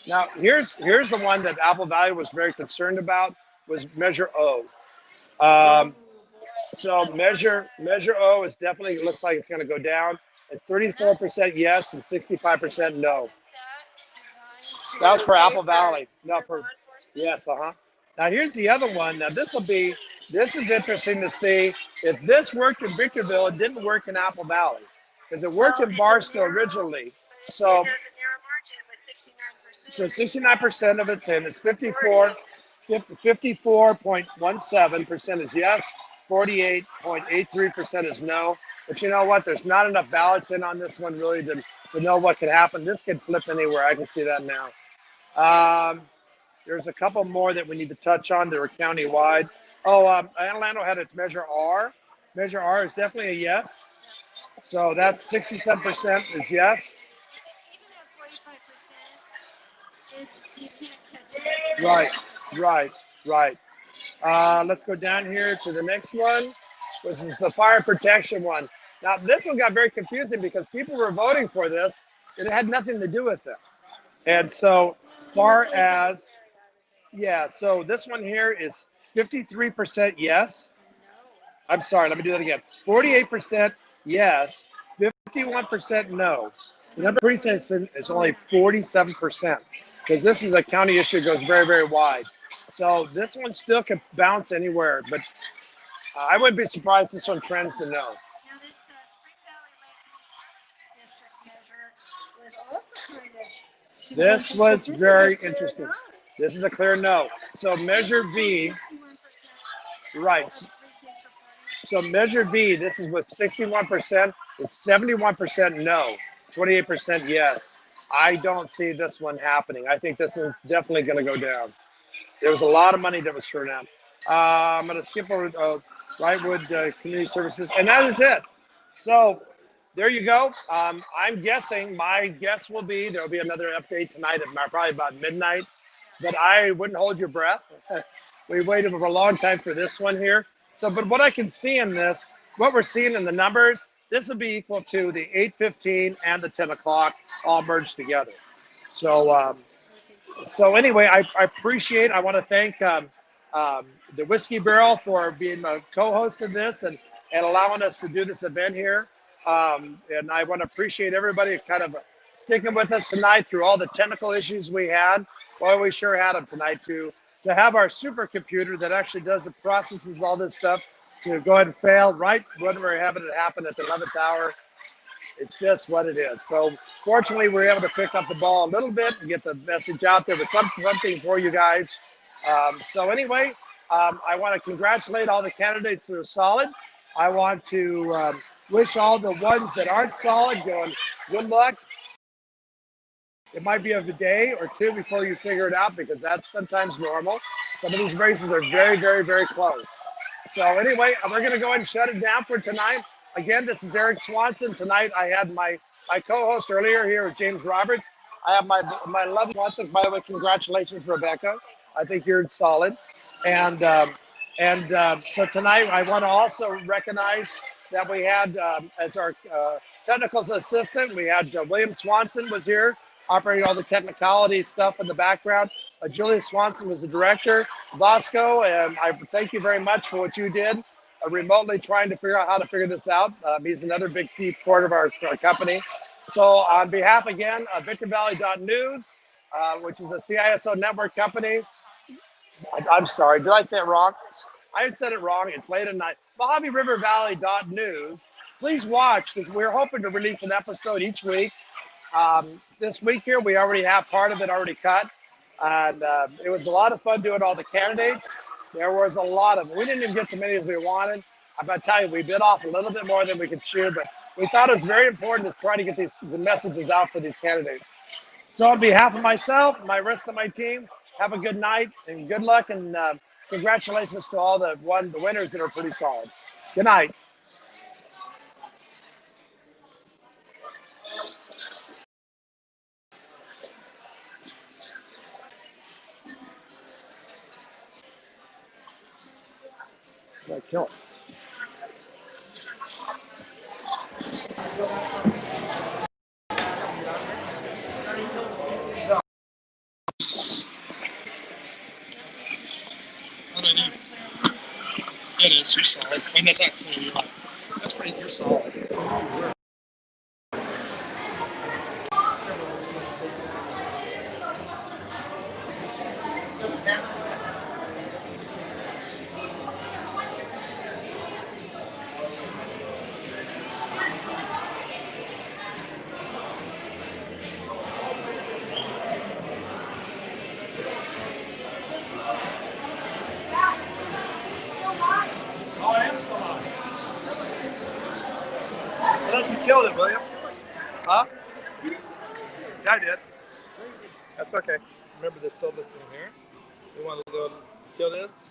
Now here's the one that Apple Valley was very concerned about, was measure O. So measure O is definitely, it looks like it's going to go down. It's 34% yes and 65% no. That was for Apple Valley. No, for yes, Now here's the other one. Now this is interesting to see if this worked in Victorville. It didn't work in Apple Valley because it worked in Barstow originally. So 69% of it's in. It's 54.17% is yes, 48.83% is no. But you know what? There's not enough ballots in on this one really to know what could happen. This could flip anywhere. I can see that now. There's a couple more that we need to touch on that are county-wide. Oh, Atlanta had its measure R. Measure R is definitely a yes. So that's 67% is yes. You can't catch it. Right. Let's go down here to the next one. This is the fire protection one. Now, this one got very confusing because people were voting for this, and it had nothing to do with them. And so far as, so this one here is 53% yes. I'm sorry, let me do that again. 48% yes, 51% no. The number of precincts is only 47% because this is a county issue that goes very, very wide. So this one still can bounce anywhere, but I wouldn't be surprised this one trends to no. Now this Spring Valley Lake Community Services District measure was also kind of This was contentious, but very this is a clear interesting. no. This is a clear no. So measure B, 61% right. of precincts reporting. So measure B, this is with 61%, is 71% no, 28% yes. I don't see this one happening. I think this is definitely going to go down. There was a lot of money that was turned out. I'm going to skip over Wrightwood Community Services, and that is it. So there you go. I'm guessing, my guess will be there'll be another update tonight at probably about midnight, but I wouldn't hold your breath. We waited for a long time for this one here. So, but what I can see in this, what we're seeing in the numbers, this will be equal to the 8:15 and the 10 o'clock all merged together. So, so anyway, I want to thank the Whiskey Barrel for being a co-host of this and allowing us to do this event here. And I want to appreciate everybody kind of sticking with us tonight through all the technical issues we had. Well, we sure had them tonight to have our supercomputer that actually does the processes all this stuff to go ahead and fail right when we're having it happen at the 11th hour. It's just what it is. So fortunately, we were able to pick up the ball a little bit and get the message out there with something for you guys. So anyway, I want to congratulate all the candidates that are solid. I want to wish all the ones that aren't solid good luck. It might be of a day or two before you figure it out because that's sometimes normal. Some of these races are very, very, very close. So anyway, we're going to go ahead and shut it down for tonight. Again, this is Eric Swanson. Tonight I had my co-host earlier here with James Roberts. I have my lovely Swanson. By the way, congratulations, Rebecca. I think you're solid. And so tonight I want to also recognize that we had as our technical assistant, we had William Swanson was here operating all the technicality stuff in the background. Julia Swanson was the director. Bosco, and I thank you very much for what you did remotely trying to figure out how to figure this out. He's another big key part of our company. So on behalf again of VictorValley.news, which is a CISO network company. I'm sorry, did I say it wrong? I said it wrong. It's late at night. Mojave River Valley.news. Please watch because we're hoping to release an episode each week. This week here, we already have part of it already cut. And it was a lot of fun doing all the candidates. There was a lot of them. We didn't even get as many as we wanted. I'm going to tell you, we bit off a little bit more than we could chew, but we thought it was very important to try to get the messages out for these candidates. So on behalf of myself, my rest of my team, have a good night and good luck, and congratulations to all the winners that are pretty solid. Good night. Kill it. It is. You're solid. I mean, that's not clear. You're right. That's pretty. You're solid. Oh, I am still on. I thought you killed it, William. Huh? Yeah, I did. That's okay. Remember, there's still this thing here. We want to go kill this.